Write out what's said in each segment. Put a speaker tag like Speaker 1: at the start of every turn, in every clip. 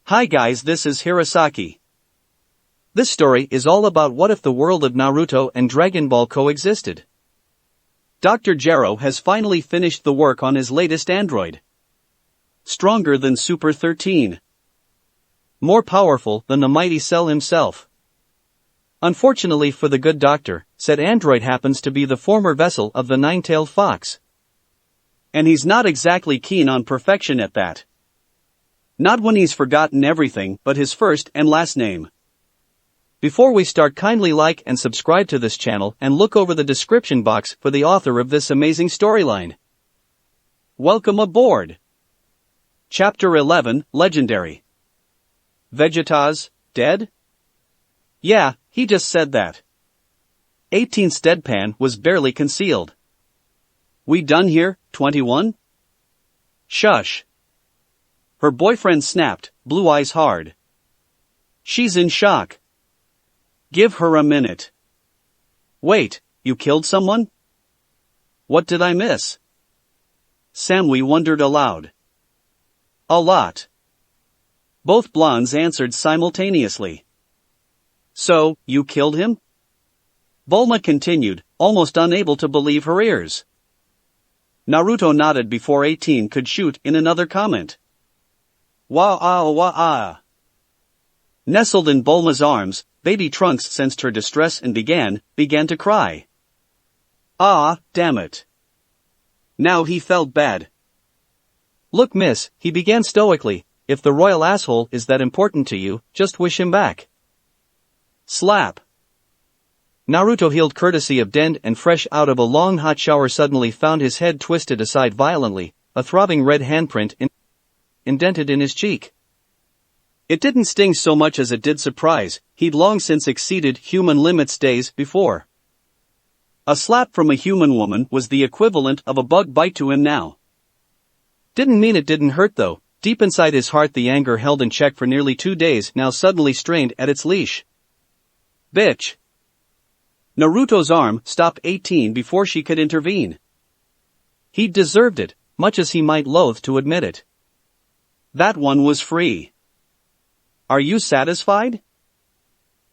Speaker 1: Hi guys, this is Hirosaki. This story is all about what if the world of Naruto and Dragon Ball coexisted. Dr. Gero has finally finished the work on his latest android. Stronger than Super 13. More powerful than the mighty Cell himself. Unfortunately for the good doctor, said android happens to be the former vessel of the nine-tailed fox. And he's not exactly keen on perfection at that. Not when he's forgotten everything but his first and last name. Before we start, kindly like and subscribe to this channel and look over the description box for the author of this amazing storyline. Welcome aboard! Chapter 11, Legendary. Vegeta's dead? Yeah, he just said that. 18's deadpan was barely concealed. We done here, 21? Shush. Her boyfriend snapped, blue eyes hard. She's in shock. Give her a minute. Wait, you killed someone? What did I miss? Samui wondered aloud. A lot. Both blondes answered simultaneously. So, you killed him? Bulma continued, almost unable to believe her ears. Naruto nodded before 18 could shoot in another comment. Wah-ah. Nestled in Bulma's arms, baby Trunks sensed her distress and began to cry. Ah, damn it. Now he felt bad. Look miss, he began stoically, if the royal asshole is that important to you, just wish him back. Slap. Naruto, healed courtesy of Den and fresh out of a long hot shower, suddenly found his head twisted aside violently, a throbbing red handprint indented in his cheek. It didn't sting so much as it did surprise, he'd long since exceeded human limits days before. A slap from a human woman was the equivalent of a bug bite to him now. Didn't mean it didn't hurt though, deep inside his heart the anger held in check for nearly 2 days now suddenly strained at its leash. Bitch. Naruto's arm stopped 18 before she could intervene. He'd deserved it, much as he might loathe to admit it. That one was free. Are you satisfied?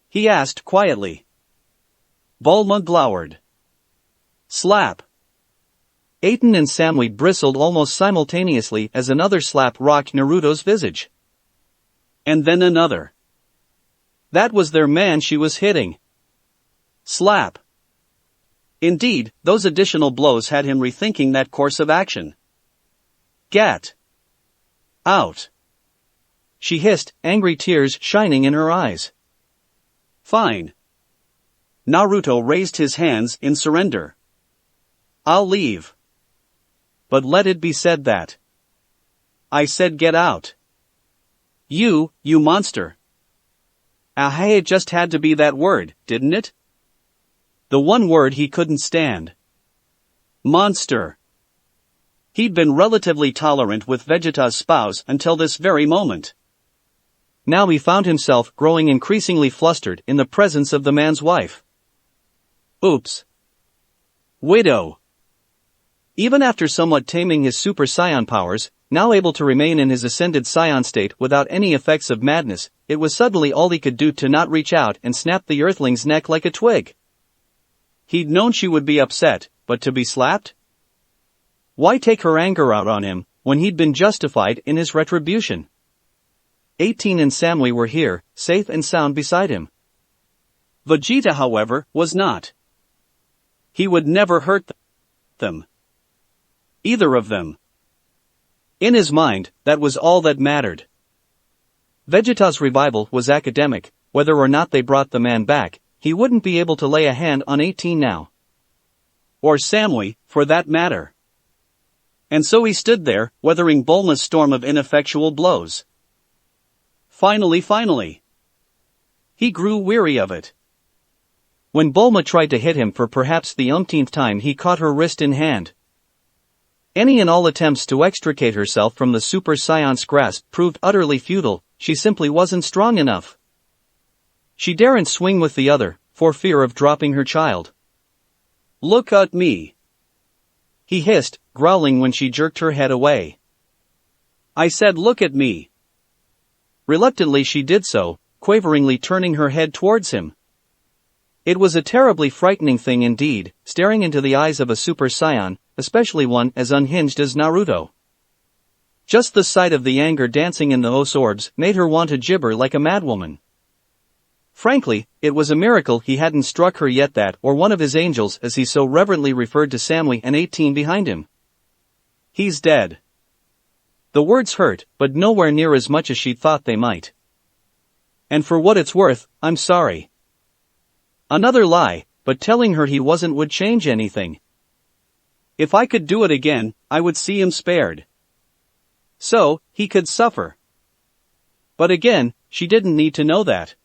Speaker 1: He asked quietly. Bulma glowered. Slap. 18 and Samui bristled almost simultaneously as another slap rocked Naruto's visage. And then another. That was their man she was hitting. Slap. Indeed, those additional blows had him rethinking that course of action. Get out. She hissed, angry tears shining in her eyes. Fine. Naruto raised his hands in surrender. I'll leave. But let it be said that I said get out. You monster. It just had to be that word, didn't it? The one word he couldn't stand. Monster. He'd been relatively tolerant with Vegeta's spouse until this very moment. Now he found himself growing increasingly flustered in the presence of the man's wife. Oops. Widow. Even after somewhat taming his Super Saiyan powers, now able to remain in his ascended Saiyan state without any effects of madness, it was suddenly all he could do to not reach out and snap the earthling's neck like a twig. He'd known she would be upset, but to be slapped? Why take her anger out on him, when he'd been justified in his retribution? 18 and Samui were here, safe and sound beside him. Vegeta, however, was not. He would never hurt them. Either of them. In his mind, that was all that mattered. Vegeta's revival was academic, whether or not they brought the man back, he wouldn't be able to lay a hand on 18 now. Or Samui, for that matter. And so he stood there, weathering Bulma's storm of ineffectual blows. Finally. He grew weary of it. When Bulma tried to hit him for perhaps the umpteenth time, he caught her wrist in hand. Any and all attempts to extricate herself from the Super Saiyan's grasp proved utterly futile, she simply wasn't strong enough. She daren't swing with the other, for fear of dropping her child. Look at me. He hissed, growling when she jerked her head away. I said look at me. Reluctantly she did so, quaveringly turning her head towards him. It was a terribly frightening thing indeed, staring into the eyes of a Super Saiyan, especially one as unhinged as Naruto. Just the sight of the anger dancing in those orbs made her want to gibber like a madwoman. Frankly, it was a miracle he hadn't struck her yet, that or one of his angels, as he so reverently referred to Samui and 18 behind him. He's dead. The words hurt, but nowhere near as much as she'd thought they might. And for what it's worth, I'm sorry. Another lie, but telling her he wasn't would change anything. If I could do it again, I would see him spared. So, he could suffer. But again, she didn't need to know that.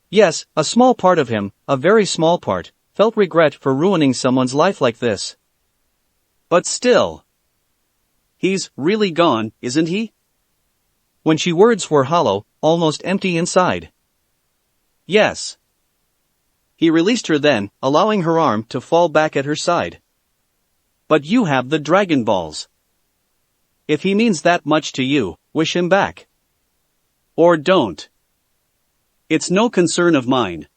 Speaker 1: Yes, a small part of him, a very small part, felt regret for ruining someone's life like this. But still. He's really gone, isn't he? When she words were hollow, almost empty inside. Yes. He released her then, allowing her arm to fall back at her side. But you have the Dragon Balls. If he means that much to you, wish him back. Or don't. It's no concern of mine.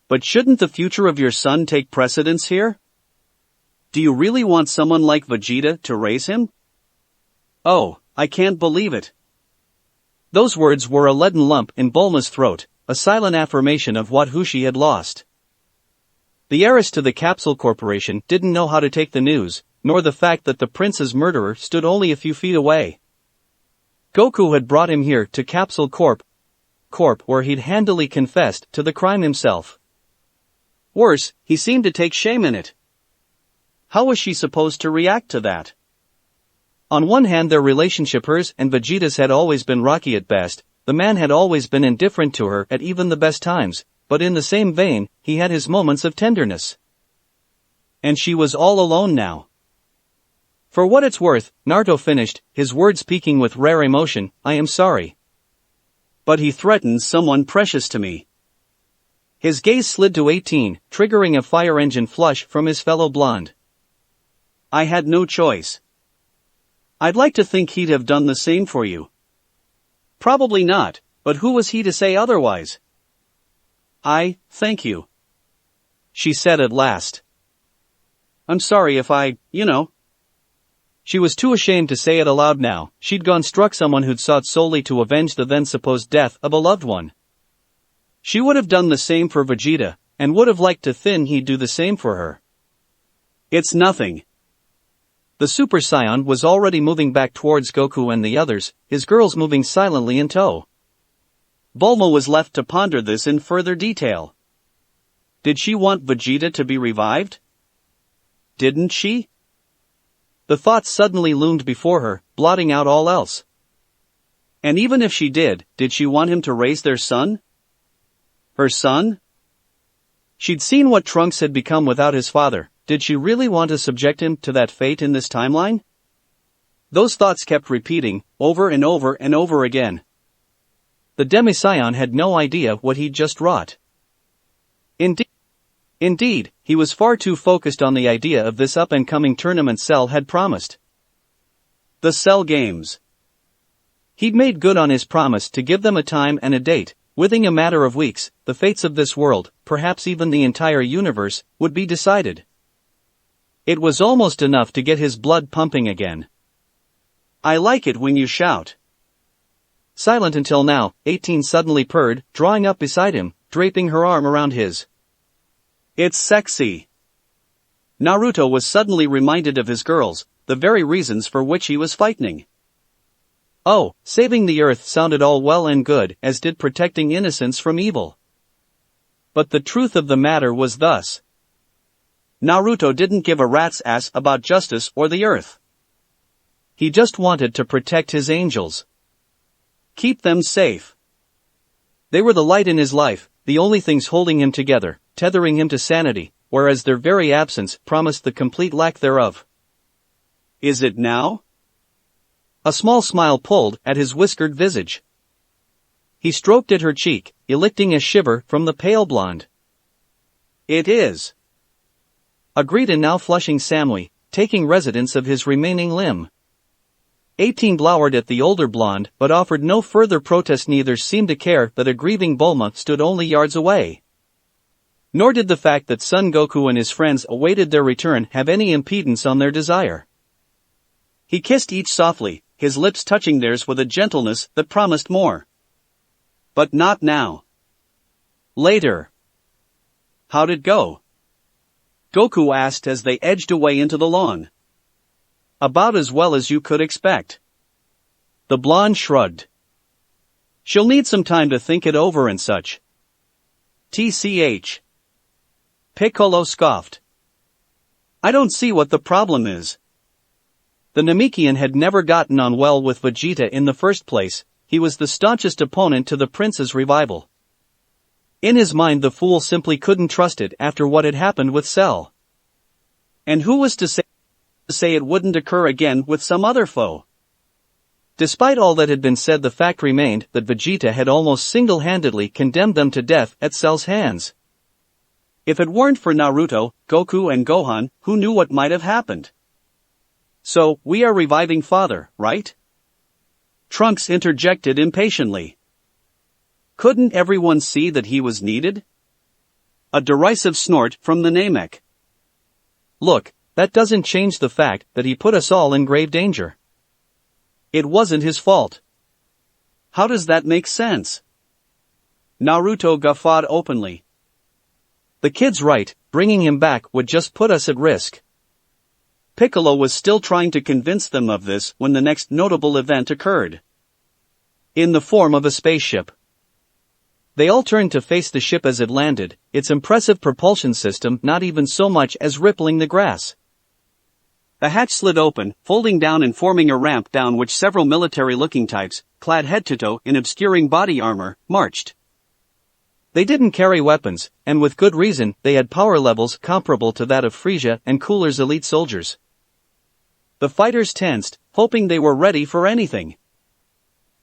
Speaker 1: But shouldn't the future of your son take precedence here? Do you really want someone like Vegeta to raise him? Oh, I can't believe it. Those words were a leaden lump in Bulma's throat, a silent affirmation of what who she had lost. The heiress to the Capsule Corporation didn't know how to take the news, nor the fact that the prince's murderer stood only a few feet away. Goku had brought him here to Capsule Corp, where he'd handily confessed to the crime himself. Worse, he seemed to take shame in it. How was she supposed to react to that? On one hand, their relationship, hers and Vegeta's, had always been rocky at best. The man had always been indifferent to her at even the best times, but in the same vein, he had his moments of tenderness. And she was all alone now. For what it's worth, Naruto finished, his words peaking with rare emotion, I am sorry. But he threatens someone precious to me. His gaze slid to 18, triggering a fire engine flush from his fellow blonde. I had no choice. I'd like to think he'd have done the same for you. Probably not, but who was he to say otherwise? Thank you. She said at last. I'm sorry if She was too ashamed to say it aloud now. She'd gone struck someone who'd sought solely to avenge the then supposed death of a loved one. She would have done the same for Vegeta, and would have liked to think he'd do the same for her. It's nothing. The Super Saiyan was already moving back towards Goku and the others, his girls moving silently in tow. Bulma was left to ponder this in further detail. Did she want Vegeta to be revived? Didn't she? The thought suddenly loomed before her, blotting out all else. And even if she did she want him to raise their son? Her son? She'd seen what Trunks had become without his father. Did she really want to subject him to that fate in this timeline? Those thoughts kept repeating, over and over and over again. The Demi-Scion had no idea what he'd just wrought. Indeed, he was far too focused on the idea of this up-and-coming tournament Cell had promised. The Cell Games. He'd made good on his promise to give them a time and a date. Within a matter of weeks, the fates of this world, perhaps even the entire universe, would be decided. It was almost enough to get his blood pumping again. I like it when you shout. Silent until now, 18 suddenly purred, drawing up beside him, draping her arm around his. It's sexy. Naruto was suddenly reminded of his girls, the very reasons for which he was fighting. Oh, saving the earth sounded all well and good, as did protecting innocence from evil. But the truth of the matter was thus. Naruto didn't give a rat's ass about justice or the earth. He just wanted to protect his angels. Keep them safe. They were the light in his life, the only things holding him together, tethering him to sanity, whereas their very absence promised the complete lack thereof. Is it now? A small smile pulled at his whiskered visage. He stroked at her cheek, eliciting a shiver from the pale blonde. It is. Agreed, and now flushing Samui, taking residence of his remaining limb. 18 glowered at the older blonde but offered no further protest. Neither seemed to care that a grieving Bulma stood only yards away. Nor did the fact that Son Goku and his friends awaited their return have any impedance on their desire. He kissed each softly, his lips touching theirs with a gentleness that promised more. But not now. Later. How'd it go? Goku asked as they edged away into the lawn. About as well as you could expect. The blonde shrugged. She'll need some time to think it over and such. TCH. Piccolo scoffed. I don't see what the problem is. The Namekian had never gotten on well with Vegeta in the first place. He was the staunchest opponent to the prince's revival. In his mind, the fool simply couldn't trust it after what had happened with Cell. And who was to say it wouldn't occur again with some other foe? Despite all that had been said, the fact remained that Vegeta had almost single-handedly condemned them to death at Cell's hands. If it weren't for Naruto, Goku and Gohan, who knew what might have happened? So, we are reviving father, right? Trunks interjected impatiently. Couldn't everyone see that he was needed? A derisive snort from the Namek. Look, that doesn't change the fact that he put us all in grave danger. It wasn't his fault. How does that make sense? Naruto guffawed openly. The kid's right, bringing him back would just put us at risk. Piccolo was still trying to convince them of this when the next notable event occurred. In the form of a spaceship. They all turned to face the ship as it landed, its impressive propulsion system not even so much as rippling the grass. The hatch slid open, folding down and forming a ramp down which several military-looking types, clad head to toe in obscuring body armor, marched. They didn't carry weapons, and with good reason. They had power levels comparable to that of Frieza and Cooler's elite soldiers. The fighters tensed, hoping they were ready for anything.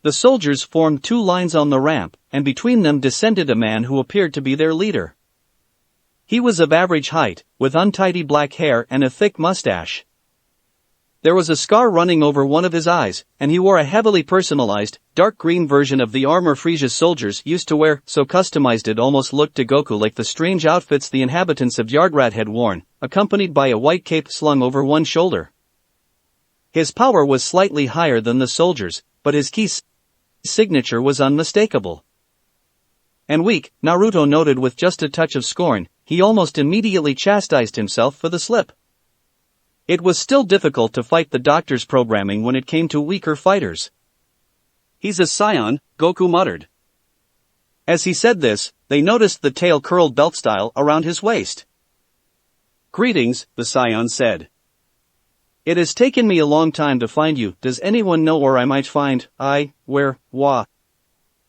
Speaker 1: The soldiers formed two lines on the ramp, and between them descended a man who appeared to be their leader. He was of average height, with untidy black hair and a thick mustache. There was a scar running over one of his eyes, and he wore a heavily personalized, dark green version of the armor Frieza's soldiers used to wear, so customized it almost looked to Goku like the strange outfits the inhabitants of Yardrat had worn, accompanied by a white cape slung over one shoulder. His power was slightly higher than the soldiers, but his key signature was unmistakable. And weak, Naruto noted with just a touch of scorn. He almost immediately chastised himself for the slip. It was still difficult to fight the doctor's programming when it came to weaker fighters. He's a scion, Goku muttered. As he said this, they noticed the tail curled belt style around his waist. Greetings, the scion said. It has taken me a long time to find you. Does anyone know where I might find,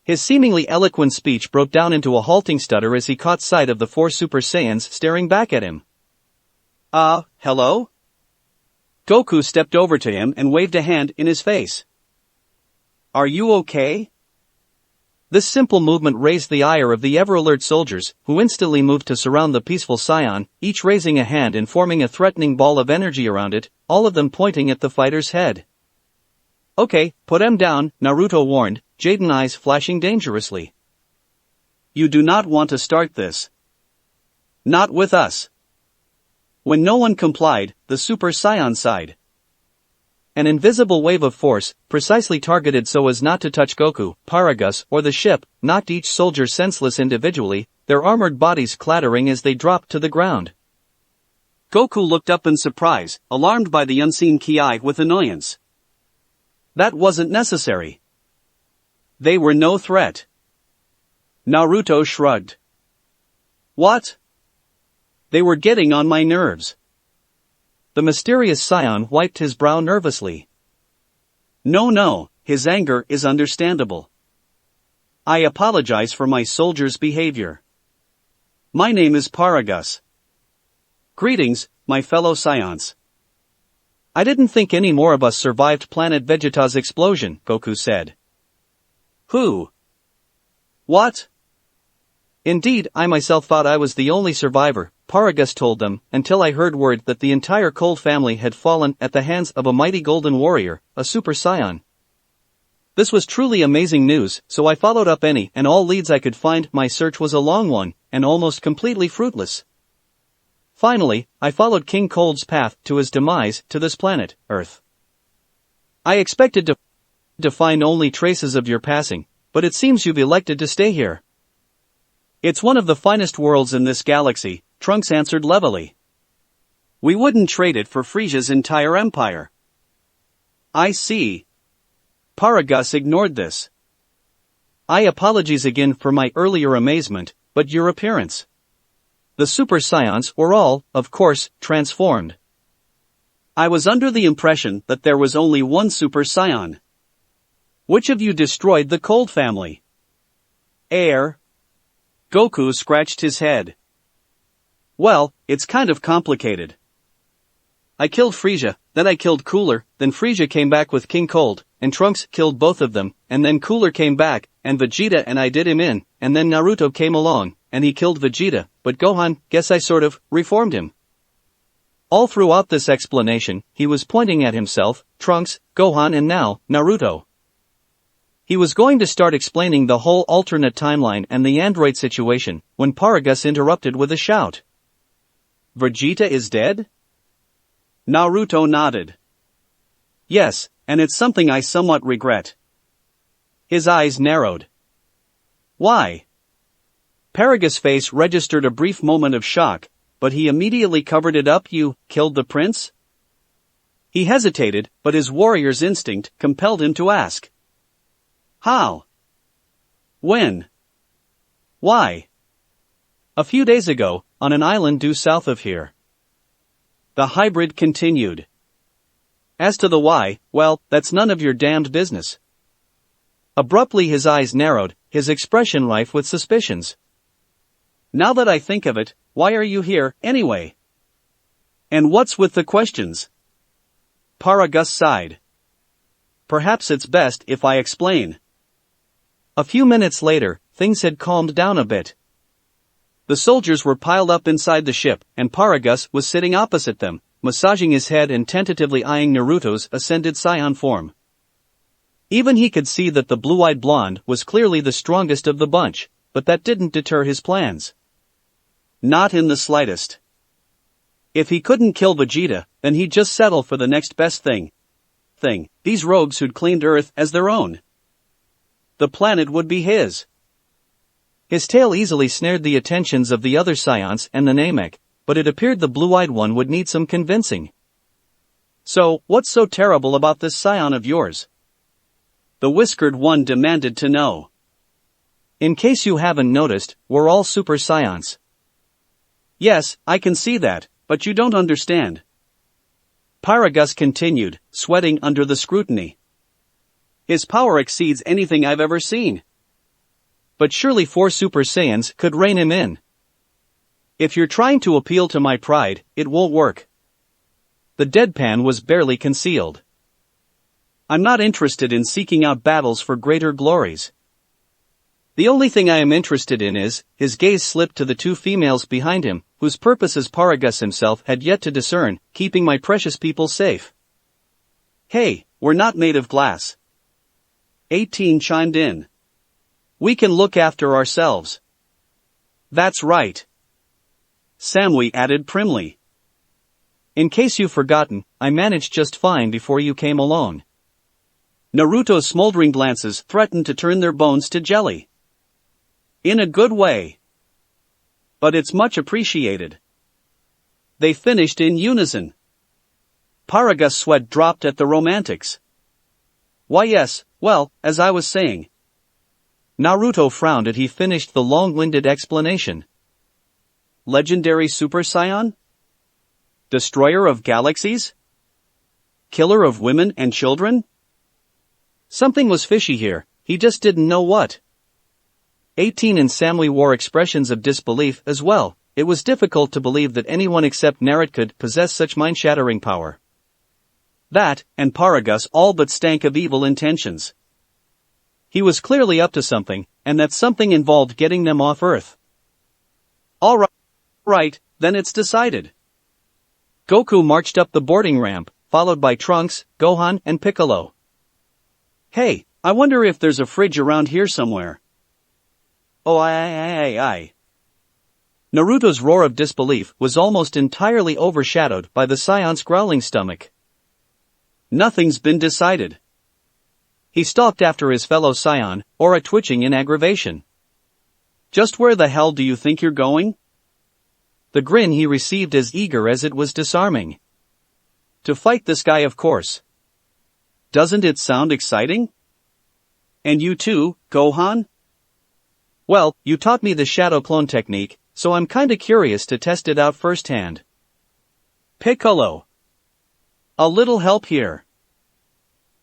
Speaker 1: His seemingly eloquent speech broke down into a halting stutter as he caught sight of the four Super Saiyans staring back at him. Hello? Goku stepped over to him and waved a hand in his face. Are you okay? This simple movement raised the ire of the ever-alert soldiers, who instantly moved to surround the peaceful scion, each raising a hand and forming a threatening ball of energy around it, all of them pointing at the fighter's head. Okay, put him down, Naruto warned, Jaden eyes flashing dangerously. You do not want to start this. Not with us. When no one complied, the Super Saiyan sighed. An invisible wave of force, precisely targeted so as not to touch Goku, Paragus, or the ship, knocked each soldier senseless individually, their armored bodies clattering as they dropped to the ground. Goku looked up in surprise, alarmed by the unseen Ki with annoyance. That wasn't necessary. They were no threat. Naruto shrugged. What? They were getting on my nerves. The mysterious scion wiped his brow nervously. No, his anger is understandable. I apologize for my soldiers' behavior. My name is Paragus. Greetings, my fellow scions. I didn't think any more of us survived planet Vegeta's explosion, Goku said. Who? What? Indeed, I myself thought I was the only survivor, Paragus told them, until I heard word that the entire Cold family had fallen at the hands of a mighty golden warrior, a Super Saiyan. This was truly amazing news, so I followed up any and all leads I could find. My search was a long one, and almost completely fruitless. Finally, I followed King Cold's path to his demise to this planet, Earth. I expected to find only traces of your passing, but it seems you've elected to stay here. It's one of the finest worlds in this galaxy, Trunks answered levelly. We wouldn't trade it for Frisia's entire empire. I see. Paragus ignored this. I apologize again for my earlier amazement, but your appearance. The Super Saiyans were all, of course, transformed. I was under the impression that there was only one Super Saiyan. Which of you destroyed the Cold family? Air. Goku scratched his head. Well, it's kind of complicated. I killed Frieza, then I killed Cooler, then Frieza came back with King Cold, and Trunks killed both of them, and then Cooler came back, and Vegeta and I did him in, and then Naruto came along, and he killed Vegeta, but Gohan, guess I sort of reformed him. All throughout this explanation, he was pointing at himself, Trunks, Gohan and now, Naruto. He was going to start explaining the whole alternate timeline and the android situation, when Paragus interrupted with a shout. Vegeta is dead? Naruto nodded. Yes, and it's something I somewhat regret. His eyes narrowed. Why? Paragus' face registered a brief moment of shock, but he immediately covered it up. You killed the prince? He hesitated, but his warrior's instinct compelled him to ask. How? When? Why? A few days ago, on an island due south of here. The hybrid continued. As to the why, well, that's none of your damned business. Abruptly his eyes narrowed, his expression rife with suspicions. Now that I think of it, why are you here, anyway? And what's with the questions? Paragus sighed. Perhaps it's best if I explain. A few minutes later, things had calmed down a bit. The soldiers were piled up inside the ship, and Paragus was sitting opposite them, massaging his head and tentatively eyeing Naruto's ascended Saiyan form. Even he could see that the blue-eyed blonde was clearly the strongest of the bunch, but that didn't deter his plans. Not in the slightest. If he couldn't kill Vegeta, then he'd just settle for the next best thing. These rogues who'd claimed Earth as their own. The planet would be his. His tale easily snared the attentions of the other Saiyans and the Namek, but it appeared the blue-eyed one would need some convincing. So, what's so terrible about this Saiyan of yours? The whiskered one demanded to know. In case you haven't noticed, we're all Super Saiyans. Yes, I can see that, but you don't understand. Paragus continued, sweating under the scrutiny. His power exceeds anything I've ever seen. But surely 4 Super Saiyans could rein him in. If you're trying to appeal to my pride, it won't work. The deadpan was barely concealed. I'm not interested in seeking out battles for greater glories. The only thing I am interested in is, his gaze slipped to the 2 females behind him, whose purposes Paragus himself had yet to discern, keeping my precious people safe. Hey, we're not made of glass. 18 chimed in. We can look after ourselves. That's right. Samui added primly. In case you've forgotten, I managed just fine before you came along. Naruto's smoldering glances threatened to turn their bones to jelly. In a good way. But it's much appreciated. They finished in unison. Paragus' sweat dropped at the romantics. Why yes, well, as I was saying. Naruto frowned as he finished the long-winded explanation. Legendary Super Saiyan? Destroyer of galaxies? Killer of women and children? Something was fishy here, he just didn't know what. 18 and Samui wore expressions of disbelief as well. It was difficult to believe that anyone except Naruto could possess such mind-shattering power. That, and Paragus all but stank of evil intentions. He was clearly up to something, and that something involved getting them off Earth. Alright, then it's decided. Goku marched up the boarding ramp, followed by Trunks, Gohan, and Piccolo. Hey, I wonder if there's a fridge around here somewhere. Oh, aye. Naruto's roar of disbelief was almost entirely overshadowed by the Scion's growling stomach. Nothing's been decided. He stalked after his fellow Scion, Aura twitching in aggravation. Just where the hell do you think you're going? The grin he received as eager as it was disarming. To fight this guy, of course. Doesn't it sound exciting? And you too, Gohan? Well, you taught me the shadow clone technique, so I'm kinda curious to test it out firsthand. Piccolo. A little help here.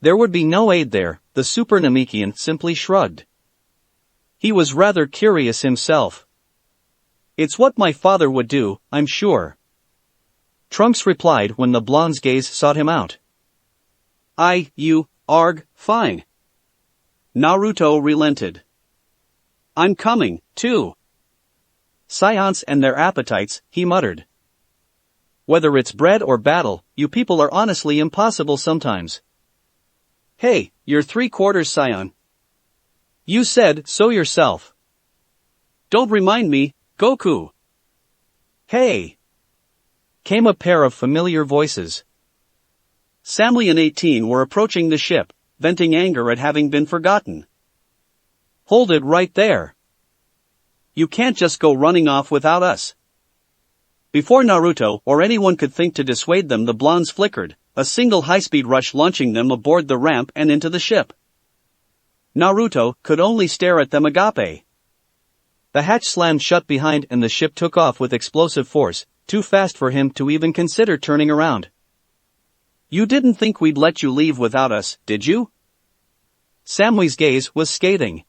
Speaker 1: There would be no aid there, the Super Namekian simply shrugged. He was rather curious himself. It's what my father would do, I'm sure. Trunks replied when the blonde's gaze sought him out. Fine. Naruto relented. I'm coming, too. Scions and their appetites, he muttered. Whether it's bread or battle, you people are honestly impossible sometimes. Hey, you're 3/4 Scion. You said so yourself. Don't remind me, Goku. Hey! Came a pair of familiar voices. Samly and 18 were approaching the ship, venting anger at having been forgotten. Hold it right there. You can't just go running off without us. Before Naruto or anyone could think to dissuade them, the blondes flickered, a single high-speed rush launching them aboard the ramp and into the ship. Naruto could only stare at them agape. The hatch slammed shut behind and the ship took off with explosive force, too fast for him to even consider turning around. You didn't think we'd let you leave without us, did you? Samly's gaze was scathing.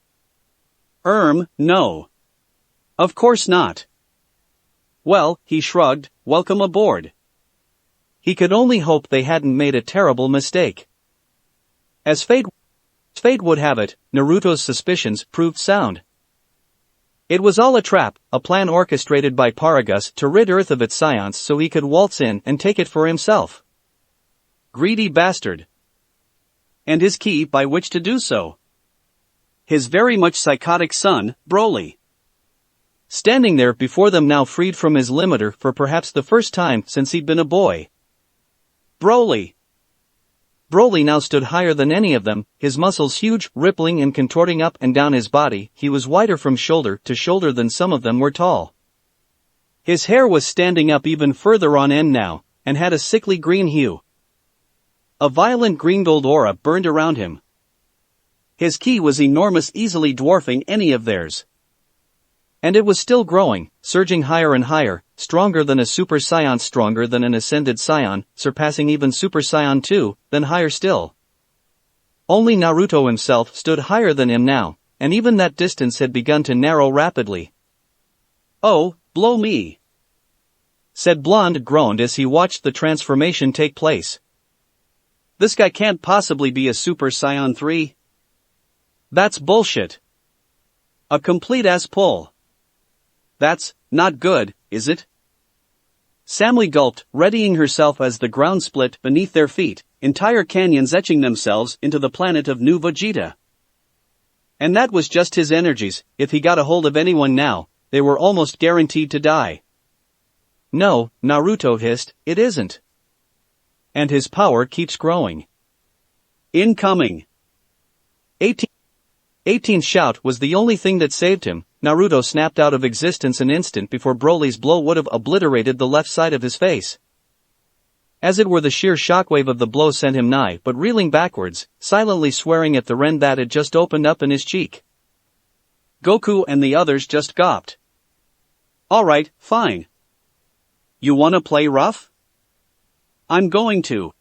Speaker 1: No. Of course not. Well, he shrugged, welcome aboard. He could only hope they hadn't made a terrible mistake. As fate would have it, Naruto's suspicions proved sound. It was all a trap, a plan orchestrated by Paragus to rid Earth of its scions so he could waltz in and take it for himself. Greedy bastard. And his key by which to do so. His very much psychotic son, Broly. Standing there before them now freed from his limiter for perhaps the first time since he'd been a boy. Broly now stood higher than any of them, his muscles huge, rippling and contorting up and down his body. He was wider from shoulder to shoulder than some of them were tall. His hair was standing up even further on end now, and had a sickly green hue. A violent green-gold aura burned around him. His ki was enormous, easily dwarfing any of theirs. And it was still growing, surging higher and higher, stronger than a Super Saiyan, stronger than an Ascended Saiyan, surpassing even Super Saiyan 2, then higher still. Only Naruto himself stood higher than him now, and even that distance had begun to narrow rapidly. Oh, blow me! Said Blonde groaned as he watched the transformation take place. This guy can't possibly be a Super Saiyan 3. That's bullshit. A complete-ass pull. That's not good, is it? Samly gulped, readying herself as the ground split beneath their feet, entire canyons etching themselves into the planet of New Vegeta. And that was just his energies. If he got a hold of anyone now, they were almost guaranteed to die. No, Naruto hissed, it isn't. And his power keeps growing. Incoming. 18's shout was the only thing that saved him. Naruto snapped out of existence an instant before Broly's blow would have obliterated the left side of his face. As it were, the sheer shockwave of the blow sent him nigh but reeling backwards, silently swearing at the rend that had just opened up in his cheek. Goku and the others just gawped. Alright, fine. You wanna play rough? I'm going to.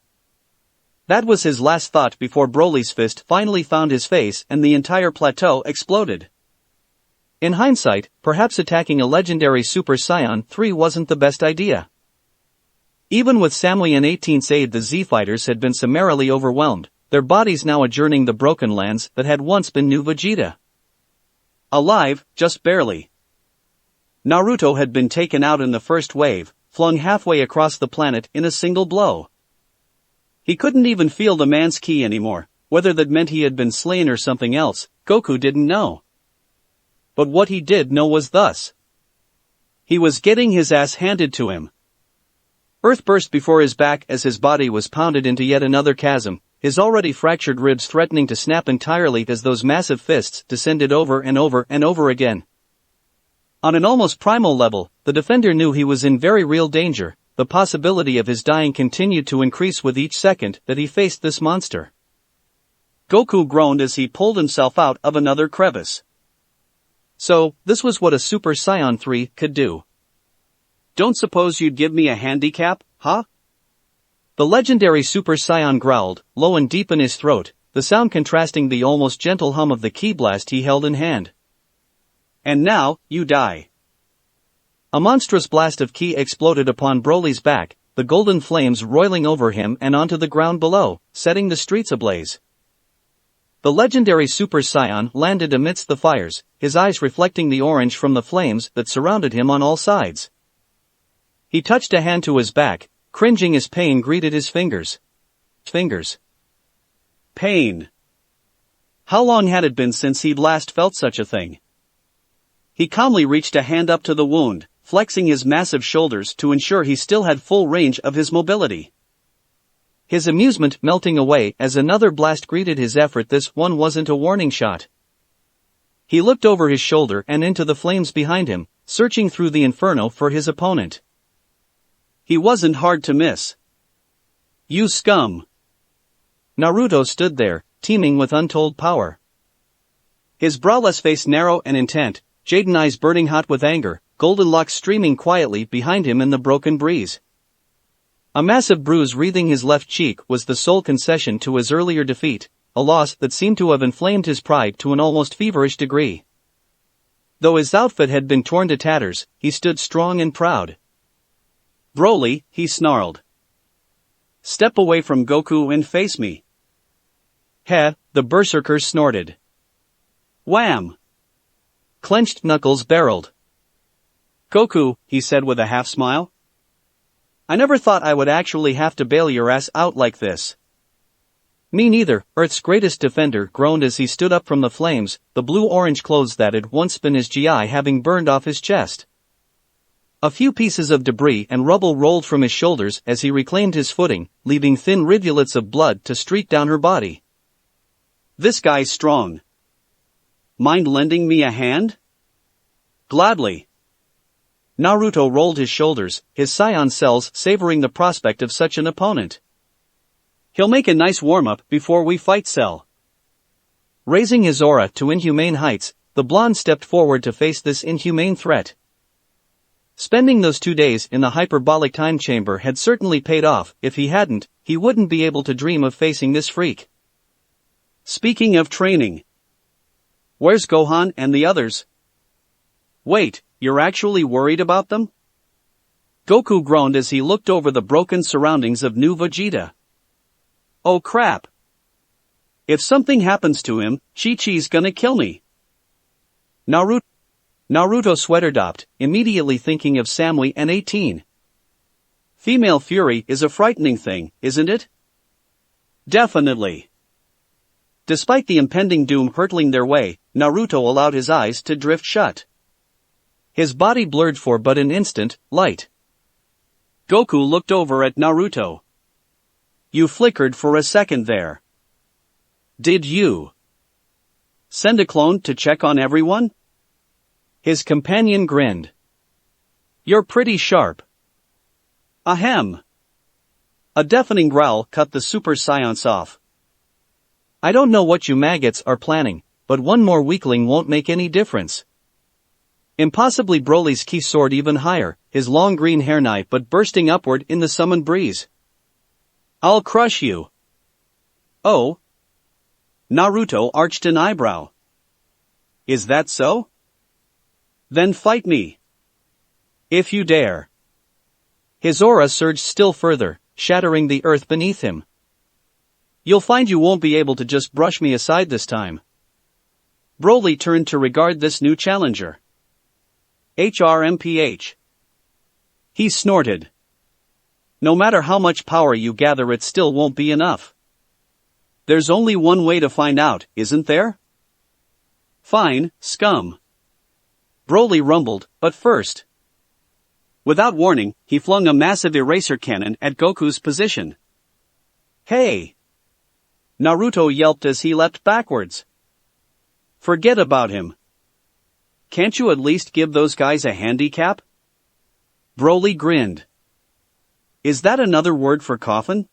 Speaker 1: That was his last thought before Broly's fist finally found his face and the entire plateau exploded. In hindsight, perhaps attacking a legendary Super Saiyan 3 wasn't the best idea. Even with Samly and 18's aid, the Z-Fighters had been summarily overwhelmed, their bodies now adjourning the broken lands that had once been New Vegeta. Alive, just barely. Naruto had been taken out in the first wave, flung halfway across the planet in a single blow. He couldn't even feel the man's ki anymore, whether that meant he had been slain or something else, Goku didn't know. But what he did know was thus. He was getting his ass handed to him. Earth burst before his back as his body was pounded into yet another chasm, his already fractured ribs threatening to snap entirely as those massive fists descended over and over and over again. On an almost primal level, the defender knew he was in very real danger. The possibility of his dying continued to increase with each second that he faced this monster. Goku groaned as he pulled himself out of another crevice. So, this was what a Super Saiyan 3 could do. Don't suppose you'd give me a handicap, huh? The legendary Super Saiyan growled, low and deep in his throat, the sound contrasting the almost gentle hum of the ki blast he held in hand. And now, you die. A monstrous blast of ki exploded upon Broly's back, the golden flames roiling over him and onto the ground below, setting the streets ablaze. The legendary Super Saiyan landed amidst the fires, his eyes reflecting the orange from the flames that surrounded him on all sides. He touched a hand to his back, cringing as pain greeted his fingers. Pain. How long had it been since he'd last felt such a thing? He calmly reached a hand up to the wound, flexing his massive shoulders to ensure he still had full range of his mobility. His amusement melting away as another blast greeted his effort. This one wasn't a warning shot. He looked over his shoulder and into the flames behind him, searching through the inferno for his opponent. He wasn't hard to miss. You scum! Naruto stood there, teeming with untold power. His browless face narrow and intent, Jaden eyes burning hot with anger, golden locks streaming quietly behind him in the broken breeze. A massive bruise wreathing his left cheek was the sole concession to his earlier defeat, a loss that seemed to have inflamed his pride to an almost feverish degree. Though his outfit had been torn to tatters, he stood strong and proud. Broly, he snarled. Step away from Goku and face me. Heh, the berserker snorted. Wham! Clenched knuckles barreled. Goku, he said with a half-smile. I never thought I would actually have to bail your ass out like this. Me neither, Earth's greatest defender groaned as he stood up from the flames, the blue-orange clothes that had once been his GI having burned off his chest. A few pieces of debris and rubble rolled from his shoulders as he reclaimed his footing, leaving thin rivulets of blood to streak down her body. This guy's strong. Mind lending me a hand? Gladly. Naruto rolled his shoulders, his Saiyan cells savoring the prospect of such an opponent. He'll make a nice warm-up before we fight Cell. Raising his aura to inhumane heights, the blonde stepped forward to face this inhumane threat. Spending those 2 days in the hyperbolic time chamber had certainly paid off. If he hadn't, he wouldn't be able to dream of facing this freak. Speaking of training. Where's Gohan and the others? Wait, you're actually worried about them? Goku groaned as he looked over the broken surroundings of New Vegeta. Oh crap. If something happens to him, Chi-Chi's gonna kill me. Naruto sweater-dopped, immediately thinking of Samui and 18. Female fury is a frightening thing, isn't it? Definitely. Despite the impending doom hurtling their way, Naruto allowed his eyes to drift shut. His body blurred for but an instant, light. Goku looked over at Naruto. You flickered for a second there. Did you send a clone to check on everyone? His companion grinned. You're pretty sharp. Ahem. A deafening growl cut the Super Saiyans off. I don't know what you maggots are planning, but one more weakling won't make any difference. Impossibly Broly's ki soared even higher, his long green hair nigh but bursting upward in the summoned breeze. I'll crush you. Oh. Naruto arched an eyebrow. Is that so? Then fight me. If you dare. His aura surged still further, shattering the earth beneath him. You'll find you won't be able to just brush me aside this time. Broly turned to regard this new challenger. HRMPH. He snorted. No matter how much power you gather, it still won't be enough. There's only one way to find out, isn't there? Fine, scum. Broly rumbled, but first. Without warning, he flung a massive eraser cannon at Goku's position. Hey! Naruto yelped as he leapt backwards. Forget about him. Can't you at least give those guys a handicap? Broly grinned. Is that another word for coffin?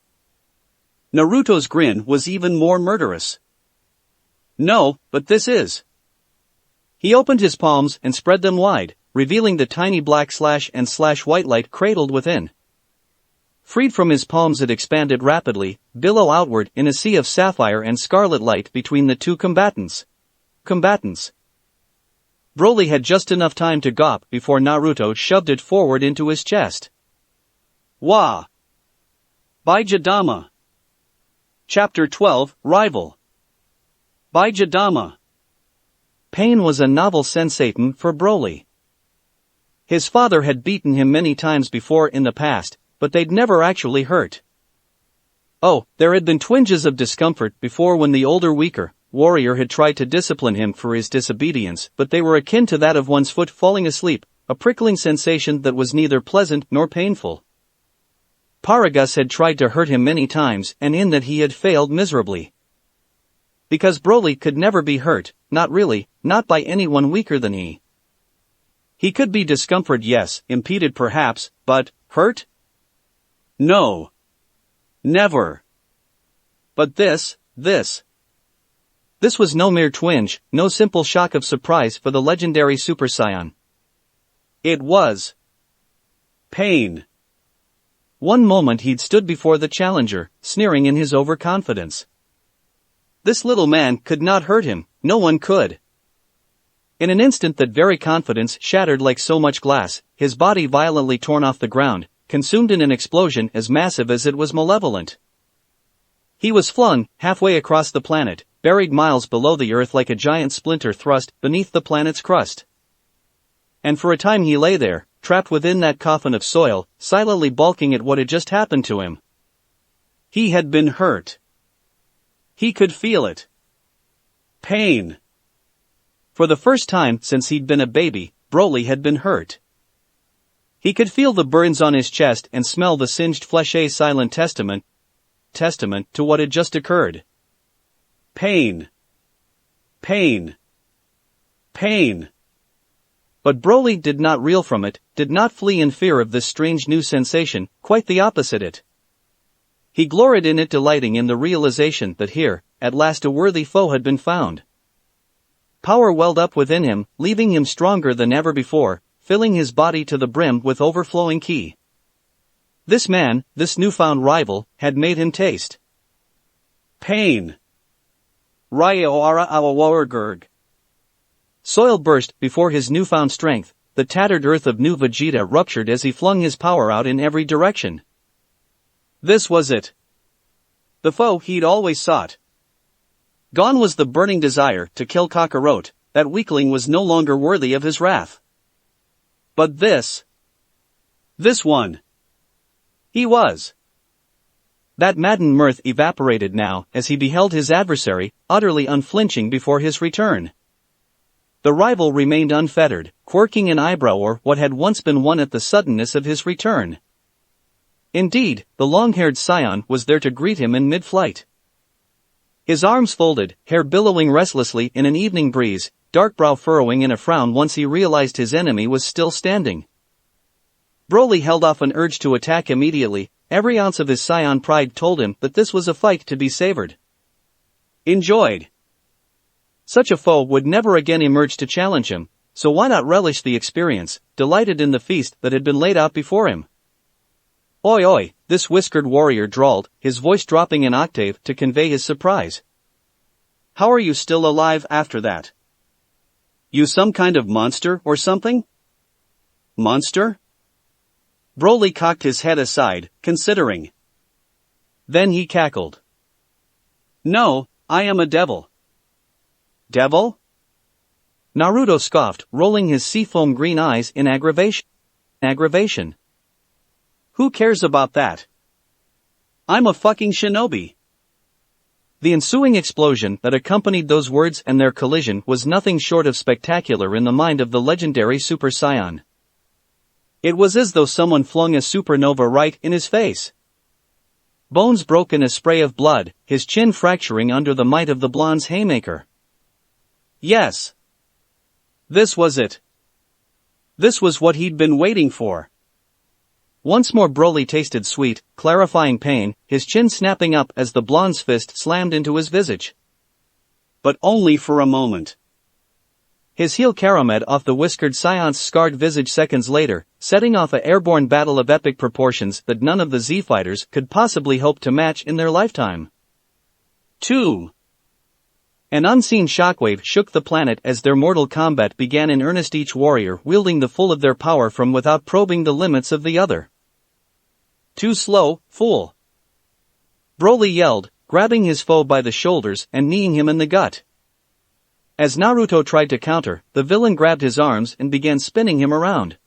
Speaker 1: Naruto's grin was even more murderous. No, but this is. He opened his palms and spread them wide, revealing the tiny black slash and slash white light cradled within. Freed from his palms, it expanded rapidly, billow outward in a sea of sapphire and scarlet light between the two combatants. Broly had just enough time to gawp before Naruto shoved it forward into his chest. Wah! By Jadama. Chapter 12, Rival. By Jadama. Pain was a novel sensation for Broly. His father had beaten him many times before in the past, but they'd never actually hurt. Oh, there had been twinges of discomfort before when the older, weaker warrior had tried to discipline him for his disobedience, but they were akin to that of one's foot falling asleep, a prickling sensation that was neither pleasant nor painful. Paragus had tried to hurt him many times, and in that he had failed miserably. Because Broly could never be hurt, not really, not by anyone weaker than he. He could be discomforted, yes, impeded perhaps, but hurt? No. Never. But this was no mere twinge, no simple shock of surprise for the legendary Super Saiyan. It was pain. One moment he'd stood before the challenger, sneering in his overconfidence. This little man could not hurt him, no one could. In an instant that very confidence shattered like so much glass, his body violently torn off the ground, consumed in an explosion as massive as it was malevolent. He was flung halfway across the planet, buried miles below the earth like a giant splinter thrust beneath the planet's crust. And for a time he lay there, trapped within that coffin of soil, silently balking at what had just happened to him. He had been hurt. He could feel it. Pain. For the first time since he'd been a baby, Broly had been hurt. He could feel the burns on his chest and smell the singed flesh, a silent testament to what had just occurred. Pain. Pain. Pain. But Broly did not reel from it, did not flee in fear of this strange new sensation, quite the opposite it. He gloried in it, delighting in the realization that here, at last, a worthy foe had been found. Power welled up within him, leaving him stronger than ever before, filling his body to the brim with overflowing ki. This man, this newfound rival, had made him taste pain. Soil burst before his newfound strength, the tattered earth of new Vegeta ruptured as he flung his power out in every direction. This was it. The foe he'd always sought. Gone was the burning desire to kill Kakarot, that weakling was no longer worthy of his wrath. But this one. He was. That maddened mirth evaporated now as he beheld his adversary, utterly unflinching before his return. The rival remained unfettered, quirking an eyebrow or what had once been one at the suddenness of his return. Indeed, the long-haired scion was there to greet him in mid-flight. His arms folded, hair billowing restlessly in an evening breeze, dark brow furrowing in a frown once he realized his enemy was still standing. Broly held off an urge to attack immediately. Every ounce of his scion pride told him that this was a fight to be savored. Enjoyed. Such a foe would never again emerge to challenge him, so why not relish the experience, delighted in the feast that had been laid out before him? Oi oi, this whiskered warrior drawled, his voice dropping an octave to convey his surprise. How are you still alive after that? You some kind of monster or something? Monster? Broly cocked his head aside, considering. Then he cackled. No, I am a devil. Devil? Naruto scoffed, rolling his seafoam green eyes in aggravation. Who cares about that? I'm a fucking shinobi. The ensuing explosion that accompanied those words and their collision was nothing short of spectacular in the mind of the legendary Super Saiyan. It was as though someone flung a supernova right in his face. Bones broke in a spray of blood, his chin fracturing under the might of the blonde's haymaker. Yes. This was it. This was what he'd been waiting for. Once more Broly tasted sweet, clarifying pain, his chin snapping up as the blonde's fist slammed into his visage. But only for a moment. His heel caramed off the whiskered Saiyan's scarred visage seconds later, setting off a airborne battle of epic proportions that none of the Z-fighters could possibly hope to match in their lifetime. 2. An unseen shockwave shook the planet as their mortal combat began in earnest, each warrior wielding the full of their power from without probing the limits of the other. Too slow, fool! Broly yelled, grabbing his foe by the shoulders and kneeing him in the gut. As Naruto tried to counter, the villain grabbed his arms and began spinning him around.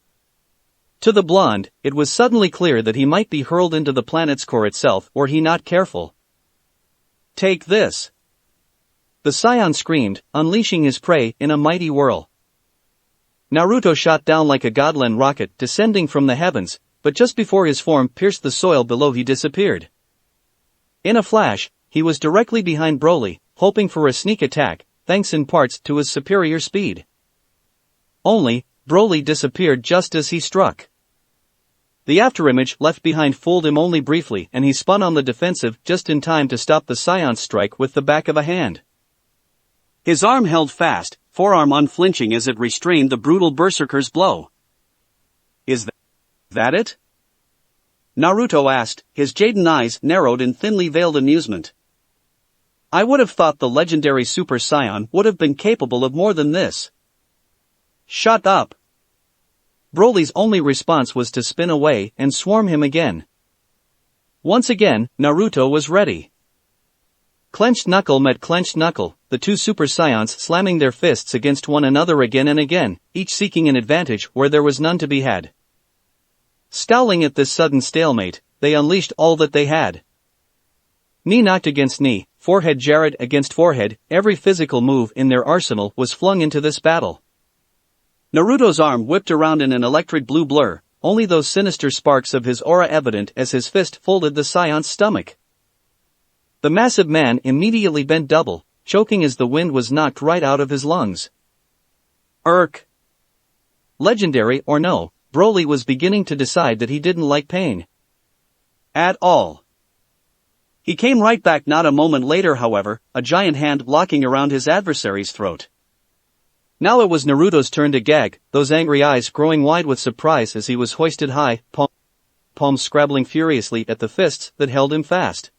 Speaker 1: To the blonde, it was suddenly clear that he might be hurled into the planet's core itself were he not careful. Take this! The Saiyan screamed, unleashing his prey in a mighty whirl. Naruto shot down like a godland rocket descending from the heavens, but just before his form pierced the soil below he disappeared. In a flash, he was directly behind Broly, hoping for a sneak attack, thanks in parts to his superior speed. Only, Broly disappeared just as he struck. The afterimage left behind fooled him only briefly and he spun on the defensive just in time to stop the Saiyan's strike with the back of a hand. His arm held fast, forearm unflinching as it restrained the brutal berserker's blow. Is that it? Naruto asked, his Jaden eyes narrowed in thinly veiled amusement. I would have thought the legendary Super Saiyan would have been capable of more than this. Shut up! Broly's only response was to spin away and swarm him again. Once again, Naruto was ready. Clenched knuckle met clenched knuckle, the two Super Saiyans slamming their fists against one another again and again, each seeking an advantage where there was none to be had. Scowling at this sudden stalemate, they unleashed all that they had. Knee knocked against knee, forehead jarred against forehead, every physical move in their arsenal was flung into this battle. Naruto's arm whipped around in an electric blue blur, only those sinister sparks of his aura evident as his fist folded the Saiyan's stomach. The massive man immediately bent double, choking as the wind was knocked right out of his lungs. Legendary or no, Broly was beginning to decide that he didn't like pain. At all. He came right back not a moment later, however, a giant hand locking around his adversary's throat. Now it was Naruto's turn to gag, those angry eyes growing wide with surprise as he was hoisted high, palms scrabbling furiously at the fists that held him fast.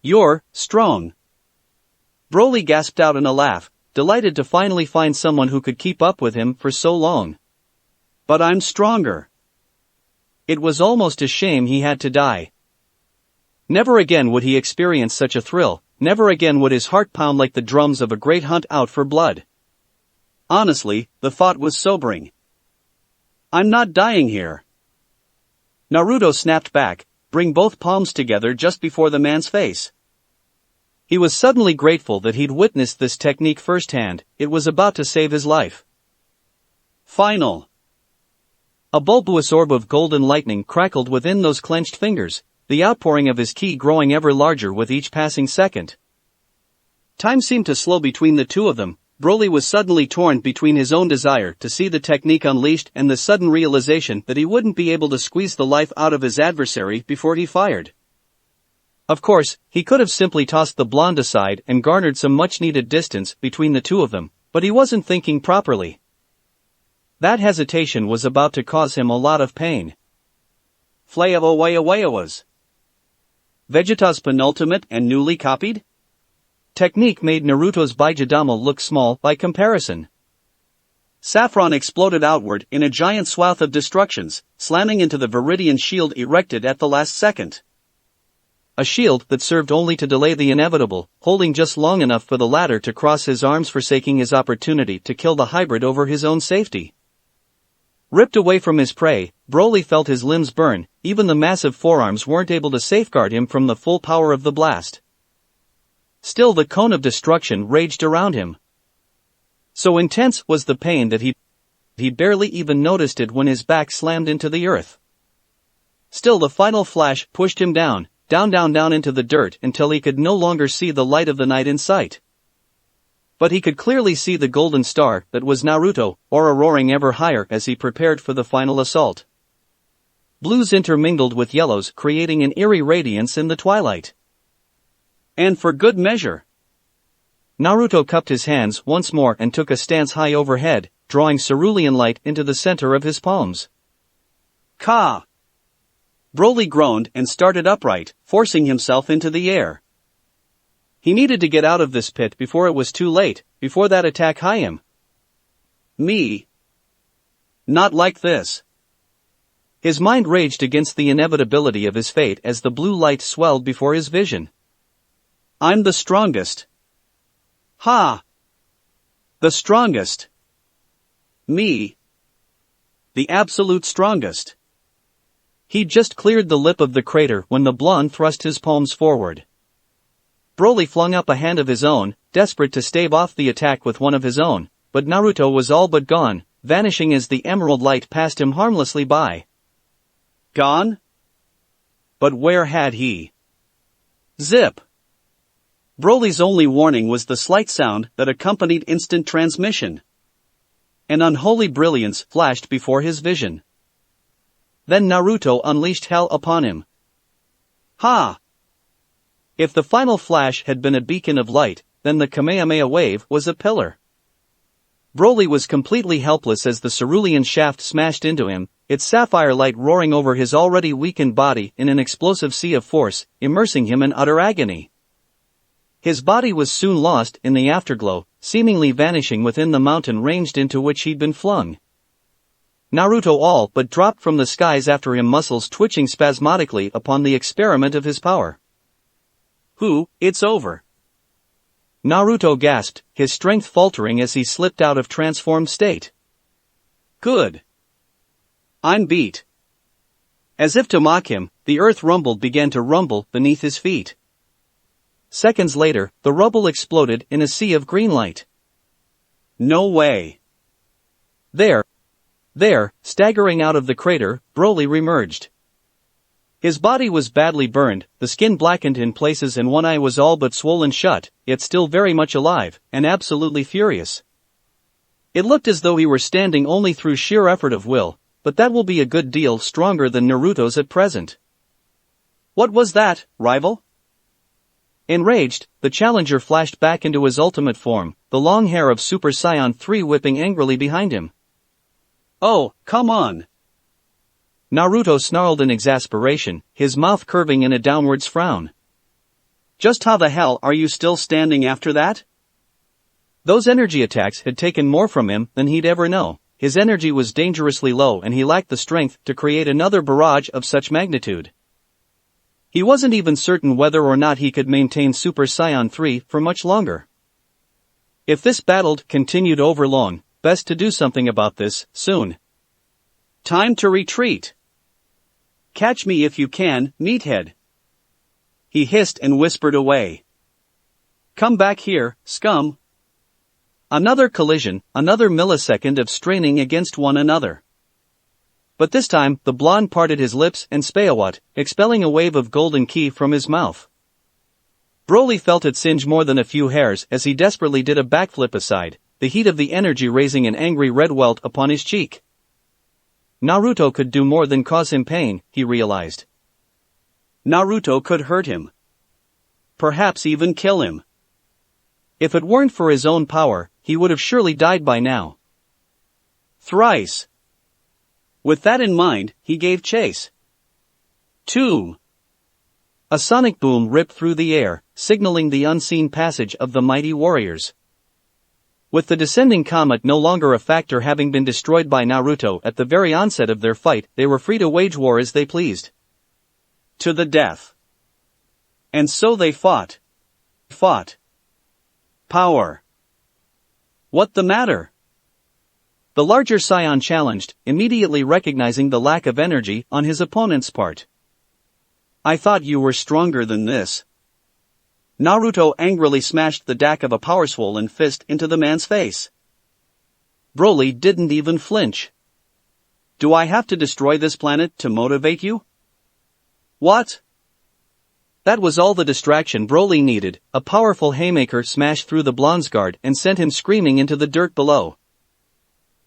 Speaker 1: You're strong. Broly gasped out in a laugh, delighted to finally find someone who could keep up with him for so long. But I'm stronger. It was almost a shame he had to die. Never again would he experience such a thrill, never again would his heart pound like the drums of a great hunt out for blood. Honestly, the thought was sobering. I'm not dying here. Naruto snapped back, bring both palms together just before the man's face. He was suddenly grateful that he'd witnessed this technique firsthand, it was about to save his life. Final. A bulbous orb of golden lightning crackled within those clenched fingers, the outpouring of his ki growing ever larger with each passing second. Time seemed to slow between the two of them. Broly was suddenly torn between his own desire to see the technique unleashed and the sudden realization that he wouldn't be able to squeeze the life out of his adversary before he fired. Of course, he could have simply tossed the blonde aside and garnered some much-needed distance between the two of them, but he wasn't thinking properly. That hesitation was about to cause him a lot of pain. was Vegeta's penultimate and newly copied? Technique made Naruto's Baijidama look small by comparison. Saffron exploded outward in a giant swath of destructions, slamming into the Viridian shield erected at the last second. a shield that served only to delay the inevitable, holding just long enough for the latter to cross his arms, forsaking his opportunity to kill the hybrid over his own safety. Ripped away from his prey, Broly felt his limbs burn. Even the massive forearms weren't able to safeguard him from the full power of the blast. Still, the cone of destruction raged around him. So intense was the pain that he barely even noticed it when his back slammed into the earth. Still, the final flash pushed him down into the dirt until he could no longer see the light of the night in sight. But he could clearly see the golden star that was Naruto, aura roaring ever higher as he prepared for the final assault. Blues intermingled with yellows, creating an eerie radiance in the twilight. And for good measure. Naruto cupped his hands once more and took a stance high overhead, drawing cerulean light into the center of his palms. Ka! Broly groaned and started upright, forcing himself into the air. He needed to get out of this pit before it was too late, before that attack hit him. Me? Not like this. His mind raged against the inevitability of his fate as the blue light swelled before his vision. I'm the strongest. Ha! The strongest. Me? The absolute strongest. He'd just cleared the lip of the crater when the blonde thrust his palms forward. Broly flung up a hand of his own, desperate to stave off the attack with one of his own, but Naruto was all but gone, vanishing as the emerald light passed him harmlessly by. Gone? But where had he? Zip! Broly's only warning was the slight sound that accompanied instant transmission. An unholy brilliance flashed before his vision. Then Naruto unleashed hell upon him. Ha! If the final flash had been a beacon of light, then the Kamehameha wave was a pillar. Broly was completely helpless as the cerulean shaft smashed into him, its sapphire light roaring over his already weakened body in an explosive sea of force, immersing him in utter agony. His body was soon lost in the afterglow, seemingly vanishing within the mountain range into which he'd been flung. Naruto all but dropped from the skies after him, muscles twitching spasmodically upon the experiment of his power. It's over. Naruto gasped, his strength faltering as he slipped out of transformed state. Good. I'm beat. As if to mock him, the earth began to rumble beneath his feet. Seconds later, the rubble exploded in a sea of green light. No way. There, staggering out of the crater, Broly reemerged. His body was badly burned, the skin blackened in places and one eye was all but swollen shut, yet still very much alive, and absolutely furious. It looked as though he were standing only through sheer effort of will, but that will be a good deal stronger than Naruto's at present. What was that, rival? Enraged, the challenger flashed back into his ultimate form, the long hair of Super Saiyan 3 whipping angrily behind him. Oh, come on! Naruto snarled in exasperation, his mouth curving in a downwards frown. Just how the hell are you still standing after that? Those energy attacks had taken more from him than he'd ever know. His energy was dangerously low and he lacked the strength to create another barrage of such magnitude. He wasn't even certain whether or not he could maintain Super Saiyan 3 for much longer. If this battle continued over long, best to do something about this, soon. Time to retreat. Catch me if you can, meathead. He hissed and whispered away. Come back here, scum. Another collision, another millisecond of straining against one another. But this time, the blonde parted his lips and spayawat, expelling a wave of golden ki from his mouth. Broly felt it singe more than a few hairs as he desperately did a backflip aside, the heat of the energy raising an angry red welt upon his cheek. Naruto could do more than cause him pain, he realized. Naruto could hurt him. Perhaps even kill him. If it weren't for his own power, he would have surely died by now. Thrice. With that in mind, he gave chase. Two. A sonic boom ripped through the air, signaling the unseen passage of the mighty warriors. With the descending comet no longer a factor, having been destroyed by Naruto at the very onset of their fight, they were free to wage war as they pleased. To the death. And so they fought. Fought. Power. What the matter? The larger scion challenged, immediately recognizing the lack of energy on his opponent's part. I thought you were stronger than this. Naruto angrily smashed the back of a power-swollen fist into the man's face. Broly didn't even flinch. Do I have to destroy this planet to motivate you? What? That was all the distraction Broly needed. A powerful haymaker smashed through the blonde's guard and sent him screaming into the dirt below.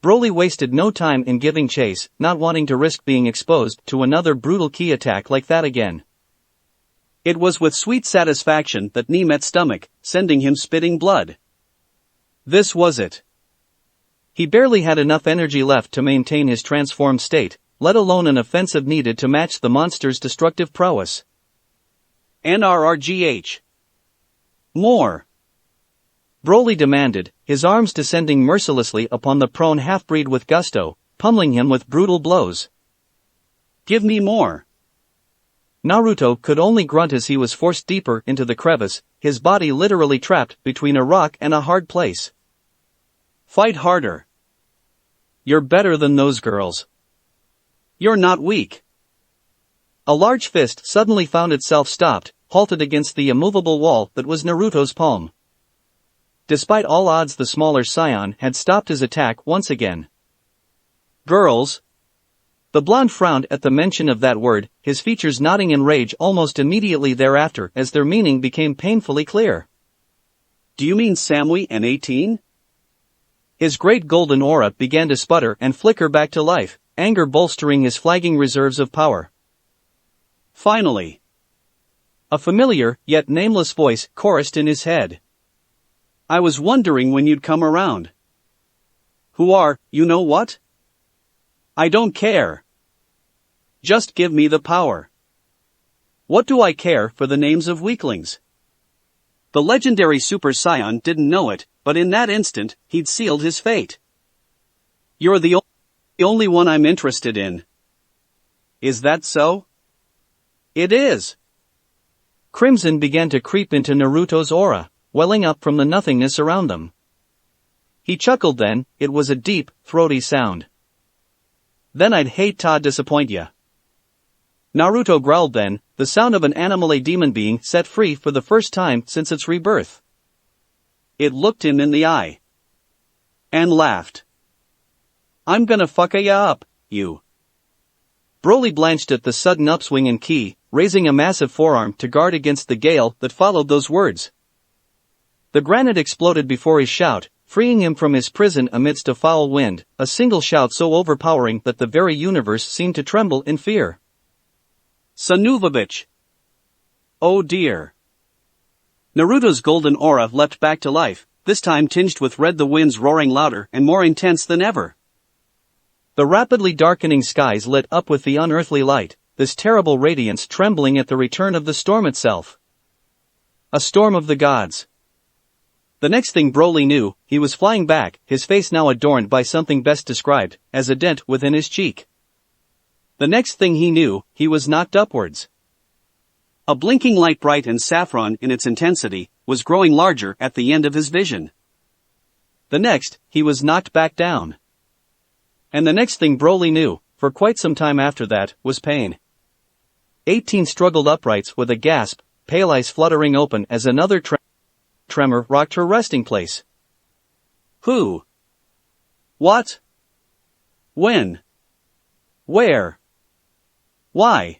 Speaker 1: Broly wasted no time in giving chase, not wanting to risk being exposed to another brutal ki attack like that again. It was with sweet satisfaction that knee met stomach, sending him spitting blood. This was it. He barely had enough energy left to maintain his transformed state, let alone an offensive needed to match the monster's destructive prowess. NRRGH. More. Broly demanded, his arms descending mercilessly upon the prone half-breed with gusto, pummeling him with brutal blows. Give me more. Naruto could only grunt as he was forced deeper into the crevice, his body literally trapped between a rock and a hard place. Fight harder. You're better than those girls. You're not weak. A large fist suddenly found itself stopped, halted against the immovable wall that was Naruto's palm. Despite all odds, the smaller scion had stopped his attack once again. Girls. The blonde frowned at the mention of that word, his features nodding in rage almost immediately thereafter as their meaning became painfully clear. Do you mean Samui and 18? His great golden aura began to sputter and flicker back to life, anger bolstering his flagging reserves of power. Finally. A familiar, yet nameless voice chorused in his head. I was wondering when you'd come around. Who are, you know what? I don't care. Just give me the power. What do I care for the names of weaklings? The legendary Super Saiyan didn't know it, but in that instant, he'd sealed his fate. You're the only one I'm interested in. Is that so? It is. Crimson began to creep into Naruto's aura, welling up from the nothingness around them. He chuckled then, it was a deep, throaty sound. Then I'd hate to disappoint ya. Naruto growled then, the sound of an animal demon being set free for the first time since its rebirth. It looked him in the eye. And laughed. I'm gonna fuck ya up, you. Broly blanched at the sudden upswing in ki, raising a massive forearm to guard against the gale that followed those words. The granite exploded before his shout, freeing him from his prison amidst a foul wind, a single shout so overpowering that the very universe seemed to tremble in fear. Sanuvovich! Oh dear! Naruto's golden aura leapt back to life, this time tinged with red, the winds roaring louder and more intense than ever. The rapidly darkening skies lit up with the unearthly light, this terrible radiance trembling at the return of the storm itself. A storm of the gods. The next thing Broly knew, he was flying back, his face now adorned by something best described as a dent within his cheek. The next thing he knew, he was knocked upwards. A blinking light, bright and saffron in its intensity, was growing larger at the end of his vision. The next, he was knocked back down. And the next thing Broly knew, for quite some time after that, was pain. 18 struggled upright with a gasp, pale eyes fluttering open as another tremor rocked her resting place. Who? What? When? Where? Why?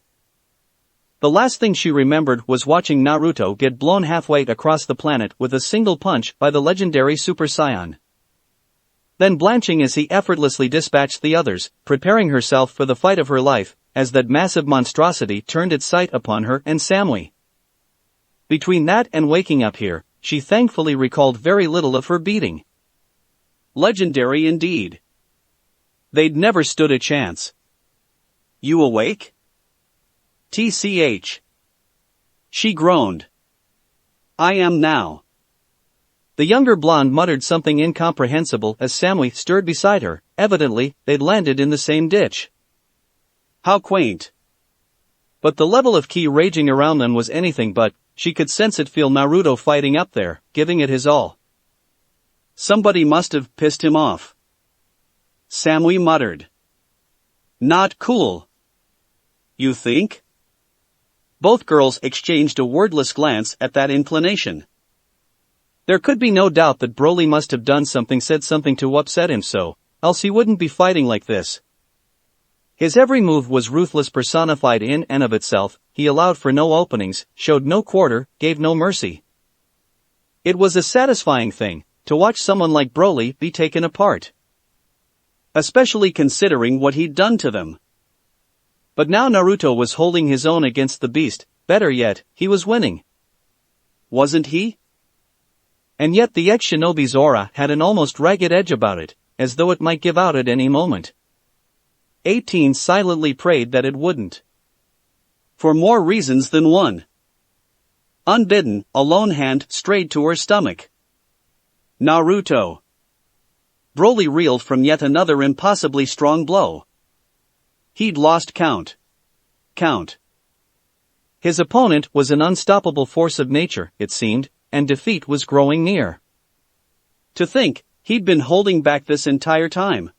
Speaker 1: The last thing she remembered was watching Naruto get blown halfway across the planet with a single punch by the legendary Super Saiyan. Then blanching as he effortlessly dispatched the others, preparing herself for the fight of her life, as that massive monstrosity turned its sight upon her and Samui. Between that and waking up here, she thankfully recalled very little of her beating. Legendary indeed. They'd never stood a chance. You awake? TCH. She groaned. I am now. The younger blonde muttered something incomprehensible as Samui stirred beside her, evidently, they'd landed in the same ditch. How quaint. But the level of ki raging around them was anything but, She could sense it, feel Naruto fighting up there, giving it his all. Somebody must have pissed him off. Samui muttered. Not cool. You think? Both girls exchanged a wordless glance at that inclination. There could be no doubt that Broly must have done something, said something to upset him so, else he wouldn't be fighting like this. His every move was ruthless personified in and of itself. He allowed for no openings, showed no quarter, gave no mercy. It was a satisfying thing to watch someone like Broly be taken apart. Especially considering what he'd done to them. But now Naruto was holding his own against the beast, better yet, he was winning. Wasn't he? And yet the ex-shinobi's aura had an almost ragged edge about it, as though it might give out at any moment. 18 silently prayed that it wouldn't. For more reasons than one. Unbidden, a lone hand strayed to her stomach. Naruto. Broly reeled from yet another impossibly strong blow. He'd lost count. His opponent was an unstoppable force of nature, it seemed, and defeat was growing near. To think, he'd been holding back this entire time.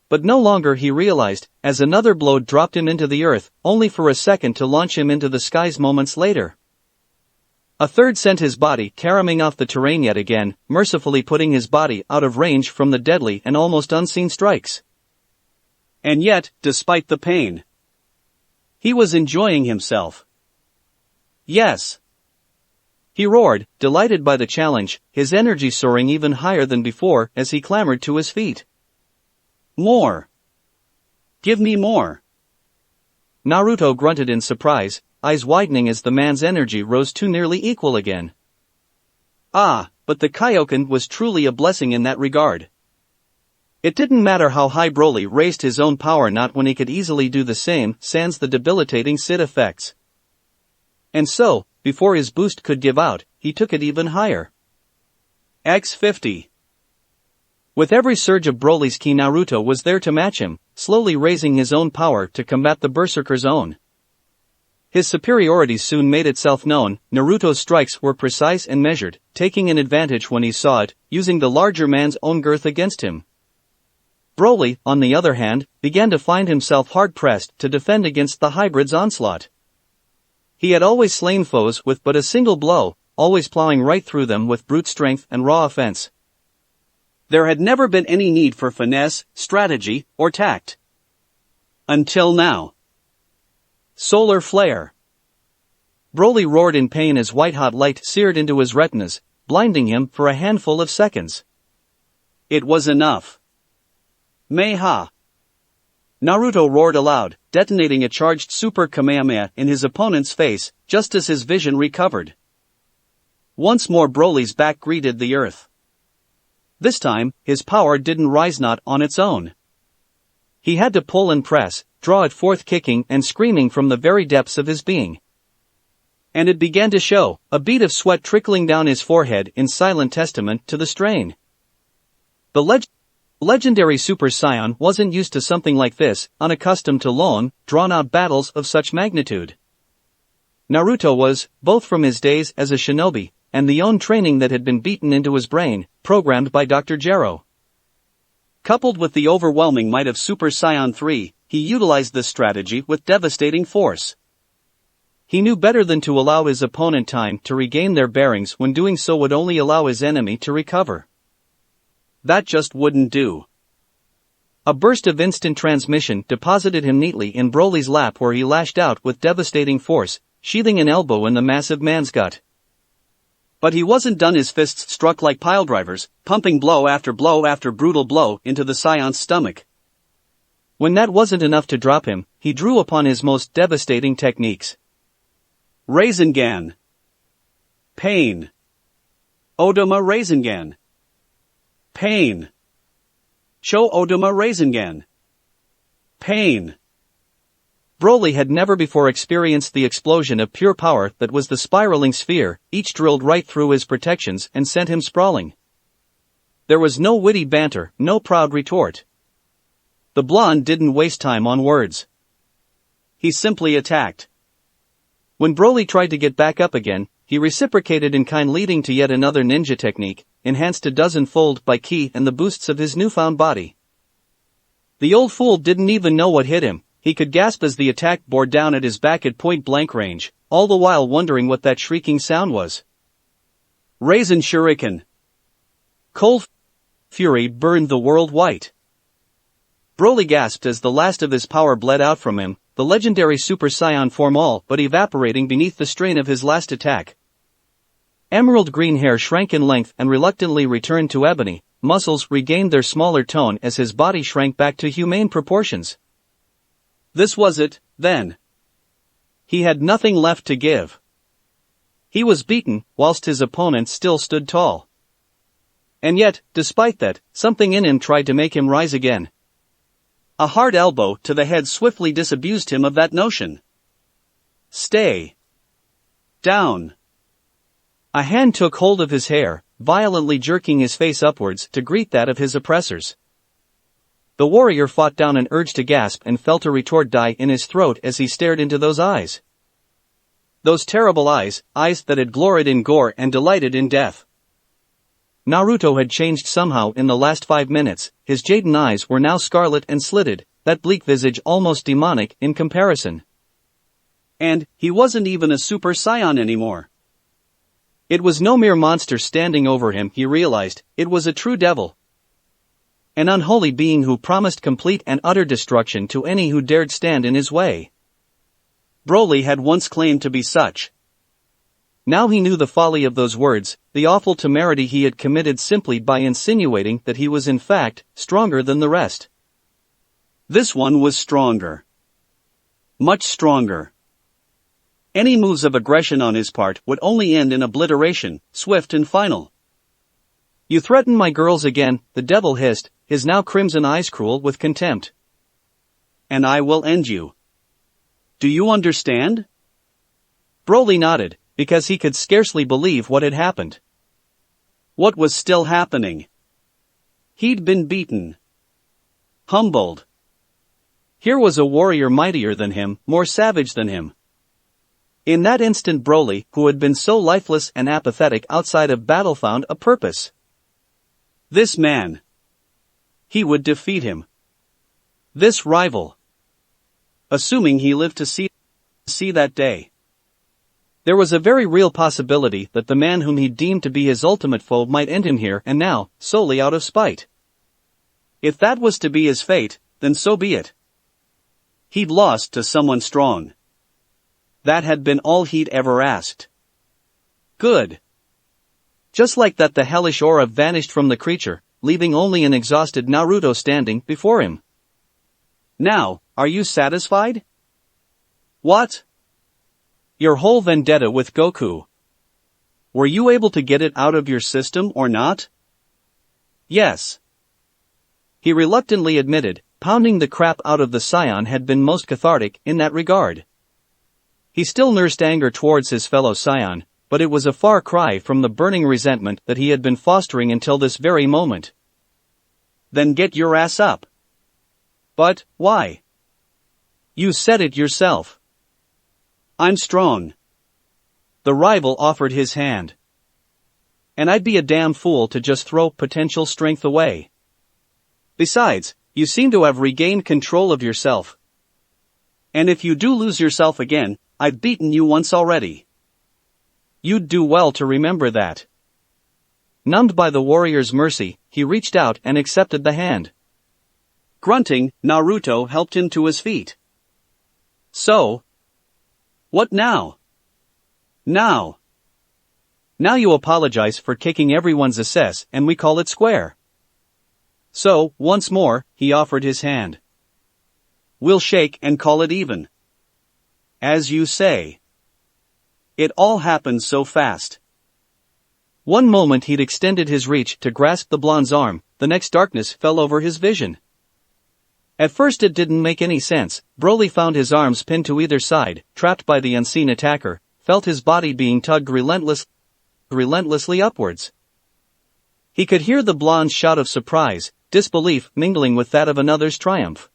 Speaker 1: But no longer, he realized, as another blow dropped him into the earth, only for a second to launch him into the skies moments later. A third sent his body caroming off the terrain yet again, mercifully putting his body out of range from the deadly and almost unseen strikes. And yet, despite the pain, he was enjoying himself. Yes. He roared, delighted by the challenge, his energy soaring even higher than before as he clambered to his feet. More. Give me more. Naruto grunted in surprise, eyes widening as the man's energy rose to nearly equal again. Ah, but the Kaioken was truly a blessing in that regard. It didn't matter how high Broly raised his own power, not when he could easily do the same, sans the debilitating SID effects. And so, before his boost could give out, he took it even higher. X50. With every surge of Broly's ki, Naruto was there to match him, slowly raising his own power to combat the Berserker's own. His superiority soon made itself known. Naruto's strikes were precise and measured, taking an advantage when he saw it, using the larger man's own girth against him. Broly, on the other hand, began to find himself hard-pressed to defend against the hybrid's onslaught. He had always slain foes with but a single blow, always plowing right through them with brute strength and raw offense. There had never been any need for finesse, strategy, or tact. Until now. Solar flare. Broly roared in pain as white-hot light seared into his retinas, blinding him for a handful of seconds. It was enough. Meiha. Naruto roared aloud, detonating a charged Super Kamehameha in his opponent's face, just as his vision recovered. Once more Broly's back greeted the earth. This time, his power didn't rise not on its own. He had to pull and press, draw it forth, kicking and screaming from the very depths of his being. And it began to show, a bead of sweat trickling down his forehead in silent testament to the strain. The legendary Super Saiyan wasn't used to something like this, unaccustomed to long, drawn-out battles of such magnitude. Naruto was, both from his days as a shinobi, and the own training that had been beaten into his brain, programmed by Dr. Gero. Coupled with the overwhelming might of Super Saiyan 3, he utilized this strategy with devastating force. He knew better than to allow his opponent time to regain their bearings when doing so would only allow his enemy to recover. That just wouldn't do. A burst of instant transmission deposited him neatly in Broly's lap, where he lashed out with devastating force, sheathing an elbow in the massive man's gut. But he wasn't done. His fists struck like piledrivers, pumping blow after brutal blow into the Saiyan's stomach. When that wasn't enough to drop him, he drew upon his most devastating techniques. Rasengan. Pain. Odama Rasengan. Pain. Sho Odama Rasengan. Pain. Broly had never before experienced the explosion of pure power that was the spiraling sphere, each drilled right through his protections and sent him sprawling. There was no witty banter, no proud retort. The blonde didn't waste time on words. He simply attacked. When Broly tried to get back up again, he reciprocated in kind, leading to yet another ninja technique, enhanced a dozen-fold by ki and the boosts of his newfound body. The old fool didn't even know what hit him. He could gasp as the attack bore down at his back at point-blank range, all the while wondering what that shrieking sound was. Raisin Shuriken. Cold fury burned the world white. Broly gasped as the last of his power bled out from him, the legendary Super Saiyan form all but evaporating beneath the strain of his last attack. Emerald green hair shrank in length and reluctantly returned to ebony, muscles regained their smaller tone as his body shrank back to humane proportions. This was it, then. He had nothing left to give. He was beaten, whilst his opponent still stood tall. And yet, despite that, something in him tried to make him rise again. A hard elbow to the head swiftly disabused him of that notion. Stay down. A hand took hold of his hair, violently jerking his face upwards to greet that of his oppressors. The warrior fought down an urge to gasp and felt a retort die in his throat as he stared into those eyes. Those terrible eyes, eyes that had gloried in gore and delighted in death. Naruto had changed somehow in the last 5 minutes, his Jaden eyes were now scarlet and slitted, that bleak visage almost demonic in comparison. And, he wasn't even a Super Saiyan anymore. It was no mere monster standing over him, he realized, it was a true devil. An unholy being who promised complete and utter destruction to any who dared stand in his way. Broly had once claimed to be such. Now he knew the folly of those words, the awful temerity he had committed simply by insinuating that he was in fact stronger than the rest. This one was stronger. Much stronger. Any moves of aggression on his part would only end in obliteration, swift and final. You threaten my girls again, the devil hissed, his now crimson eyes cruel with contempt. And I will end you. Do you understand? Broly nodded, because he could scarcely believe what had happened. What was still happening? He'd been beaten. Humbled. Here was a warrior mightier than him, more savage than him. In that instant Broly, who had been so lifeless and apathetic outside of battle, found a purpose. This man. He would defeat him. This rival. Assuming he lived to see that day. There was a very real possibility that the man whom he deemed to be his ultimate foe might end him here and now, solely out of spite. If that was to be his fate, then so be it. He'd lost to someone strong. That had been all he'd ever asked. Good. Just like that, the hellish aura vanished from the creature, leaving only an exhausted Naruto standing before him. Now, are you satisfied? What? Your whole vendetta with Goku. Were you able to get it out of your system or not? Yes. He reluctantly admitted, pounding the crap out of the Saiyan had been most cathartic in that regard. He still nursed anger towards his fellow Saiyan, but it was a far cry from the burning resentment that he had been fostering until this very moment. Then get your ass up. But, why? You said it yourself. I'm strong. The rival offered his hand. And I'd be a damn fool to just throw potential strength away. Besides, you seem to have regained control of yourself. And if you do lose yourself again, I've beaten you once already. You'd do well to remember that. Numbed by the warrior's mercy, he reached out and accepted the hand. Grunting, Naruto helped him to his feet. So, what now? Now you apologize for kicking everyone's ass and we call it square. So, once more, he offered his hand. We'll shake and call it even. As you say. It all happened so fast. One moment he'd extended his reach to grasp the blonde's arm, the next darkness fell over his vision. At first it didn't make any sense. Broly found his arms pinned to either side, trapped by the unseen attacker, felt his body being tugged relentlessly upwards. He could hear the blonde's shout of surprise, disbelief mingling with that of another's triumph.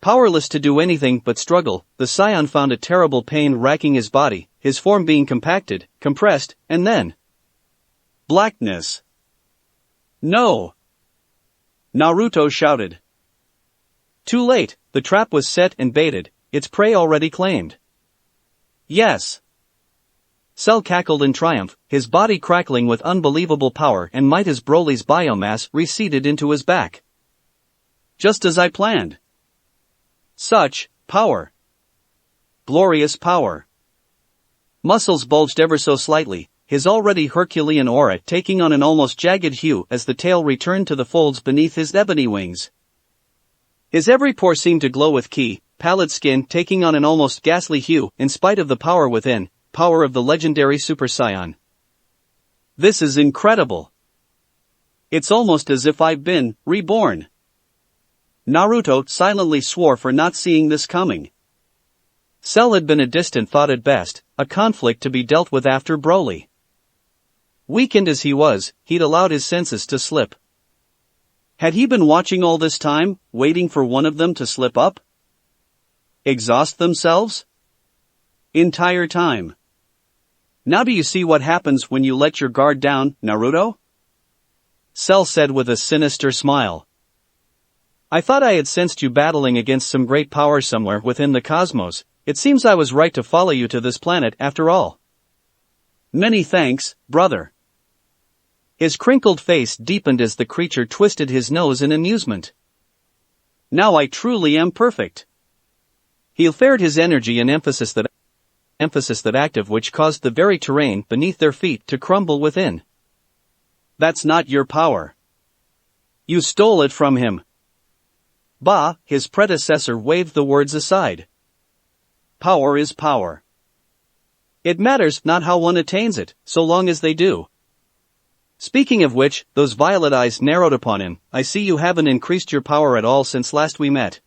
Speaker 1: Powerless to do anything but struggle, the scion found a terrible pain racking his body, his form being compacted, compressed, and then blackness. No! Naruto shouted. Too late, the trap was set and baited, its prey already claimed. Yes! Cell cackled in triumph, his body crackling with unbelievable power and might as Broly's biomass receded into his back. Just as I planned. Such power. Glorious power. Muscles bulged ever so slightly, his already Herculean aura taking on an almost jagged hue as the tail returned to the folds beneath his ebony wings. His every pore seemed to glow with ki, pallid skin taking on an almost ghastly hue in spite of the power within, power of the legendary Super Saiyan. This is incredible. It's almost as if I've been reborn. Naruto silently swore for not seeing this coming. Cell had been a distant thought at best, a conflict to be dealt with after Broly. Weakened as he was, he'd allowed his senses to slip. Had he been watching all this time, waiting for one of them to slip up? Exhaust themselves? Entire time. Now do you see what happens when you let your guard down, Naruto? Cell said with a sinister smile. I thought I had sensed you battling against some great power somewhere within the cosmos. It seems I was right to follow you to this planet after all. Many thanks, brother. His crinkled face deepened as the creature twisted his nose in amusement. Now I truly am perfect. He flared his energy and emphasis that active which caused the very terrain beneath their feet to crumble within. That's not your power. You stole it from him. Bah, his predecessor waved the words aside. Power is power. It matters not how one attains it, so long as they do. Speaking of which, those violet eyes narrowed upon him. I see you haven't increased your power at all since last we met.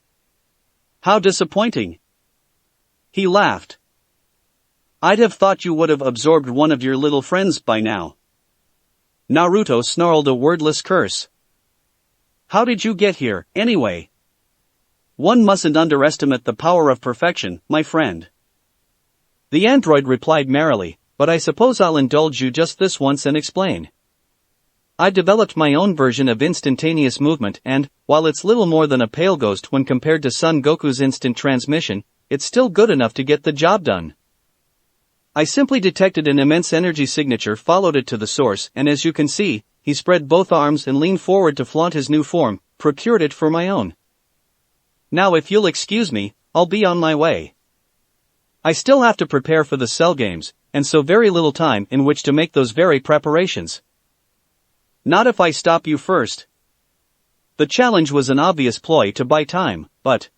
Speaker 1: How disappointing. He laughed. I'd have thought you would have absorbed one of your little friends by now. Naruto snarled a wordless curse. How did you get here, anyway? One mustn't underestimate the power of perfection, my friend. The android replied merrily, but I suppose I'll indulge you just this once and explain. I developed my own version of instantaneous movement and, while it's little more than a pale ghost when compared to Son Goku's instant transmission, it's still good enough to get the job done. I simply detected an immense energy signature, followed it to the source, and as you can see, he spread both arms and leaned forward to flaunt his new form, procured it for my own. Now if you'll excuse me, I'll be on my way. I still have to prepare for the Cell Games, and so very little time in which to make those very preparations. Not if I stop you first. The challenge was an obvious ploy to buy time, but...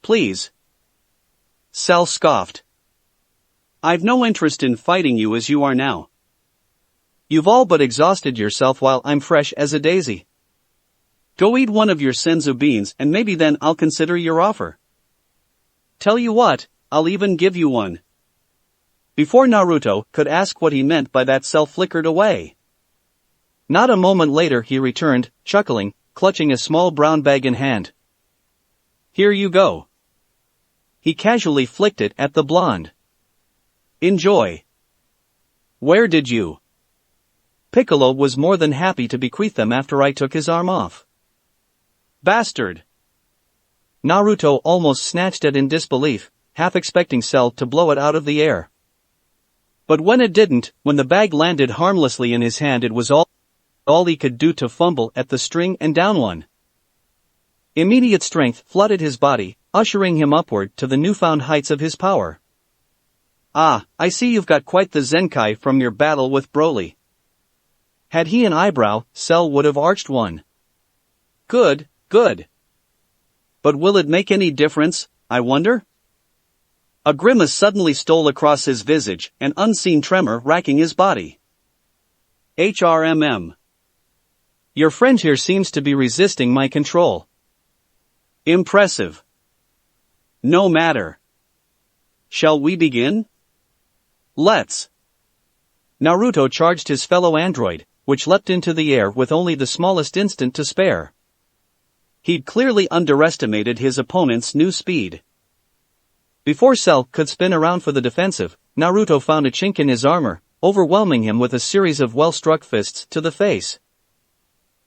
Speaker 1: Please. Cell scoffed. I've no interest in fighting you as you are now. You've all but exhausted yourself while I'm fresh as a daisy. Go eat one of your senzu beans and maybe then I'll consider your offer. Tell you what, I'll even give you one. Before Naruto could ask what he meant by that, Cell flickered away. Not a moment later he returned, chuckling, clutching a small brown bag in hand. Here you go. He casually flicked it at the blonde. Enjoy. Where did you? Piccolo was more than happy to bequeath them after I took his arm off. Bastard. Naruto almost snatched it in disbelief, half expecting Cell to blow it out of the air. But when it didn't, when the bag landed harmlessly in his hand, it was all he could do to fumble at the string and down one. Immediate strength flooded his body, ushering him upward to the newfound heights of his power. Ah, I see you've got quite the Zenkai from your battle with Broly. Had he an eyebrow, Cell would have arched one. Good, good. But will it make any difference, I wonder? A grimace suddenly stole across his visage, an unseen tremor racking his body. HRMM. Your friend here seems to be resisting my control. Impressive. No matter. Shall we begin? Let's. Naruto charged his fellow android, which leapt into the air with only the smallest instant to spare. He'd clearly underestimated his opponent's new speed. Before Cell could spin around for the defensive, Naruto found a chink in his armor, overwhelming him with a series of well-struck fists to the face.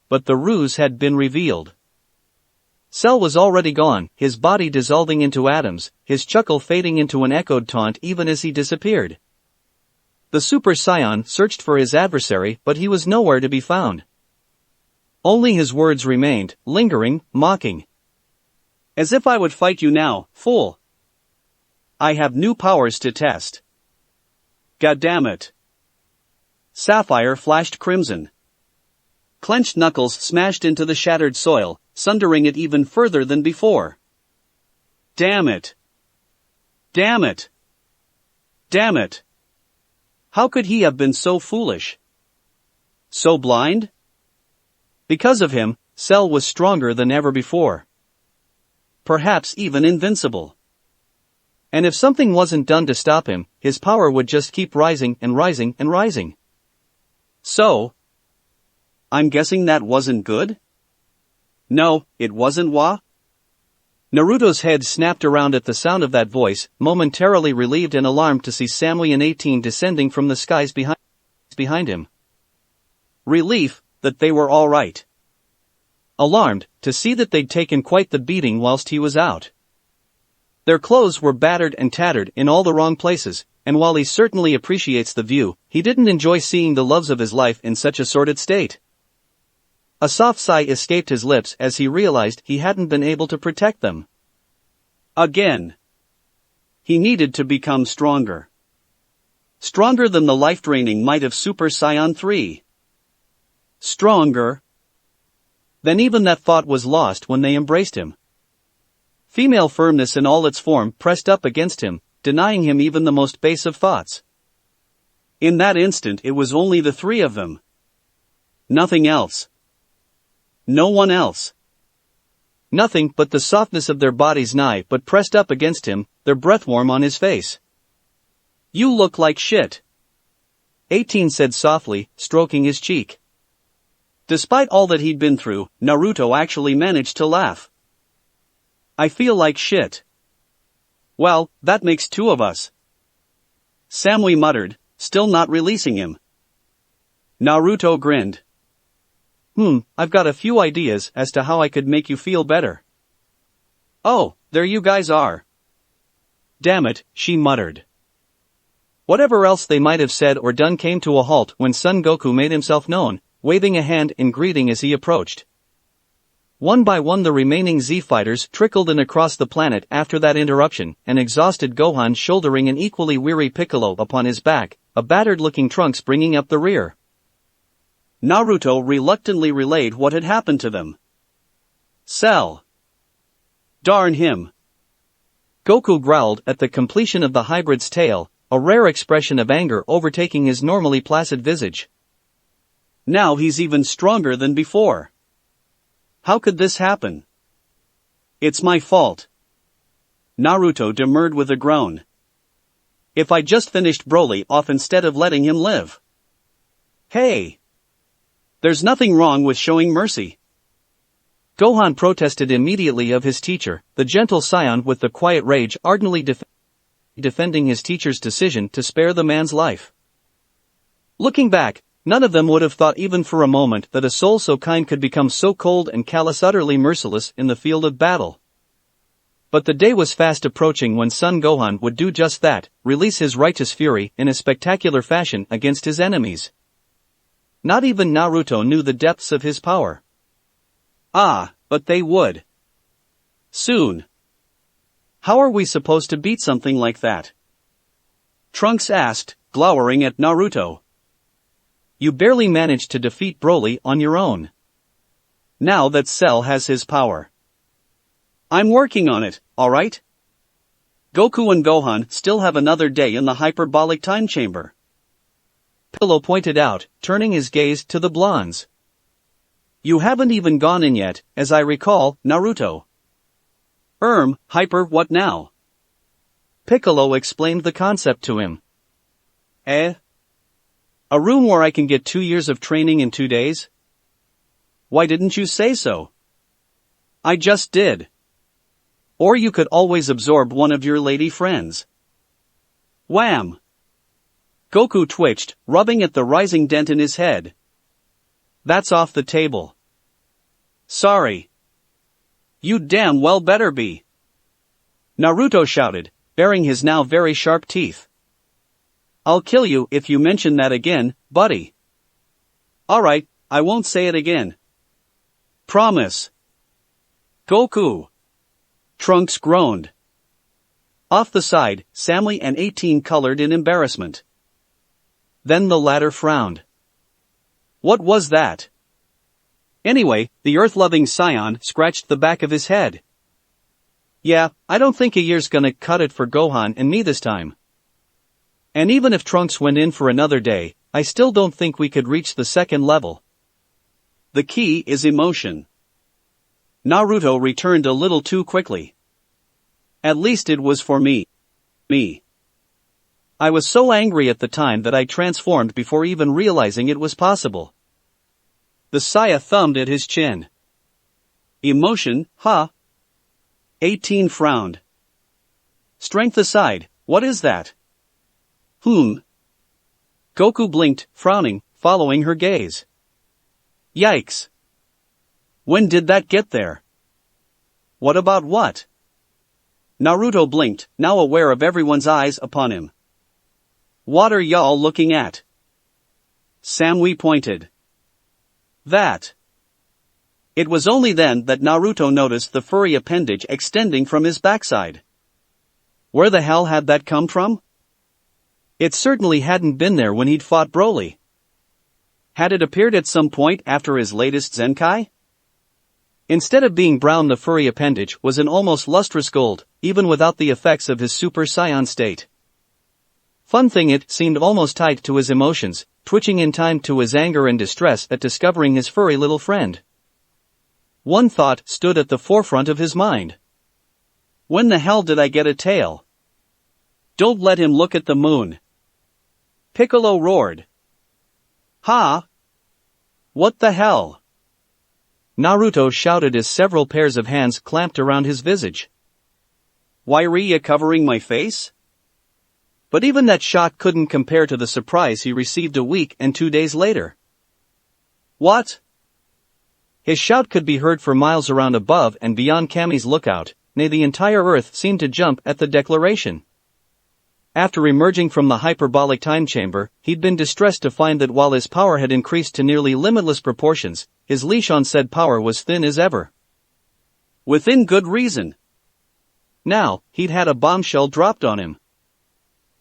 Speaker 1: But the ruse had been revealed. Cell was already gone, his body dissolving into atoms, his chuckle fading into an echoed taunt even as he disappeared. The Super Saiyan searched for his adversary, but he was nowhere to be found. Only his words remained, lingering, mocking. As if I would fight you now, fool. I have new powers to test. Goddammit. Sapphire flashed crimson. Clenched knuckles smashed into the shattered soil, sundering it even further than before. Damn it. Damn it. Damn it. How could he have been so foolish? So blind? Because of him, Cell was stronger than ever before. Perhaps even invincible. And if something wasn't done to stop him, his power would just keep rising and rising and rising. So? I'm guessing that wasn't good? No, it wasn't, wa? Naruto's head snapped around at the sound of that voice, momentarily relieved and alarmed to see Samui and 18 descending from the skies behind him. Relief that they were all right. Alarmed to see that they'd taken quite the beating whilst he was out. Their clothes were battered and tattered in all the wrong places, and while he certainly appreciates the view, he didn't enjoy seeing the loves of his life in such a sordid state. A soft sigh escaped his lips as he realized he hadn't been able to protect them. Again. He needed to become stronger. Stronger than the life-draining might of Super Saiyan 3. Stronger. Then even that thought was lost when they embraced him. Female firmness in all its form pressed up against him, denying him even the most base of thoughts. In that instant it was only the three of them. Nothing else. No one else. Nothing but the softness of their bodies nigh but pressed up against him, their breath warm on his face. You look like shit. 18 said softly, stroking his cheek. Despite all that he'd been through, Naruto actually managed to laugh. I feel like shit. Well, that makes two of us. Samui muttered, still not releasing him. Naruto grinned. I've got a few ideas as to how I could make you feel better. Oh, there you guys are. Damn it, she muttered. Whatever else they might have said or done came to a halt when Son Goku made himself known, waving a hand in greeting as he approached. One by one the remaining Z-fighters trickled in across the planet after that interruption, an exhausted Gohan shouldering an equally weary Piccolo upon his back, a battered-looking Trunks bringing up the rear. Naruto reluctantly relayed what had happened to them. Cell. Darn him. Goku growled at the completion of the hybrid's tale, a rare expression of anger overtaking his normally placid visage. Now he's even stronger than before. How could this happen? It's my fault. Naruto demurred with a groan. If I just finished Broly off instead of letting him live. Hey! There's nothing wrong with showing mercy. Gohan protested immediately of his teacher, the gentle Saiyan with the quiet rage ardently defending his teacher's decision to spare the man's life. Looking back, none of them would have thought even for a moment that a soul so kind could become so cold and callous, utterly merciless in the field of battle. But the day was fast approaching when Son Gohan would do just that, release his righteous fury in a spectacular fashion against his enemies. Not even Naruto knew the depths of his power. But they would. Soon. How are we supposed to beat something like that? Trunks asked, glowering at Naruto. You barely managed to defeat Broly on your own. Now that Cell has his power. I'm working on it, alright? Goku and Gohan still have another day in the hyperbolic time chamber. Piccolo pointed out, turning his gaze to the blondes. You haven't even gone in yet, as I recall, Naruto. Hyper what now? Piccolo explained the concept to him. A room where I can get 2 years of training in 2 days? Why didn't you say so? I just did. Or you could always absorb one of your lady friends. Wham! Goku twitched, rubbing at the rising dent in his head. That's off the table. Sorry. You damn well better be. Naruto shouted, baring his now very sharp teeth. I'll kill you if you mention that again, buddy. Alright, I won't say it again. Promise. Goku. Trunks groaned. Off the side, Samly and 18 colored in embarrassment. Then the latter frowned. What was that? Anyway, the earth-loving scion scratched the back of his head. Yeah, I don't think a year's gonna cut it for Gohan and me this time. And even if Trunks went in for another day, I still don't think we could reach the second level. The key is emotion. Naruto returned a little too quickly. At least it was for me. I was so angry at the time that I transformed before even realizing it was possible. The Saya thumbed at his chin. Emotion, huh? 18 frowned. Strength aside, what is that? Goku blinked, frowning, following her gaze. Yikes. When did that get there? What about what? Naruto blinked, now aware of everyone's eyes upon him. What are y'all looking at? Samui pointed. That. It was only then that Naruto noticed the furry appendage extending from his backside. Where the hell had that come from? It certainly hadn't been there when he'd fought Broly. Had it appeared at some point after his latest Zenkai? Instead of being brown, the furry appendage was an almost lustrous gold, even without the effects of his Super Saiyan state. Fun thing, it seemed almost tied to his emotions, twitching in time to his anger and distress at discovering his furry little friend. One thought stood at the forefront of his mind. When the hell did I get a tail? Don't let him look at the moon. Piccolo roared. Ha! What the hell? Naruto shouted as several pairs of hands clamped around his visage. Why are ya covering my face? But even that shock couldn't compare to the surprise he received a week and 2 days later. What? His shout could be heard for miles around above and beyond Kami's lookout, nay, the entire earth seemed to jump at the declaration. After emerging from the hyperbolic time chamber, he'd been distressed to find that while his power had increased to nearly limitless proportions, his leash on said power was thin as ever. Within good reason. Now, he'd had a bombshell dropped on him.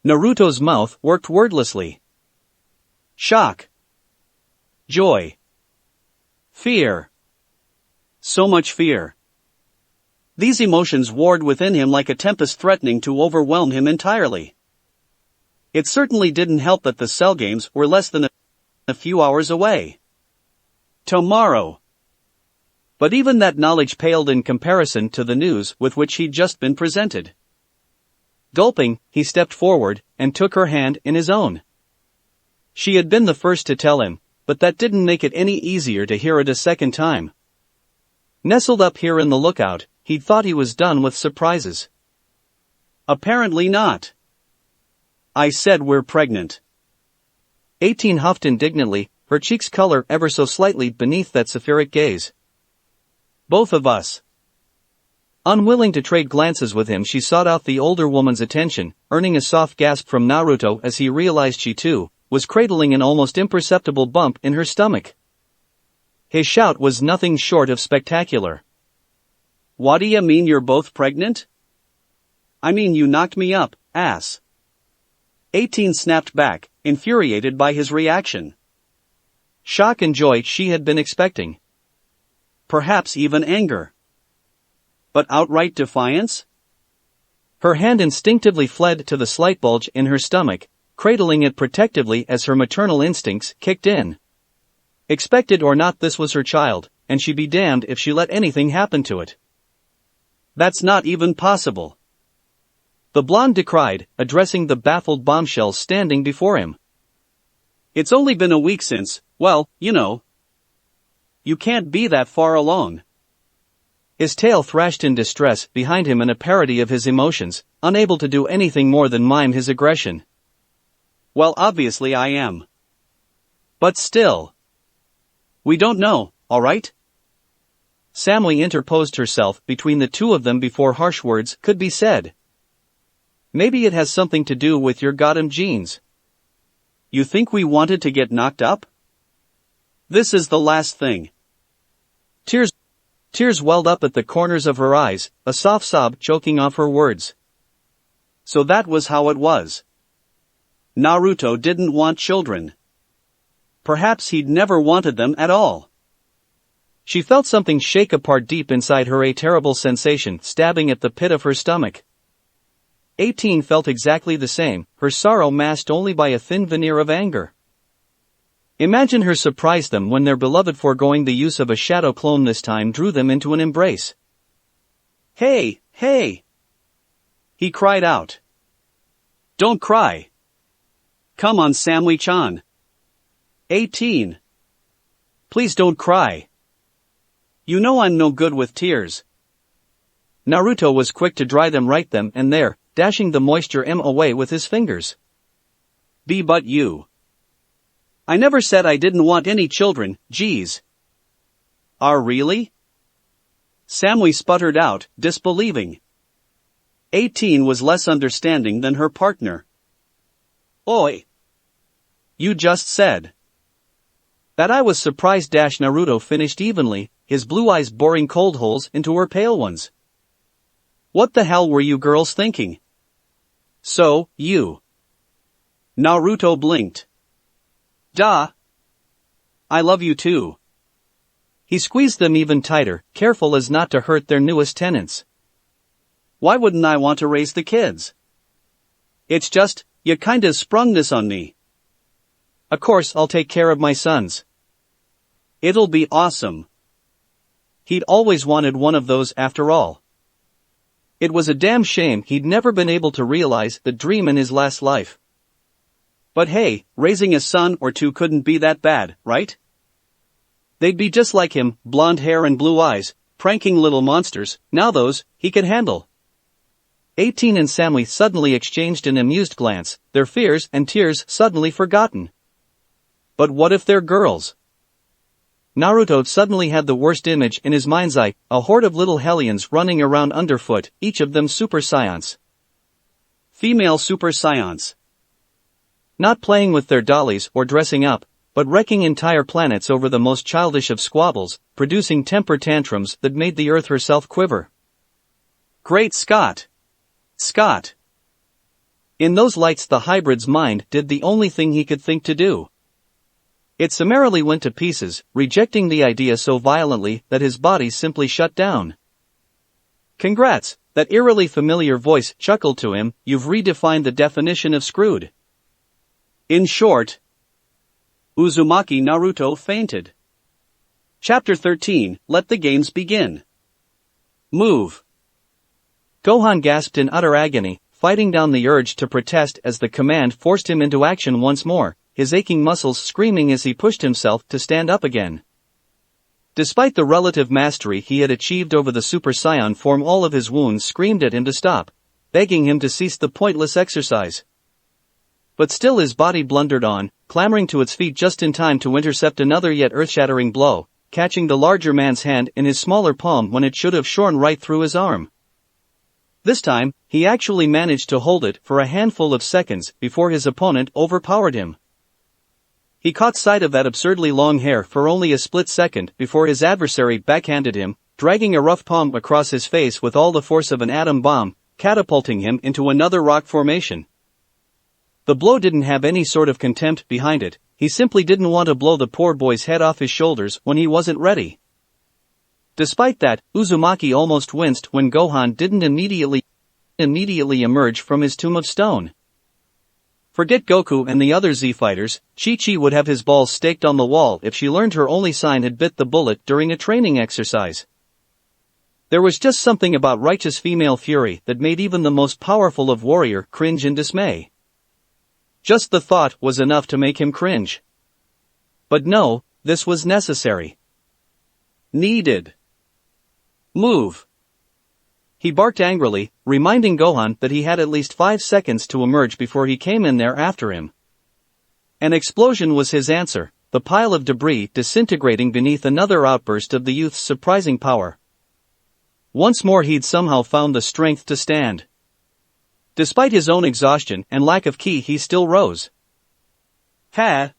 Speaker 1: Naruto's mouth worked wordlessly. Shock. Joy. Fear. So much fear. These emotions warred within him like a tempest threatening to overwhelm him entirely. It certainly didn't help that the Cell Games were less than a few hours away. Tomorrow. But even that knowledge paled in comparison to the news with which he'd just been presented. Gulping, he stepped forward and took her hand in his own. She had been the first to tell him, but that didn't make it any easier to hear it a second time. Nestled up here in the lookout, he'd thought he was done with surprises. Apparently not. I said we're pregnant. 18 huffed indignantly, her cheeks color ever so slightly beneath that sapphiric gaze. Both of us. Unwilling to trade glances with him, she sought out the older woman's attention, earning a soft gasp from Naruto as he realized she too was cradling an almost imperceptible bump in her stomach. His shout was nothing short of spectacular. What do you mean you're both pregnant? I mean you knocked me up, ass. 18 snapped back, infuriated by his reaction. Shock and joy she had been expecting. Perhaps even anger. But outright defiance? Her hand instinctively fled to the slight bulge in her stomach, cradling it protectively as her maternal instincts kicked in. Expected or not, this was her child, and she'd be damned if she let anything happen to it. That's not even possible. The blonde decried, addressing the baffled bombshell standing before him. It's only been a week since, well, you know. You can't be that far along. His tail thrashed in distress behind him in a parody of his emotions, unable to do anything more than mime his aggression. Well, obviously I am. But still. We don't know, alright? Samui interposed herself between the two of them before harsh words could be said. Maybe it has something to do with your goddamn genes. You think we wanted to get knocked up? This is the last thing. Tears welled up at the corners of her eyes, a soft sob choking off her words. So that was how it was. Naruto didn't want children. Perhaps he'd never wanted them at all. She felt something shake apart deep inside her, a terrible sensation stabbing at the pit of her stomach. 18 felt exactly the same, her sorrow masked only by a thin veneer of anger. Imagine her surprise them when their beloved, foregoing the use of a shadow clone this time, drew them into an embrace. Hey, hey! He cried out. Don't cry. Come on, Samui-chan. 18. Please don't cry. You know I'm no good with tears. Naruto was quick to dry them right then and there, dashing the moisture away with his fingers. But you. I never said I didn't want any children, geez. Really? Samui sputtered out, disbelieving. 18 was less understanding than her partner. Oi! You just said. That I was surprised. Naruto finished evenly, his blue eyes boring cold holes into her pale ones. What the hell were you girls thinking? So, you. Naruto blinked. Duh. I love you too. He squeezed them even tighter, careful as not to hurt their newest tenants. Why wouldn't I want to raise the kids? It's just, you kinda sprung this on me. Of course I'll take care of my sons. It'll be awesome. He'd always wanted one of those after all. It was a damn shame he'd never been able to realize the dream in his last life. But hey, raising a son or two couldn't be that bad, right? They'd be just like him, blonde hair and blue eyes, pranking little monsters, now those, he could handle. 18 and Samui suddenly exchanged an amused glance, their fears and tears suddenly forgotten. But what if they're girls? Naruto suddenly had the worst image in his mind's eye, a horde of little hellions running around underfoot, each of them Super Saiyans. Female Super Saiyans. Not playing with their dollies or dressing up, but wrecking entire planets over the most childish of squabbles, producing temper tantrums that made the earth herself quiver. Great Scott! Scott! In those lights the hybrid's mind did the only thing he could think to do. It summarily went to pieces, rejecting the idea so violently that his body simply shut down. Congrats, that eerily familiar voice chuckled to him, you've redefined the definition of screwed. In short, Uzumaki Naruto fainted. Chapter 13, Let the Games Begin. Move. Gohan gasped in utter agony, fighting down the urge to protest as the command forced him into action once more, his aching muscles screaming as he pushed himself to stand up again. Despite the relative mastery he had achieved over the Super Saiyan form, all of his wounds screamed at him to stop, begging him to cease the pointless exercise. But still his body blundered on, clambering to its feet just in time to intercept another yet earth-shattering blow, catching the larger man's hand in his smaller palm when it should have shorn right through his arm. This time, he actually managed to hold it for a handful of seconds before his opponent overpowered him. He caught sight of that absurdly long hair for only a split second before his adversary backhanded him, dragging a rough palm across his face with all the force of an atom bomb, catapulting him into another rock formation. The blow didn't have any sort of contempt behind it, he simply didn't want to blow the poor boy's head off his shoulders when he wasn't ready. Despite that, Uzumaki almost winced when Gohan didn't immediately emerge from his tomb of stone. Forget Goku and the other Z-fighters, Chi-Chi would have his balls staked on the wall if she learned her only sign had bit the bullet during a training exercise. There was just something about righteous female fury that made even the most powerful of warrior cringe in dismay. Just the thought was enough to make him cringe. But no, this was necessary. Needed. Move! He barked angrily, reminding Gohan that he had at least 5 seconds to emerge before he came in there after him. An explosion was his answer, the pile of debris disintegrating beneath another outburst of the youth's surprising power. Once more he'd somehow found the strength to stand. Despite his own exhaustion and lack of ki, he still rose. Ha!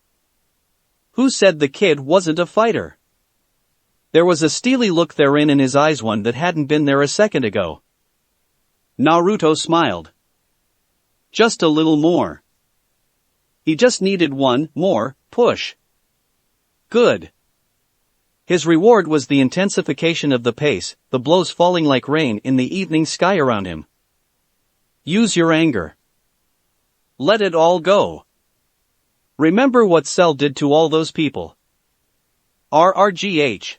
Speaker 1: Who said the kid wasn't a fighter? There was a steely look therein in his eyes, one that hadn't been there a second ago. Naruto smiled. Just a little more. He just needed one more push. Good. His reward was the intensification of the pace, the blows falling like rain in the evening sky around him. Use your anger. Let it all go. Remember what Cell did to all those people. RRGH.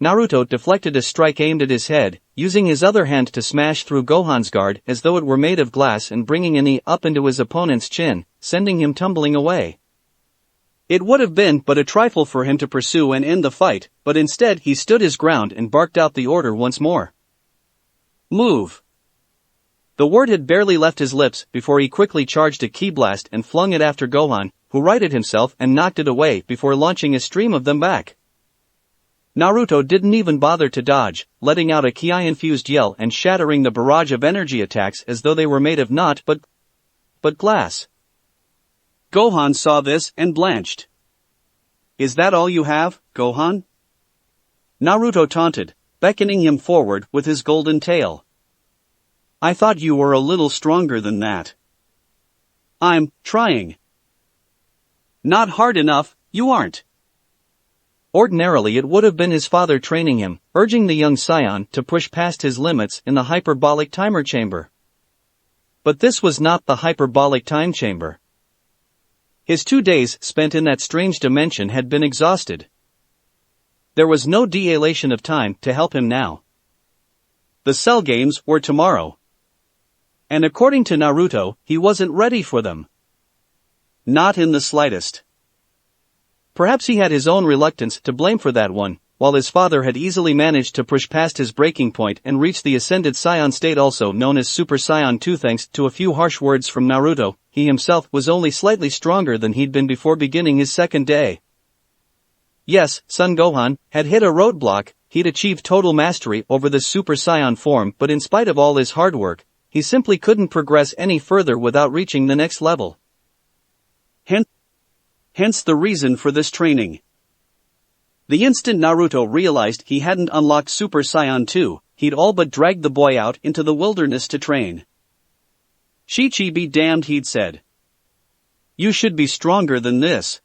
Speaker 1: Naruto deflected a strike aimed at his head, using his other hand to smash through Gohan's guard as though it were made of glass and bringing a knee up into his opponent's chin, sending him tumbling away. It would have been but a trifle for him to pursue and end the fight, but instead he stood his ground and barked out the order once more. Move! The word had barely left his lips before he quickly charged a ki blast and flung it after Gohan, who righted himself and knocked it away before launching a stream of them back. Naruto didn't even bother to dodge, letting out a ki-infused yell and shattering the barrage of energy attacks as though they were made of not but glass. Gohan saw this and blanched. Is that all you have, Gohan? Naruto taunted, beckoning him forward with his golden tail. I thought you were a little stronger than that. I'm trying. Not hard enough, you aren't. Ordinarily it would have been his father training him, urging the young scion to push past his limits in the hyperbolic timer chamber. But this was not the hyperbolic time chamber. His 2 days spent in that strange dimension had been exhausted. There was no dilation of time to help him now. The Cell games were tomorrow. And according to Naruto, he wasn't ready for them. Not in the slightest. Perhaps he had his own reluctance to blame for that one, while his father had easily managed to push past his breaking point and reach the Ascended Saiyan state, also known as Super Saiyan 2. Thanks to a few harsh words from Naruto, he himself was only slightly stronger than he'd been before beginning his second day. Yes, Son Gohan had hit a roadblock. He'd achieved total mastery over the Super Saiyan form, but in spite of all his hard work, he simply couldn't progress any further without reaching the next level. Hence the reason for this training. The instant Naruto realized he hadn't unlocked Super Saiyan 2, he'd all but dragged the boy out into the wilderness to train. Chi be damned, he'd said. You should be stronger than this.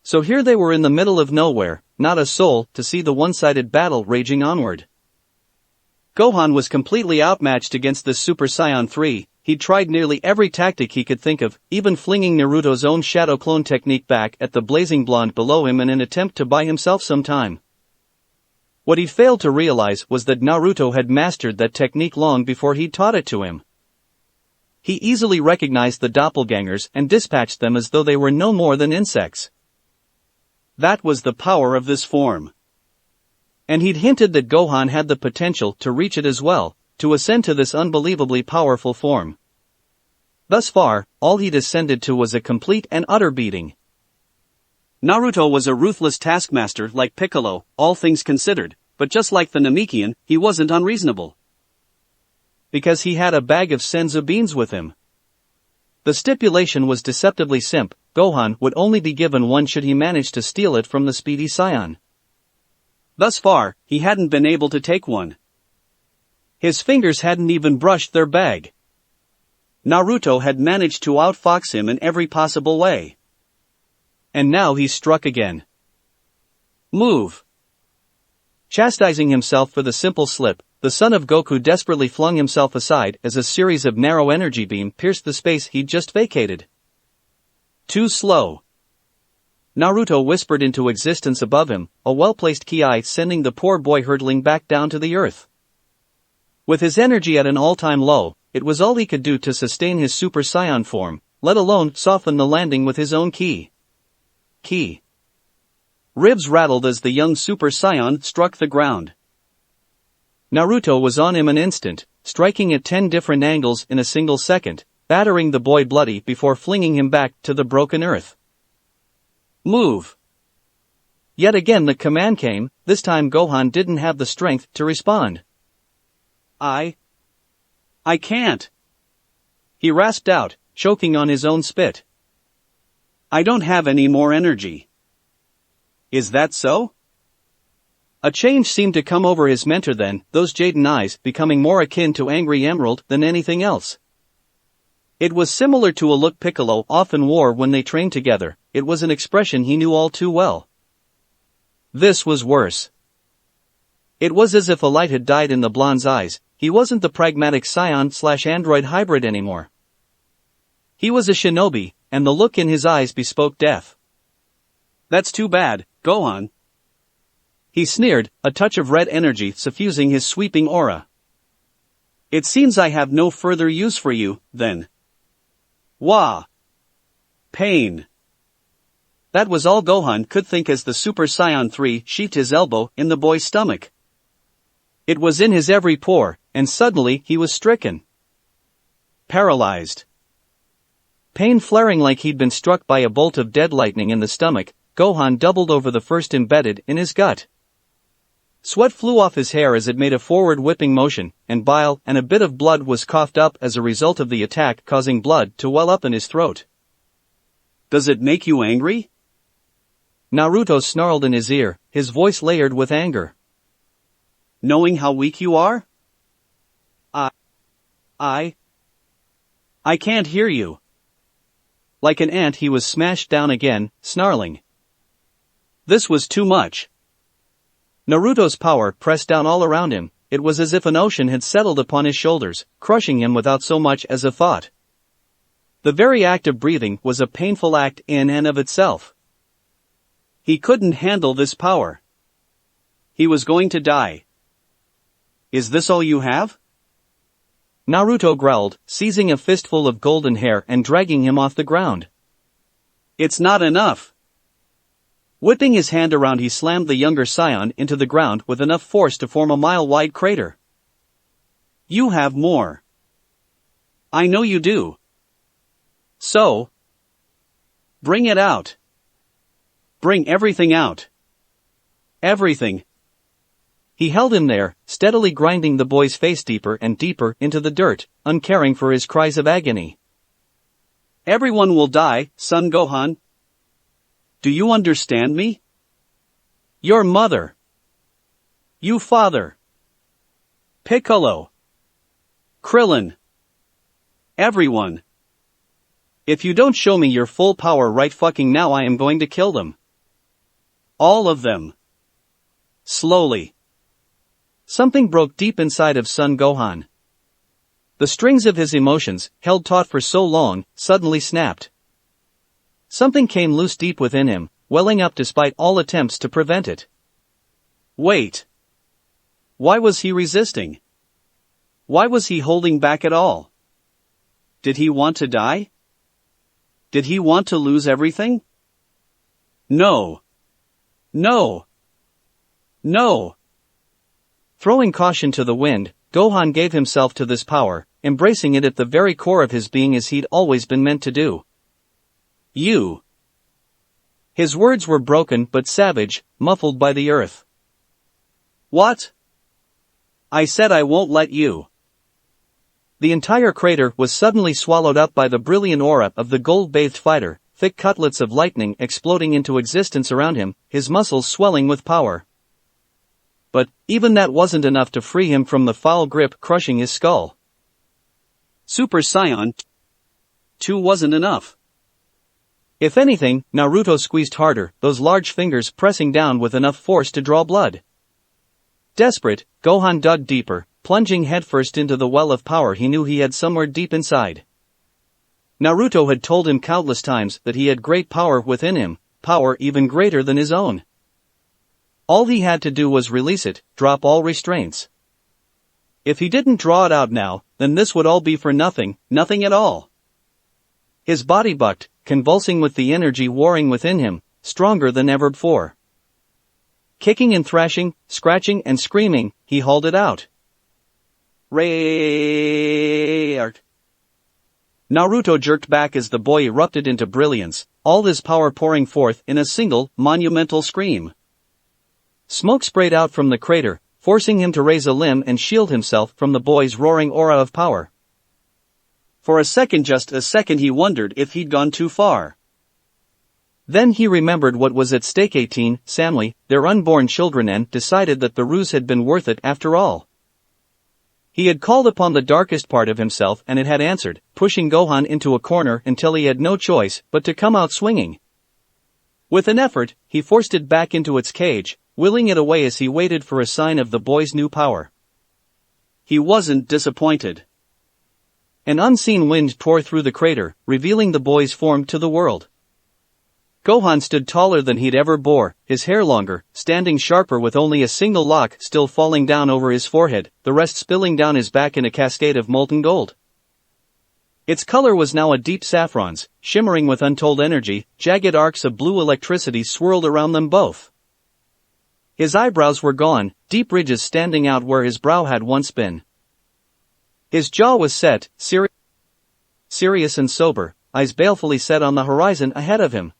Speaker 1: So here they were in the middle of nowhere, not a soul to see the one-sided battle raging onward. Gohan was completely outmatched against this Super Saiyan 3. He'd tried nearly every tactic he could think of, even flinging Naruto's own shadow clone technique back at the blazing blonde below him in an attempt to buy himself some time. What he failed to realize was that Naruto had mastered that technique long before he'd taught it to him. He easily recognized the doppelgangers and dispatched them as though they were no more than insects. That was the power of this form. And he'd hinted that Gohan had the potential to reach it as well, to ascend to this unbelievably powerful form. Thus far, all he'd ascended to was a complete and utter beating. Naruto was a ruthless taskmaster like Piccolo, all things considered, but just like the Namekian, he wasn't unreasonable. Because he had a bag of senzu beans with him. The stipulation was deceptively simple: Gohan would only be given one should he manage to steal it from the speedy scion. Thus far, he hadn't been able to take one. His fingers hadn't even brushed their bag. Naruto had managed to outfox him in every possible way. And now he struck again. Move! Chastising himself for the simple slip, the son of Goku desperately flung himself aside as a series of narrow energy beams pierced the space he'd just vacated. Too slow. Naruto whispered into existence above him, a well-placed ki sending the poor boy hurtling back down to the earth. With his energy at an all-time low, it was all he could do to sustain his Super Saiyan form, let alone soften the landing with his own ki. Ribs rattled as the young Super Saiyan struck the ground. Naruto was on him an instant, striking at 10 different angles in a single second, battering the boy bloody before flinging him back to the broken earth. Move! Yet again the command came. This time Gohan didn't have the strength to respond. I can't. He rasped out, choking on his own spit. I don't have any more energy. Is that so? A change seemed to come over his mentor then, those Jaden eyes becoming more akin to angry emerald than anything else. It was similar to a look Piccolo often wore when they trained together. It was an expression he knew all too well. This was worse. It was as if a light had died in the blonde's eyes. He wasn't the pragmatic scion/android hybrid anymore. He was a shinobi, and the look in his eyes bespoke death. That's too bad, Gohan. He sneered, a touch of red energy suffusing his sweeping aura. It seems I have no further use for you, then. Wah! Pain. That was all Gohan could think as the Super Saiyan 3 sheathed his elbow in the boy's stomach. It was in his every pore, and suddenly he was stricken. Paralyzed. Pain flaring like he'd been struck by a bolt of dead lightning in the stomach, Gohan doubled over the first embedded in his gut. Sweat flew off his hair as it made a forward whipping motion, and bile and a bit of blood was coughed up as a result of the attack, causing blood to well up in his throat. Does it make you angry? Naruto snarled in his ear, his voice layered with anger. Knowing how weak you are? I can't hear you. Like an ant he was smashed down again, snarling. This was too much. Naruto's power pressed down all around him. It was as if an ocean had settled upon his shoulders, crushing him without so much as a thought. The very act of breathing was a painful act in and of itself. He couldn't handle this power. He was going to die. Is this all you have? Naruto growled, seizing a fistful of golden hair and dragging him off the ground. It's not enough. Whipping his hand around, he slammed the younger scion into the ground with enough force to form a mile-wide crater. You have more. I know you do. So, bring it out. Bring everything out. Everything. He held him there, steadily grinding the boy's face deeper and deeper into the dirt, uncaring for his cries of agony. Everyone will die, son Gohan. Do you understand me? Your mother. You father. Piccolo. Krillin. Everyone. If you don't show me your full power right fucking now, I am going to kill them. All of them. Slowly. Something broke deep inside of Son Gohan. The strings of his emotions, held taut for so long, suddenly snapped. Something came loose deep within him, welling up despite all attempts to prevent it. Wait. Why was he resisting? Why was he holding back at all? Did he want to die? Did he want to lose everything? No. No. No. Throwing caution to the wind, Gohan gave himself to this power, embracing it at the very core of his being as he'd always been meant to do. You. His words were broken but savage, muffled by the earth. What? I said I won't let you. The entire crater was suddenly swallowed up by the brilliant aura of the gold-bathed fighter, thick cutlets of lightning exploding into existence around him, his muscles swelling with power. But, even that wasn't enough to free him from the foul grip crushing his skull. Super Saiyan 2 wasn't enough. If anything, Naruto squeezed harder, those large fingers pressing down with enough force to draw blood. Desperate, Gohan dug deeper, plunging headfirst into the well of power he knew he had somewhere deep inside. Naruto had told him countless times that he had great power within him, power even greater than his own. All he had to do was release it, drop all restraints. If he didn't draw it out now, then this would all be for nothing, nothing at all. His body bucked, convulsing with the energy warring within him, stronger than ever before. Kicking and thrashing, scratching and screaming, he hauled it out. Art. Naruto jerked back as the boy erupted into brilliance, all his power pouring forth in a single, monumental scream. Smoke sprayed out from the crater, forcing him to raise a limb and shield himself from the boy's roaring aura of power. For just a second he wondered if he'd gone too far. Then he remembered what was at stake: 18, family, their unborn children, and decided that the ruse had been worth it after all. He had called upon the darkest part of himself and it had answered, pushing Gohan into a corner until he had no choice but to come out swinging. With an effort, he forced it back into its cage, willing it away as he waited for a sign of the boy's new power. He wasn't disappointed. An unseen wind tore through the crater, revealing the boy's form to the world. Gohan stood taller than he'd ever bore, his hair longer, standing sharper with only a single lock still falling down over his forehead, the rest spilling down his back in a cascade of molten gold. Its color was now a deep saffron's, shimmering with untold energy, jagged arcs of blue electricity swirled around them both. His eyebrows were gone, deep ridges standing out where his brow had once been. His jaw was set, serious and sober, eyes balefully set on the horizon ahead of him.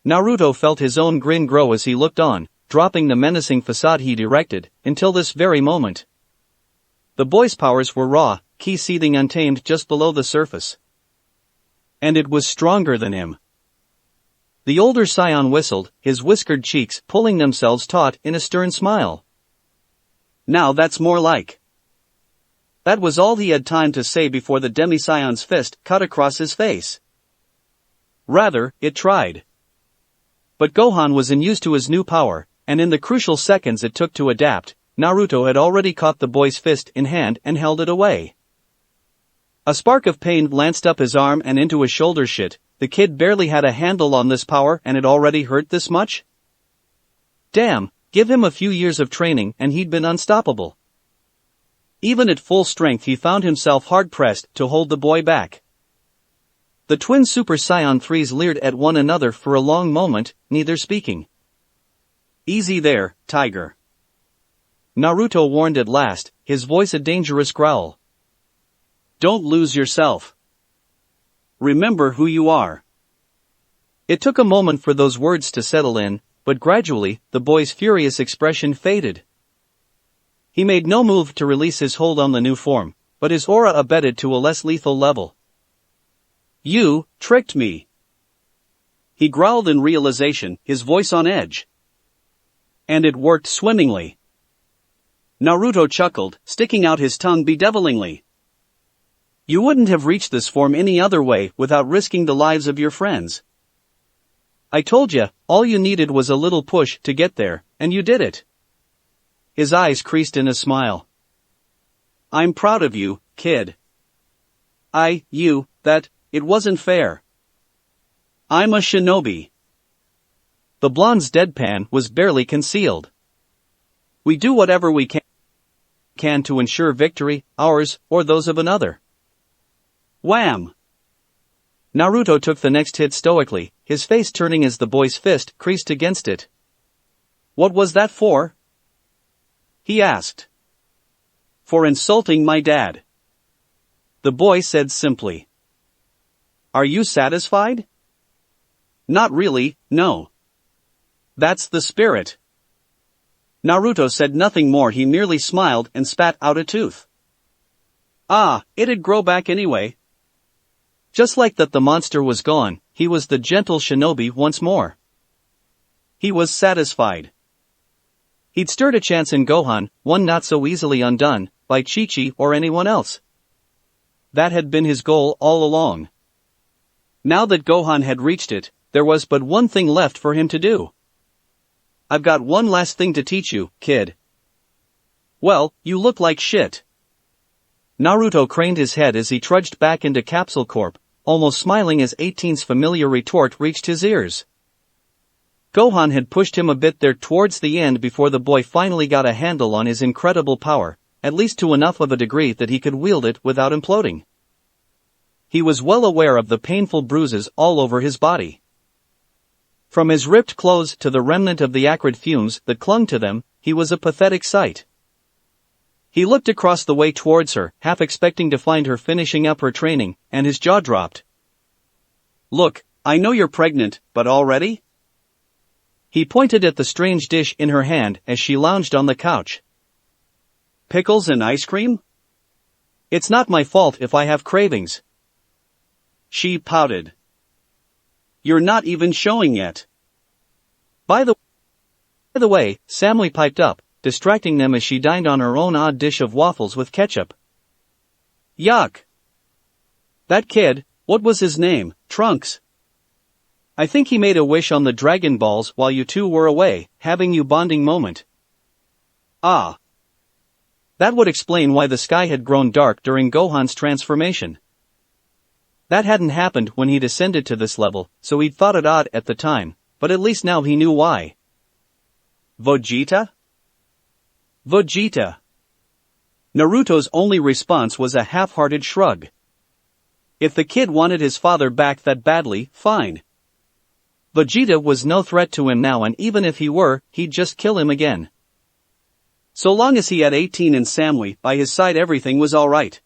Speaker 1: Naruto felt his own grin grow as he looked on, dropping the menacing facade he'd erected, until this very moment. The boy's powers were raw, ki seething untamed just below the surface. And it was stronger than him. The older scion whistled, his whiskered cheeks pulling themselves taut in a stern smile. Now that's more like. That was all he had time to say before the demi-scion's fist cut across his face. Rather, it tried. But Gohan was unused to his new power, and in the crucial seconds it took to adapt, Naruto had already caught the boy's fist in hand and held it away. A spark of pain lanced up his arm and into his shoulder. Shit, the kid barely had a handle on this power and it already hurt this much? Damn, give him a few years of training and he'd been unstoppable. Even at full strength he found himself hard-pressed to hold the boy back. The twin Super Saiyan 3s leered at one another for a long moment, neither speaking. Easy there, Tiger. Naruto warned at last, his voice a dangerous growl. Don't lose yourself. Remember who you are. It took a moment for those words to settle in, but gradually, the boy's furious expression faded. He made no move to release his hold on the new form, but his aura abated to a less lethal level. You tricked me. He growled in realization, his voice on edge. And it worked swimmingly. Naruto chuckled, sticking out his tongue bedevilingly. You wouldn't have reached this form any other way without risking the lives of your friends. I told you, all you needed was a little push to get there, and you did it. His eyes creased in a smile. I'm proud of you, kid. It wasn't fair. I'm a shinobi. The blonde's deadpan was barely concealed. We do whatever we can to ensure victory, ours, or those of another. Wham! Naruto took the next hit stoically, his face turning as the boy's fist creased against it. What was that for? He asked. For insulting my dad. The boy said simply. Are you satisfied? Not really, no. That's the spirit. Naruto said nothing more. He merely smiled and spat out a tooth. It'd grow back anyway. Just like that, the monster was gone, he was the gentle shinobi once more. He was satisfied. He'd stirred a chance in Gohan, one not so easily undone, by Chi-Chi or anyone else. That had been his goal all along. Now that Gohan had reached it, there was but one thing left for him to do. I've got one last thing to teach you, kid. Well, you look like shit. Naruto craned his head as he trudged back into Capsule Corp, almost smiling as 18's familiar retort reached his ears. Gohan had pushed him a bit there towards the end before the boy finally got a handle on his incredible power, at least to enough of a degree that he could wield it without imploding. He was well aware of the painful bruises all over his body. From his ripped clothes to the remnant of the acrid fumes that clung to them, he was a pathetic sight. He looked across the way towards her, half expecting to find her finishing up her training, and his jaw dropped. Look, I know you're pregnant, but already? He pointed at the strange dish in her hand as she lounged on the couch. Pickles and ice cream? It's not my fault if I have cravings. She pouted. You're not even showing yet. By the way, Samly piped up, distracting them as she dined on her own odd dish of waffles with ketchup. Yuck. That kid, what was his name, Trunks? I think he made a wish on the Dragon Balls while you two were away, having you bonding moment. Ah. That would explain why the sky had grown dark during Gohan's transformation. That hadn't happened when he descended to this level, so he'd thought it odd at the time, but at least now he knew why. Vegeta? Vegeta. Naruto's only response was a half-hearted shrug. If the kid wanted his father back that badly, fine. Vegeta was no threat to him now, and even if he were, he'd just kill him again. So long as he had 18 and Samly by his side, everything was alright.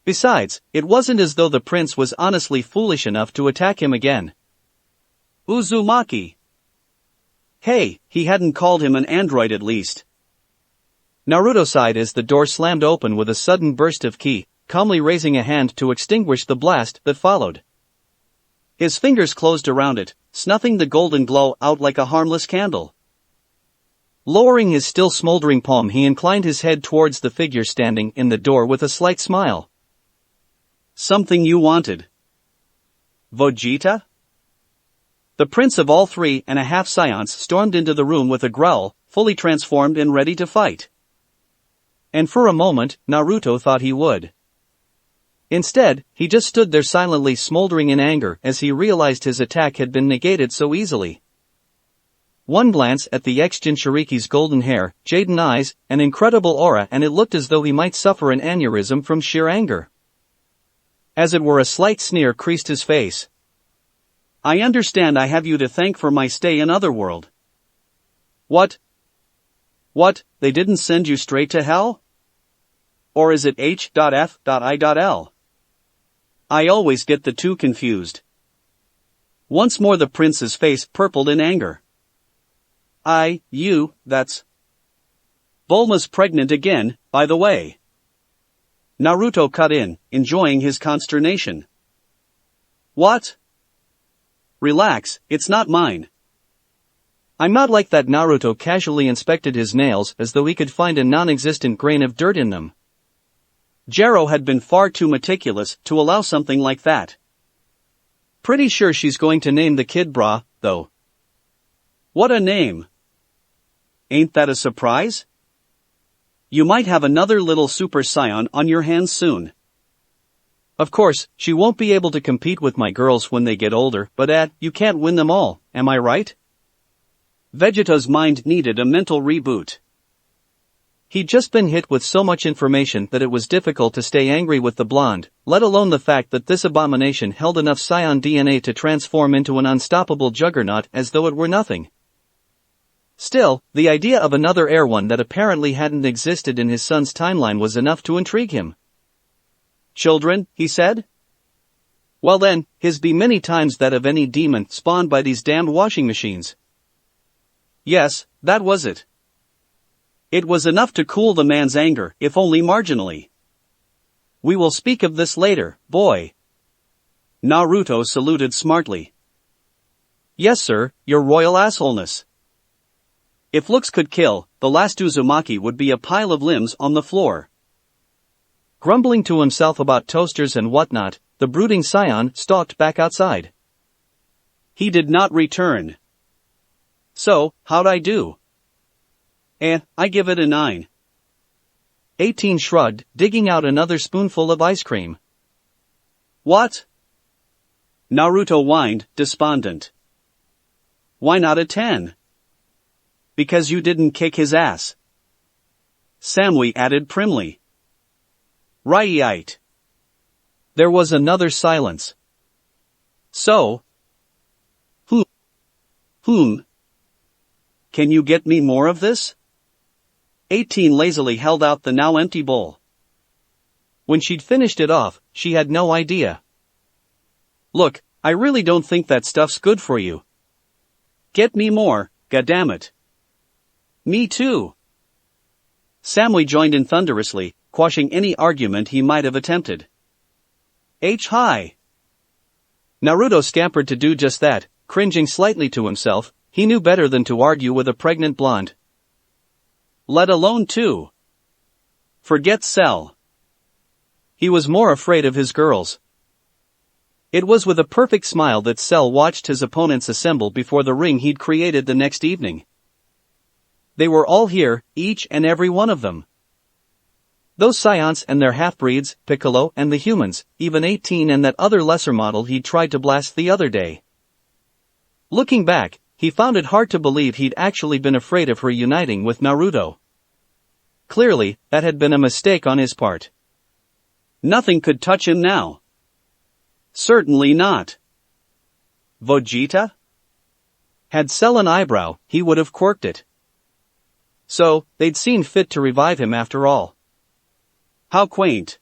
Speaker 1: Besides, it wasn't as though the prince was honestly foolish enough to attack him again. Uzumaki. Hey, he hadn't called him an android at least. Naruto sighed as the door slammed open with a sudden burst of ki, calmly raising a hand to extinguish the blast that followed. His fingers closed around it, snuffing the golden glow out like a harmless candle. Lowering his still smoldering palm, he inclined his head towards the figure standing in the door with a slight smile. Something you wanted. Vegeta? The prince of all 3.5 scions stormed into the room with a growl, fully transformed and ready to fight. And for a moment, Naruto thought he would. Instead, he just stood there silently smoldering in anger as he realized his attack had been negated so easily. One glance at the ex-Jinchuriki's golden hair, jaden eyes, an incredible aura, and it looked as though he might suffer an aneurysm from sheer anger. As it were, a slight sneer creased his face. I understand I have you to thank for my stay in Otherworld. What? What, they didn't send you straight to hell? Or is it H.F.I.L? I always get the two confused. Once more the prince's face purpled in anger. That's... Bulma's pregnant again, by the way. Naruto cut in, enjoying his consternation. What? Relax, it's not mine. I'm not like that. Naruto casually inspected his nails as though he could find a non-existent grain of dirt in them. Gero had been far too meticulous to allow something like that. Pretty sure she's going to name the kid Bra, though. What a name. Ain't that a surprise? You might have another little Super Saiyan on your hands soon. Of course, she won't be able to compete with my girls when they get older, but you can't win them all, am I right? Vegeta's mind needed a mental reboot. He'd just been hit with so much information that it was difficult to stay angry with the blonde, let alone the fact that this abomination held enough Saiyan DNA to transform into an unstoppable juggernaut as though it were nothing. Still, the idea of another Air One that apparently hadn't existed in his son's timeline was enough to intrigue him. Children, he said? Well then, his be many times that of any demon spawned by these damned washing machines. Yes, that was it. It was enough to cool the man's anger, if only marginally. We will speak of this later, boy. Naruto saluted smartly. Yes sir, your royal assholeness. If looks could kill, the last Uzumaki would be a pile of limbs on the floor. Grumbling to himself about toasters and whatnot, the brooding scion stalked back outside. He did not return. So, how'd I do? I give it a 9. 18 shrugged, digging out another spoonful of ice cream. What? Naruto whined, despondent. Why not a 10? Because you didn't kick his ass. Samly added primly. Right. There was another silence. So? Whom? Can you get me more of this? 18 lazily held out the now empty bowl. When she'd finished it off, she had no idea. Look, I really don't think that stuff's good for you. Get me more, goddammit. Me too. Samui joined in thunderously, quashing any argument he might have attempted. Hi. Naruto scampered to do just that, cringing slightly to himself. He knew better than to argue with a pregnant blonde. Let alone two. Forget Cell. He was more afraid of his girls. It was with a perfect smile that Cell watched his opponents assemble before the ring he'd created the next evening. They were all here, each and every one of them. Those scions and their half-breeds, Piccolo and the humans, even 18 and that other lesser model he'd tried to blast the other day. Looking back, he found it hard to believe he'd actually been afraid of her uniting with Naruto. Clearly, that had been a mistake on his part. Nothing could touch him now. Certainly not. Vegeta? Had Cell an eyebrow, he would have quirked it. So, they'd seen fit to revive him after all. How quaint.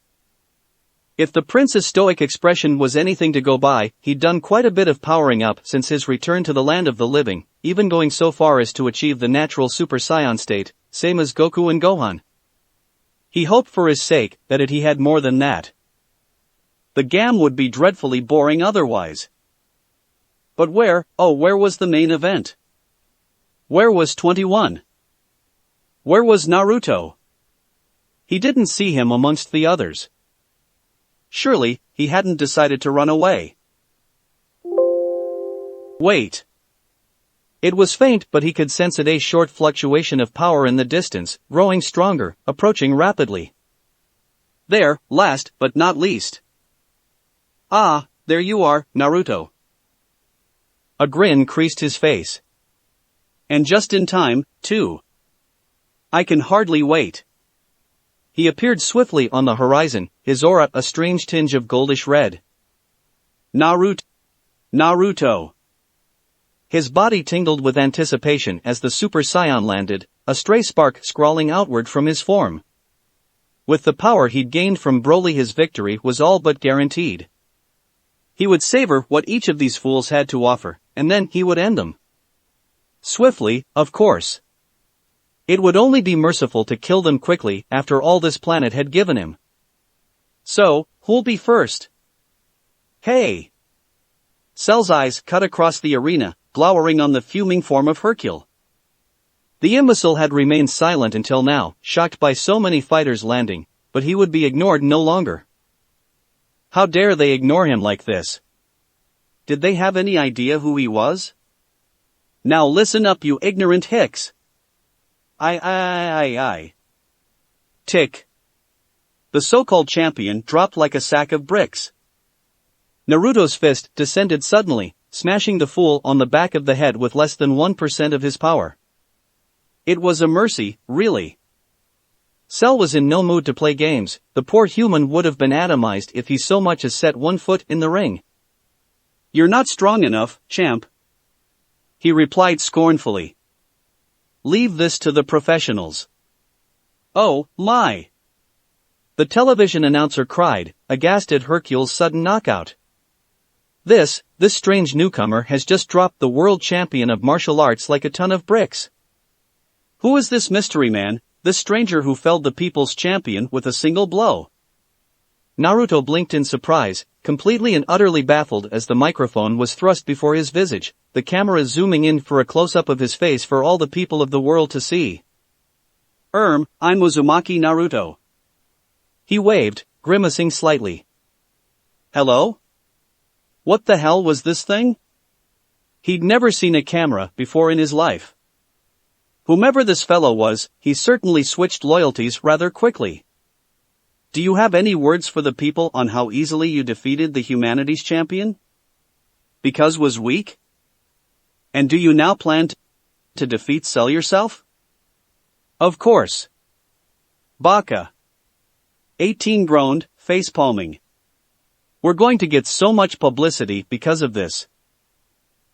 Speaker 1: If the prince's stoic expression was anything to go by, he'd done quite a bit of powering up since his return to the land of the living, even going so far as to achieve the natural Super Saiyan state, same as Goku and Gohan. He hoped for his sake that he had more than that. The game would be dreadfully boring otherwise. But where was the main event? Where was 21? Where was Naruto? He didn't see him amongst the others. Surely, he hadn't decided to run away. Wait. It was faint, but he could sense a short fluctuation of power in the distance, growing stronger, approaching rapidly. There, last but not least. Ah, there you are, Naruto. A grin creased his face. And just in time, too. I can hardly wait. He appeared swiftly on the horizon, his aura a strange tinge of goldish red. Naruto. His body tingled with anticipation as the Super Saiyan landed, a stray spark scrawling outward from his form. With the power he'd gained from Broly, his victory was all but guaranteed. He would savor what each of these fools had to offer, and then he would end them. Swiftly, of course. It would only be merciful to kill them quickly after all this planet had given him. So, who'll be first? Hey! Cell's eyes cut across the arena, glowering on the fuming form of Hercule. The imbecile had remained silent until now, shocked by so many fighters landing, but he would be ignored no longer. How dare they ignore him like this? Did they have any idea who he was? Now listen up, you ignorant hicks! I. Tick. The so-called champion dropped like a sack of bricks. Naruto's fist descended suddenly, smashing the fool on the back of the head with less than 1% of his power. It was a mercy, really. Cell was in no mood to play games. The poor human would have been atomized if he so much as set one foot in the ring. You're not strong enough, champ. He replied scornfully. Leave this to the professionals. Oh, my. The television announcer cried, aghast at Hercule's sudden knockout. This strange newcomer has just dropped the world champion of martial arts like a ton of bricks. Who is this mystery man, this stranger who felled the people's champion with a single blow? Naruto blinked in surprise, completely and utterly baffled as the microphone was thrust before his visage, the camera zooming in for a close-up of his face for all the people of the world to see. I'm Uzumaki Naruto. He waved, grimacing slightly. Hello? What the hell was this thing? He'd never seen a camera before in his life. Whomever this fellow was, he certainly switched loyalties rather quickly. Do you have any words for the people on how easily you defeated the humanities champion? Because was weak? And do you now plan to defeat Cell yourself? Of course. Baka. 18 groaned, face-palming. We're going to get so much publicity because of this.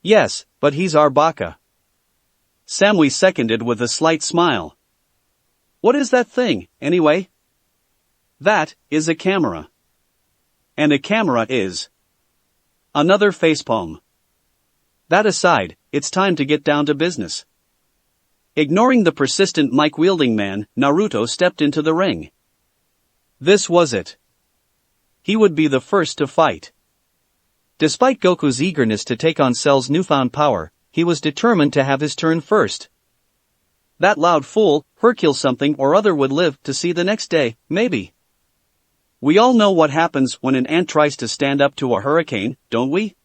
Speaker 1: Yes, but he's our Baka. Samui seconded with a slight smile. What is that thing, anyway? That is a camera. And a camera is another facepalm. That aside, it's time to get down to business. Ignoring the persistent mic-wielding man, Naruto stepped into the ring. This was it. He would be the first to fight. Despite Goku's eagerness to take on Cell's newfound power, he was determined to have his turn first. That loud fool, Hercule something or other would live to see the next day, maybe. We all know what happens when an ant tries to stand up to a hurricane, don't we?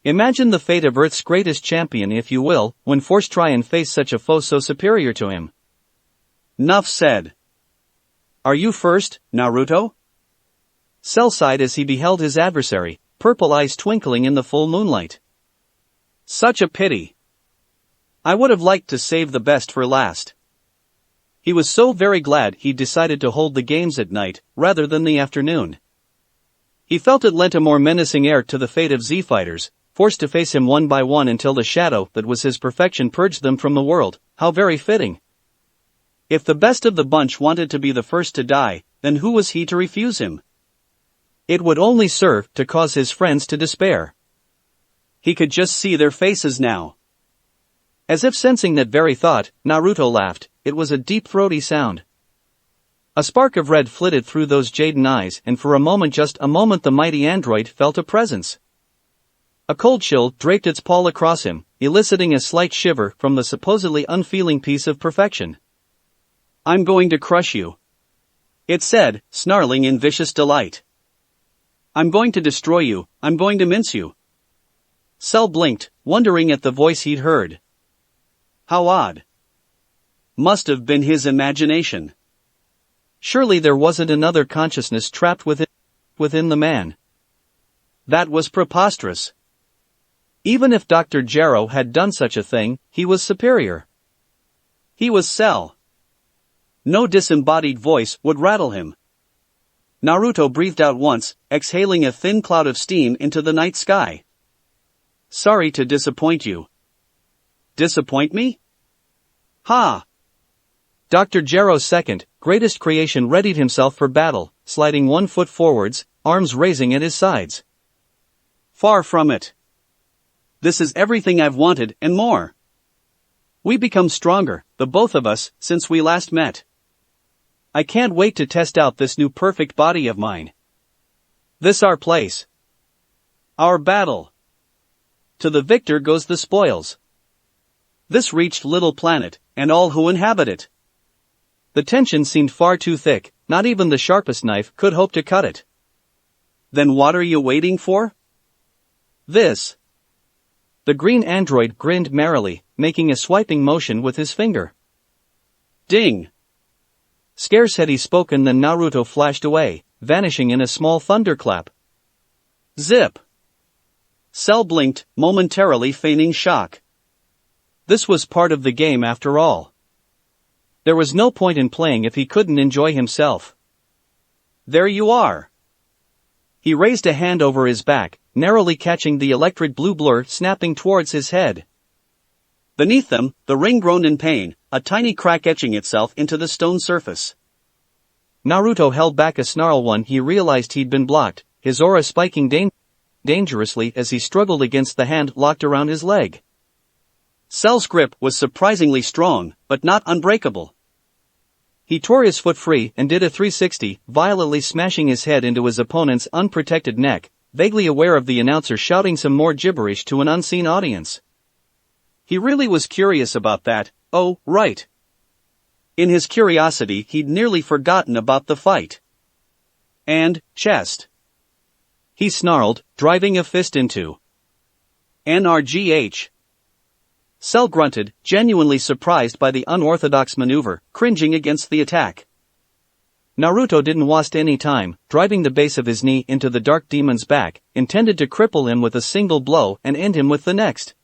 Speaker 1: Imagine the fate of Earth's greatest champion, if you will, when forced to try and face such a foe so superior to him. Nuff said. Are you first, Naruto? Cell sighed as he beheld his adversary, purple eyes twinkling in the full moonlight. Such a pity. I would have liked to save the best for last. He was so very glad he'd decided to hold the games at night, rather than the afternoon. He felt it lent a more menacing air to the fate of Z-fighters, forced to face him one by one until the shadow that was his perfection purged them from the world. How very fitting. If the best of the bunch wanted to be the first to die, then who was he to refuse him? It would only serve to cause his friends to despair. He could just see their faces now. As if sensing that very thought, Naruto laughed. It was a deep throaty sound. A spark of red flitted through those jaden eyes, and for a moment, just a moment, the mighty android felt a presence. A cold chill draped its pall across him, eliciting a slight shiver from the supposedly unfeeling piece of perfection. I'm going to crush you, it said, snarling in vicious delight. I'm going to destroy you, I'm going to mince you. Cell blinked, wondering at the voice he'd heard. How odd. Must have been his imagination. Surely there wasn't another consciousness trapped within the man. That was preposterous. Even if Dr. Gero had done such a thing, he was superior. He was Cell. No disembodied voice would rattle him. Naruto breathed out once, exhaling a thin cloud of steam into the night sky. Sorry to disappoint you. Disappoint me? Ha! Dr. Gero's second, greatest creation readied himself for battle, sliding 1 foot forwards, arms raising at his sides. Far from it. This is everything I've wanted and more. We become stronger, the both of us, since we last met. I can't wait to test out this new perfect body of mine. This our place. Our battle. To the victor goes the spoils. This reached Little Planet, and all who inhabit it. The tension seemed far too thick, not even the sharpest knife could hope to cut it. Then what are you waiting for? This. The green android grinned merrily, making a swiping motion with his finger. Ding. Scarce had he spoken than Naruto flashed away, vanishing in a small thunderclap. Zip. Cell blinked, momentarily feigning shock. This was part of the game after all. There was no point in playing if he couldn't enjoy himself. There you are. He raised a hand over his back, narrowly catching the electric blue blur snapping towards his head. Beneath them, the ring groaned in pain, a tiny crack etching itself into the stone surface. Naruto held back a snarl when he realized he'd been blocked, his aura spiking dangerously as he struggled against the hand locked around his leg. Cell's grip was surprisingly strong, but not unbreakable. He tore his foot free and did a 360, violently smashing his head into his opponent's unprotected neck, vaguely aware of the announcer shouting some more gibberish to an unseen audience. He really was curious about that, oh, right. In his curiosity he'd nearly forgotten about the fight. And, chest. He snarled, driving a fist into NRGH. Cell grunted, genuinely surprised by the unorthodox maneuver, cringing against the attack. Naruto didn't waste any time, driving the base of his knee into the dark demon's back, intended to cripple him with a single blow and end him with the next.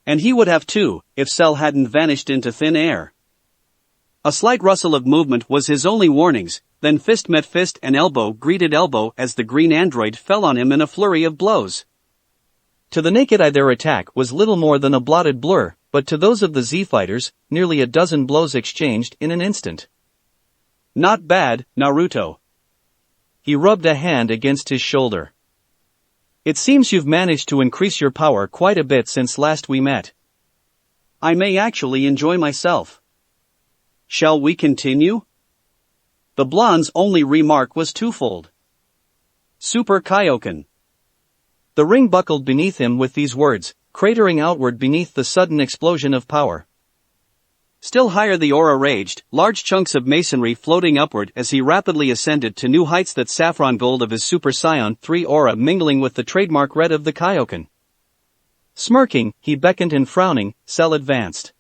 Speaker 1: And he would have too, if Cell hadn't vanished into thin air. A slight rustle of movement was his only warnings, then fist met fist and elbow greeted elbow as the green android fell on him in a flurry of blows. To the naked eye their attack was little more than a blotted blur,
Speaker 2: but to those of the Z-fighters, nearly a dozen blows exchanged in an instant.
Speaker 1: Not bad, Naruto.
Speaker 2: He rubbed a hand against his shoulder. It seems you've managed to increase your power quite a bit since last we met.
Speaker 1: I may actually enjoy myself. Shall we continue? The blonde's only remark was twofold. Super Kaioken.
Speaker 2: The ring buckled beneath him with these words, cratering outward beneath the sudden explosion of power.
Speaker 1: Still higher the aura raged, large chunks of masonry floating upward as he rapidly ascended to new heights, that saffron gold of his Super Saiyan 3 aura mingling with the trademark red of the Kaioken. Smirking, he beckoned, and frowning, Cell advanced.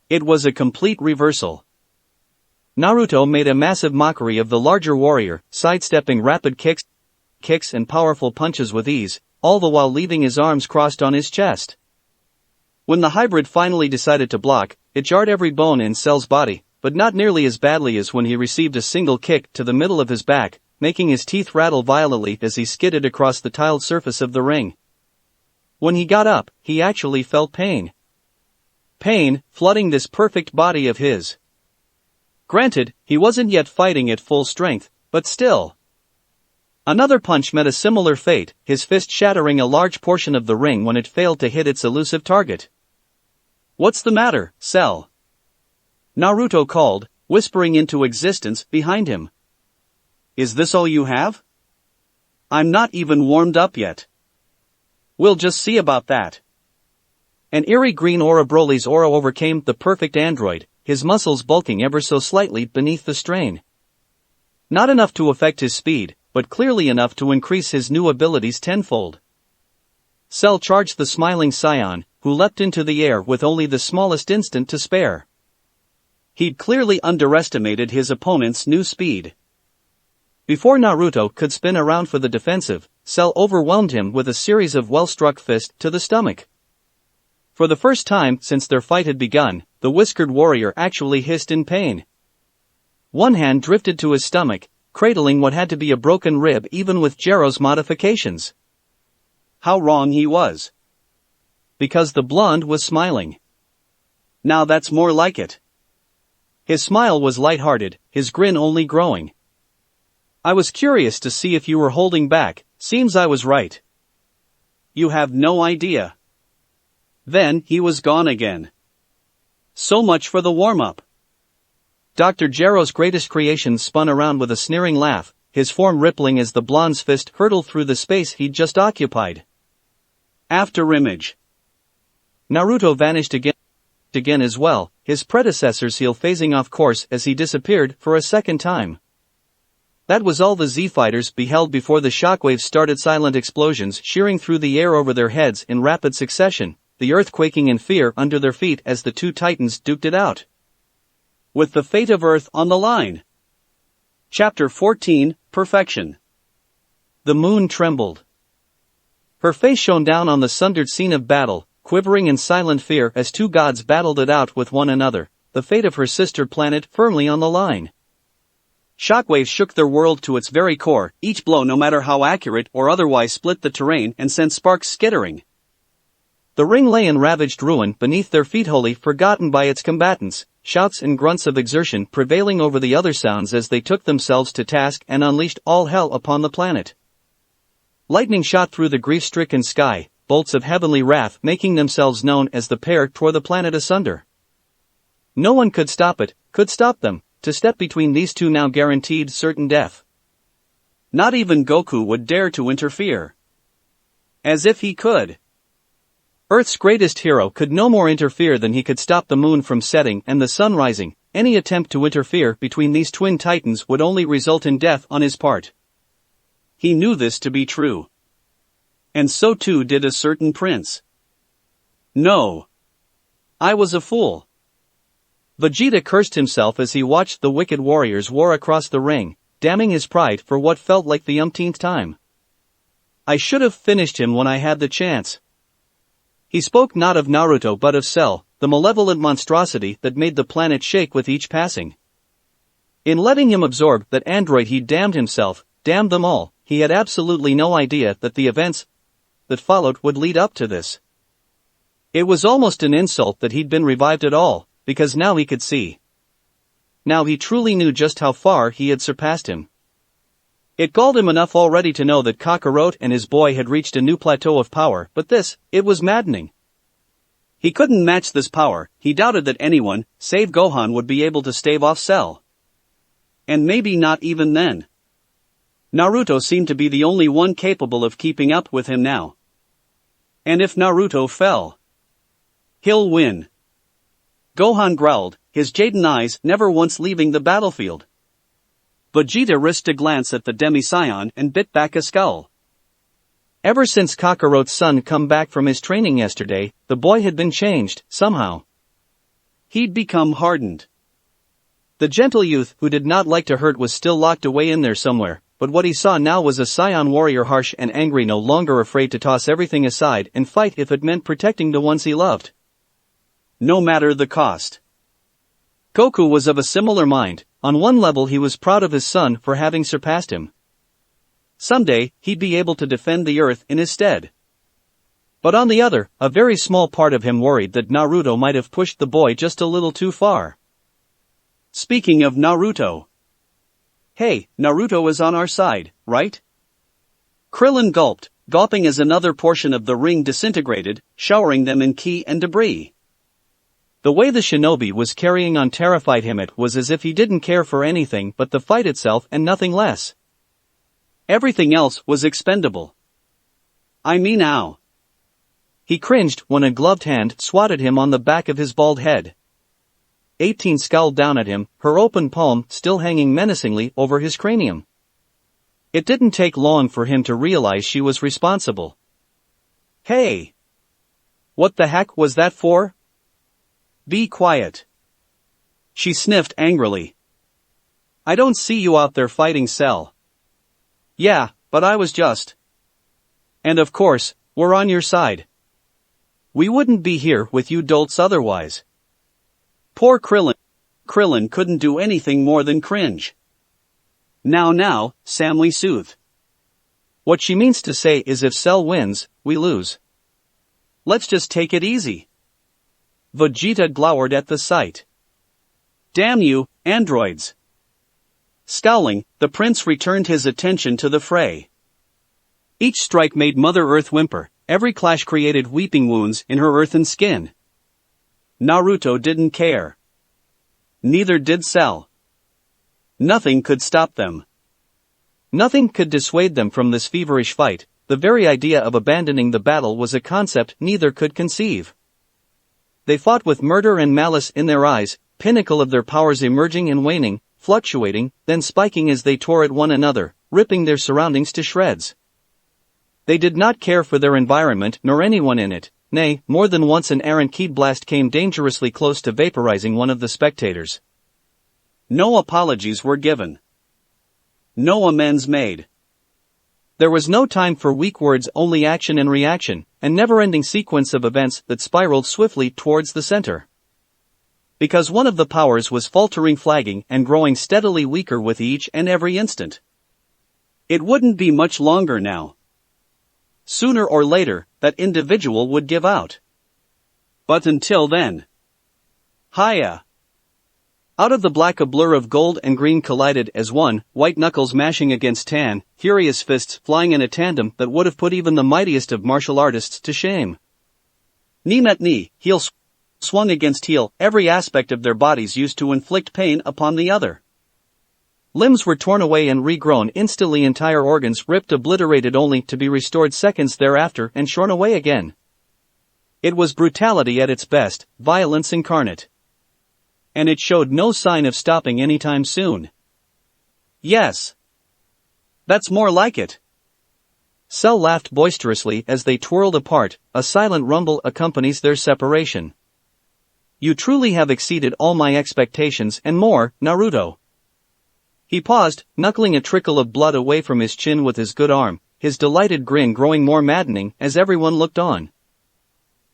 Speaker 1: It was a complete reversal. Naruto made a massive mockery of the larger warrior, sidestepping rapid kicks and powerful punches with ease, all the while leaving his arms crossed on his chest. When the hybrid finally decided to block, it jarred every bone in Cell's body, but not nearly as badly as when he received a single kick to the middle of his back, making his teeth rattle violently as he skidded across the tiled surface of the ring. When he got up, he actually felt pain. Pain, flooding this perfect body of his. Granted, he wasn't yet fighting at full strength, but still. Another punch met a similar fate, his fist shattering a large portion of the ring when it failed to hit its elusive target. What's the matter, Cell? Naruto called, whispering into existence behind him. Is this all you have? I'm not even warmed up yet. We'll just see about that. An eerie green aura, Broly's aura, overcame the perfect android, his muscles bulking ever so slightly beneath the strain. Not enough to affect his speed, but clearly enough to increase his new abilities tenfold. Cell charged the smiling Saiyan, who leapt into the air with only the smallest instant to spare. He'd clearly underestimated his opponent's new speed. Before Naruto could spin around for the defensive, Cell overwhelmed him with a series of well-struck fists to the stomach. For the first time since their fight had begun, the whiskered warrior actually hissed in pain. One hand drifted to his stomach, cradling what had to be a broken rib even with Gero's modifications. How wrong he was. Because the blonde was smiling. Now that's more like it. His smile was light-hearted, his grin only growing. I was curious to see if you were holding back, seems I was right. You have no idea. Then he was gone again. So much for the warm-up. Dr. Gero's greatest creation spun around with a sneering laugh, his form rippling as the blonde's fist hurtled through the space he'd just occupied. After image. Naruto vanished again as well, his predecessor's heel phasing off course as he disappeared for a second time. That was all the Z-fighters beheld before the shockwaves started, silent explosions shearing through the air over their heads in rapid succession, the earth quaking in fear under their feet as the two titans duked it out. With the fate of Earth on the line. Chapter 14, Perfection. The moon trembled. Her face shone down on the sundered scene of battle, quivering in silent fear as two gods battled it out with one another, the fate of her sister planet firmly on the line. Shockwaves shook their world to its very core, each blow, no matter how accurate or otherwise, split the terrain and sent sparks skittering. The ring lay in ravaged ruin beneath their feet, wholly forgotten by its combatants, shouts and grunts of exertion prevailing over the other sounds as they took themselves to task and unleashed all hell upon the planet. Lightning shot through the grief-stricken sky, bolts of heavenly wrath making themselves known as the pair tore the planet asunder. No one could stop them. To step between these two now guaranteed certain death. Not even Goku would dare to interfere. As if he could. Earth's greatest hero could no more interfere than he could stop the moon from setting and the sun rising. Any attempt to interfere between these twin titans would only result in death on his part. He knew this to be true. And so too did a certain prince. No. I was a fool. Vegeta cursed himself as he watched the wicked warriors war across the ring, damning his pride for what felt like the umpteenth time. I should have finished him when I had the chance. He spoke not of Naruto but of Cell, the malevolent monstrosity that made the planet shake with each passing. In letting him absorb that android he damned himself, damned them all. He had absolutely no idea that the events that followed would lead up to this.
Speaker 2: It was almost an insult that he'd been revived at all, because now he could see. Now he truly knew just how far he had surpassed him. It galled him enough already to know that Kakarot and his boy had reached a new plateau of power, but it was maddening. He couldn't match this power. He doubted that anyone, save Gohan, would be able to stave off Cell. And maybe not even then. Naruto seemed to be the only one capable of keeping up with him now. And if Naruto fell, he'll win. Gohan growled, his Jaden eyes never once leaving the battlefield. Vegeta risked a glance at the Demi-Scion and bit back a scowl. Ever since Kakarot's son come back from his training yesterday, the boy had been changed, somehow. He'd become hardened. The gentle youth who did not like to hurt was still locked away in there somewhere, but what he saw now was a Scion warrior, harsh and angry, no longer afraid to toss everything aside and fight if it meant protecting the ones he loved. No matter the cost. Goku was of a similar mind. On one level he was proud of his son for having surpassed him. Someday, he'd be able to defend the earth in his stead. But on the other, a very small part of him worried that Naruto might have pushed the boy just a little too far. Speaking of Naruto. Hey, Naruto is on our side, right? Krillin gulped, gulping as another portion of the ring disintegrated, showering them in ki and debris. The way the shinobi was carrying on terrified him. It was as if he didn't care for anything but the fight itself and nothing less. Everything else was expendable. I mean, ow. He cringed when a gloved hand swatted him on the back of his bald head. 18 scowled down at him, her open palm still hanging menacingly over his cranium. It didn't take long for him to realize she was responsible. Hey! What the heck was that for? Be quiet. She sniffed angrily. I don't see you out there fighting Cell. Yeah, but I was just. And of course, we're on your side. We wouldn't be here with you dolts otherwise. Poor Krillin. Krillin couldn't do anything more than cringe. Now, Samly soothe. What she means to say is if Cell wins, we lose. Let's just take it easy. Vegeta glowered at the sight. Damn you, androids. Scowling, the prince returned his attention to the fray. Each strike made Mother Earth whimper, every clash created weeping wounds in her earthen skin. Naruto didn't care. Neither did Cell. Nothing could stop them. Nothing could dissuade them from this feverish fight. The very idea of abandoning the battle was a concept neither could conceive. They fought with murder and malice in their eyes, pinnacle of their powers emerging and waning, fluctuating, then spiking as they tore at one another, ripping their surroundings to shreds. They did not care for their environment nor anyone in it. Nay, more than once an errant ki blast came dangerously close to vaporizing one of the spectators. No apologies were given. No amends made. There was no time for weak words, only action and reaction, a never-ending sequence of events that spiraled swiftly towards the center. Because one of the powers was faltering, flagging, and growing steadily weaker with each and every instant. It wouldn't be much longer now. Sooner or later, that individual would give out. But until then. Hiya! Out of the black a blur of gold and green collided as one, white knuckles mashing against tan, furious fists flying in a tandem that would have put even the mightiest of martial artists to shame. Knee met knee, heel swung against heel, every aspect of their bodies used to inflict pain upon the other. Limbs were torn away and regrown instantly, entire organs ripped, obliterated, only to be restored seconds thereafter and shorn away again. It was brutality at its best, violence incarnate. And it showed no sign of stopping anytime soon. Yes. That's more like it. Cell laughed boisterously as they twirled apart, a silent rumble accompanies their separation. You truly have exceeded all my expectations and more, Naruto. He paused, knuckling a trickle of blood away from his chin with his good arm, his delighted grin growing more maddening as everyone looked on.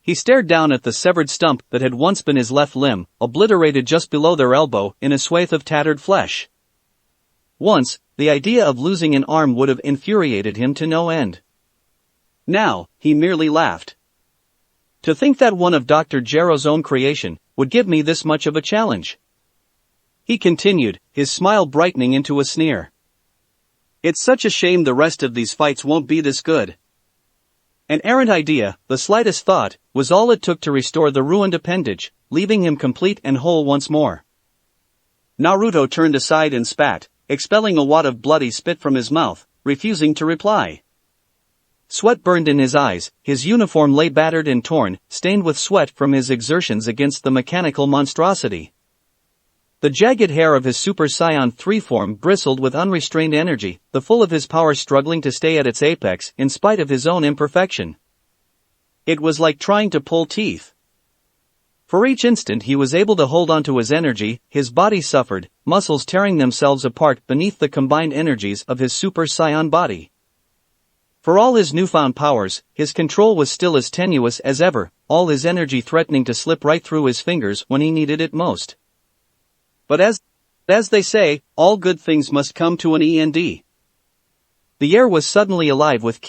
Speaker 2: He stared down at the severed stump that had once been his left limb, obliterated just below their elbow in a swathe of tattered flesh. Once, the idea of losing an arm would have infuriated him to no end. Now, he merely laughed. To think that one of Dr. Gero's own creation would give me this much of a challenge. He continued, his smile brightening into a sneer.
Speaker 1: It's such a shame the rest of these fights won't be this good.
Speaker 2: An errant idea, the slightest thought, was all it took to restore the ruined appendage, leaving him complete and whole once more.
Speaker 1: Naruto turned aside and spat, expelling a wad of bloody spit from his mouth, refusing to reply.
Speaker 2: Sweat burned in his eyes, his uniform lay battered and torn, stained with sweat from his exertions against the mechanical monstrosity. The jagged hair of his Super Saiyan 3 form bristled with unrestrained energy, the full of his power struggling to stay at its apex in spite of his own imperfection.
Speaker 1: It was like trying to pull teeth.
Speaker 2: For each instant he was able to hold on to his energy, his body suffered, muscles tearing themselves apart beneath the combined energies of his Super Saiyan body. For all his newfound powers, his control was still as tenuous as ever, all his energy threatening to slip right through his fingers when he needed it most.
Speaker 1: But as they say, all good things must come to an end.
Speaker 2: The air was suddenly alive with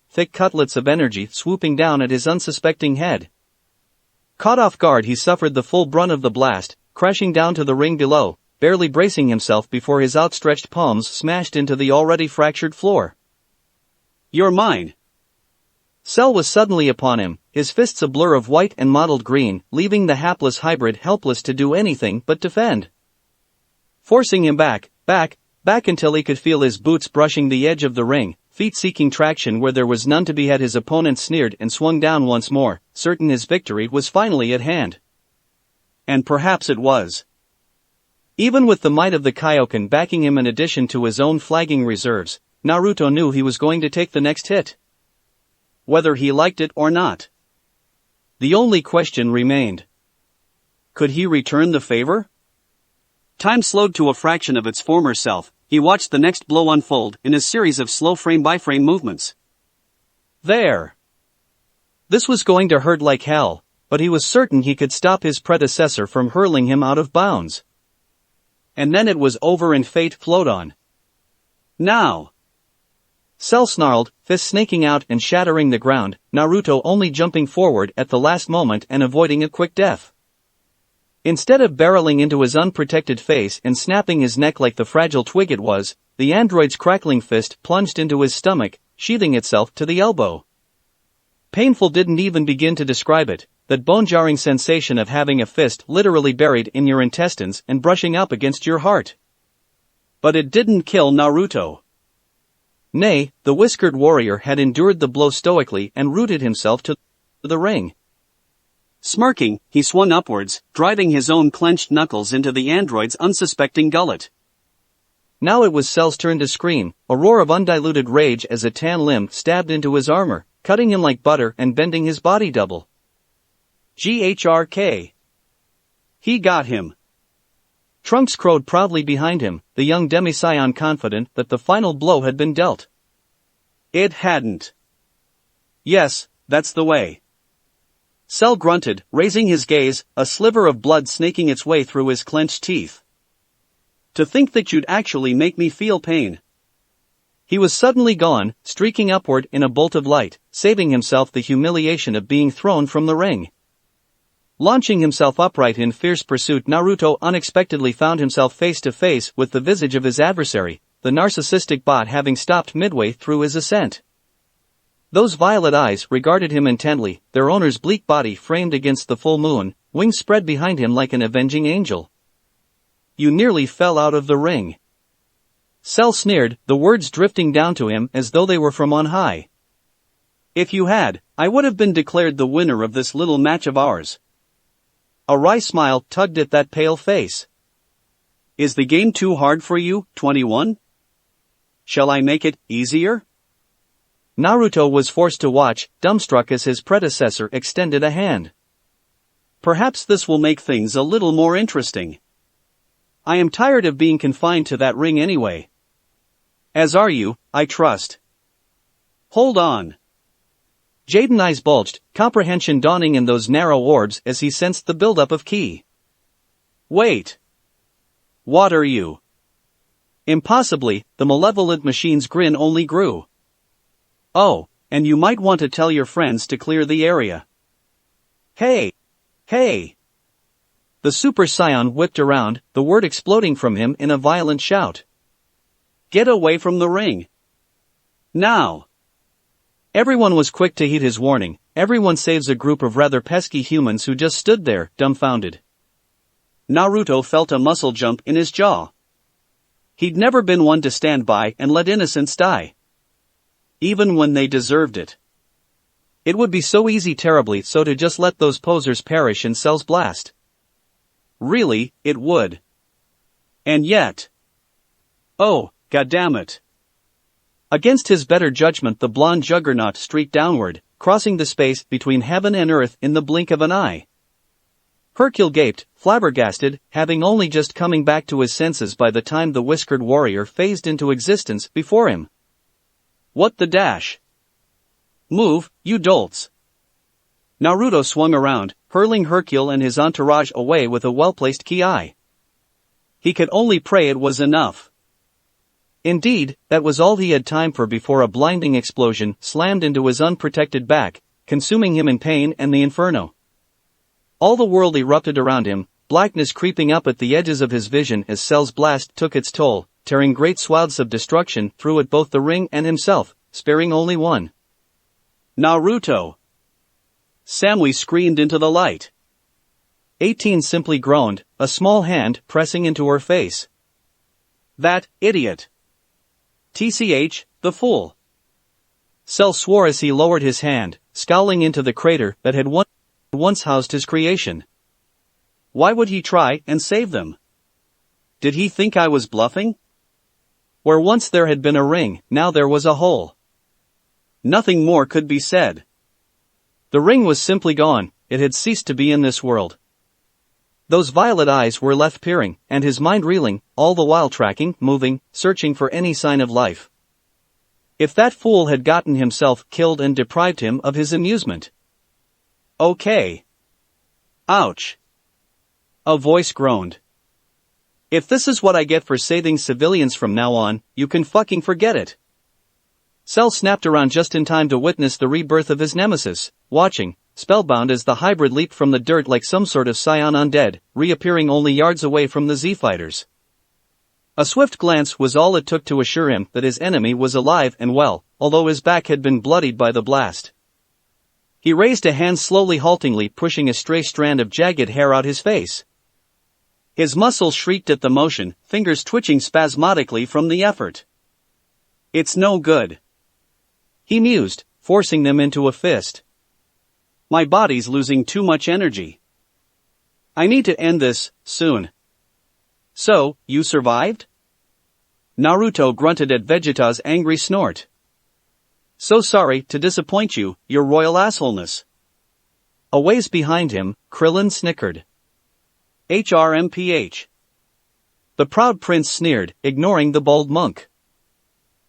Speaker 2: thick cutlets of energy swooping down at his unsuspecting head. Caught off guard, he suffered the full brunt of the blast, crashing down to the ring below, barely bracing himself before his outstretched palms smashed into the already fractured floor.
Speaker 1: You're mine.
Speaker 2: Cell was suddenly upon him, his fists a blur of white and mottled green, leaving the hapless hybrid helpless to do anything but defend. Forcing him back until he could feel his boots brushing the edge of the ring, feet seeking traction where there was none to be had, his opponent sneered and swung down once more, certain his victory was finally at hand.
Speaker 1: And perhaps it was.
Speaker 2: Even with the might of the Kaioken backing him in addition to his own flagging reserves, Naruto knew he was going to take the next hit.
Speaker 1: Whether he liked it or not.
Speaker 2: The only question remained.
Speaker 1: Could he return the favor? Time slowed to a fraction of its former self. He watched the next blow unfold in a series of slow frame-by-frame movements.
Speaker 2: There. This was going to hurt like hell, but he was certain he could stop his predecessor from hurling him out of bounds.
Speaker 1: And then it was over and fate flowed on. Now.
Speaker 2: Cell snarled, fists snaking out and shattering the ground, Naruto only jumping forward at the last moment and avoiding a quick death. Instead of barreling into his unprotected face and snapping his neck like the fragile twig it was, the android's crackling fist plunged into his stomach, sheathing itself to the elbow. Painful didn't even begin to describe it, that bone-jarring sensation of having a fist literally buried in your intestines and brushing up against your heart.
Speaker 1: But it didn't kill Naruto.
Speaker 2: Nay, the whiskered warrior had endured the blow stoically and rooted himself to the ring.
Speaker 1: Smirking, he swung upwards, driving his own clenched knuckles into the android's unsuspecting gullet.
Speaker 2: Now it was Cell's turn to scream, a roar of undiluted rage as a tan limb stabbed into his armor, cutting him like butter and bending his body double.
Speaker 1: GHRK. He got him.
Speaker 2: Trunks crowed proudly behind him, the young demi-scion confident that the final blow had been dealt.
Speaker 1: It hadn't. Yes, that's the way. Cell grunted, raising his gaze, a sliver of blood snaking its way through his clenched teeth. To think that you'd actually make me feel pain.
Speaker 2: He was suddenly gone, streaking upward in a bolt of light, saving himself the humiliation of being thrown from the ring. Launching himself upright in fierce pursuit, Naruto unexpectedly found himself face to face with the visage of his adversary, the narcissistic bot having stopped midway through his ascent. Those violet eyes regarded him intently, their owner's bleak body framed against the full moon, wings spread behind him like an avenging angel. You nearly fell out of the ring. Cell sneered, the words drifting down to him as though they were from on high.
Speaker 1: If you had, I would have been declared the winner of this little match of ours.
Speaker 2: A wry smile tugged at that pale face.
Speaker 1: Is the game too hard for you, 21? Shall I make it easier?
Speaker 2: Naruto was forced to watch, dumbstruck as his predecessor extended a hand.
Speaker 1: Perhaps this will make things a little more interesting. I am tired of being confined to that ring anyway. As are you, I trust. Hold on.
Speaker 2: Jaden's eyes bulged, comprehension dawning in those narrow orbs as he sensed the buildup of ki.
Speaker 1: Wait. What are you?
Speaker 2: Impossibly, the malevolent machine's grin only grew.
Speaker 1: Oh, and you might want to tell your friends to clear the area.
Speaker 2: Hey! Hey! The Super Saiyan whipped around, the word exploding from him in a violent shout.
Speaker 1: Get away from the ring! Now!
Speaker 2: Everyone was quick to heed his warning. Everyone saves a group of rather pesky humans who just stood there, dumbfounded.
Speaker 1: Naruto felt a muscle jump in his jaw. He'd never been one to stand by and let innocents die. Even when they deserved it.
Speaker 2: It would be so easy terribly so to just let those posers perish in Cell's blast.
Speaker 1: Really, it would. And yet... Oh, goddammit.
Speaker 2: Against his better judgment the blonde juggernaut streaked downward, crossing the space between heaven and earth in the blink of an eye. Hercule gaped, flabbergasted, having only just coming back to his senses by the time the whiskered warrior phased into existence before him.
Speaker 1: What the dash? Move, you dolts! Naruto swung around, hurling Hercule and his entourage away with a well-placed ki. He could only pray it was enough.
Speaker 2: Indeed, that was all he had time for before a blinding explosion slammed into his unprotected back, consuming him in pain and the inferno. All the world erupted around him, blackness creeping up at the edges of his vision as Cell's blast took its toll, tearing great swaths of destruction through at both the ring and himself, sparing only one.
Speaker 1: Naruto! Samui screamed into the light.
Speaker 2: 18 simply groaned, a small hand pressing into her face.
Speaker 1: That idiot! TCH, the fool!
Speaker 2: Cell swore as he lowered his hand, scowling into the crater that had once housed his creation.
Speaker 1: Why would he try and save them? Did he think I was bluffing?
Speaker 2: Where once there had been a ring, now there was a hole.
Speaker 1: Nothing more could be said.
Speaker 2: The ring was simply gone, it had ceased to be in this world. Those violet eyes were left peering, and his mind reeling, all the while tracking, moving, searching for any sign of life. If that fool had gotten himself killed and deprived him of his amusement.
Speaker 1: Okay. Ouch.
Speaker 2: A voice groaned.
Speaker 1: If this is what I get for saving civilians from now on, you can fucking forget it.
Speaker 2: Cell snapped around just in time to witness the rebirth of his nemesis, watching, spellbound as the hybrid leaped from the dirt like some sort of scion undead, reappearing only yards away from the Z-fighters. A swift glance was all it took to assure him that his enemy was alive and well, although his back had been bloodied by the blast. He raised a hand slowly haltingly pushing a stray strand of jagged hair out his face.
Speaker 1: His muscles shrieked at the motion, fingers twitching spasmodically from the effort. It's no good.
Speaker 2: He mused, forcing them into a fist.
Speaker 1: My body's losing too much energy. I need to end this, soon. So, you survived? Naruto grunted at Vegeta's angry snort. So sorry to disappoint you, your royal assholeness.
Speaker 2: A ways behind him, Krillin snickered.
Speaker 1: HRMPH.
Speaker 2: The proud prince sneered, ignoring the bald monk.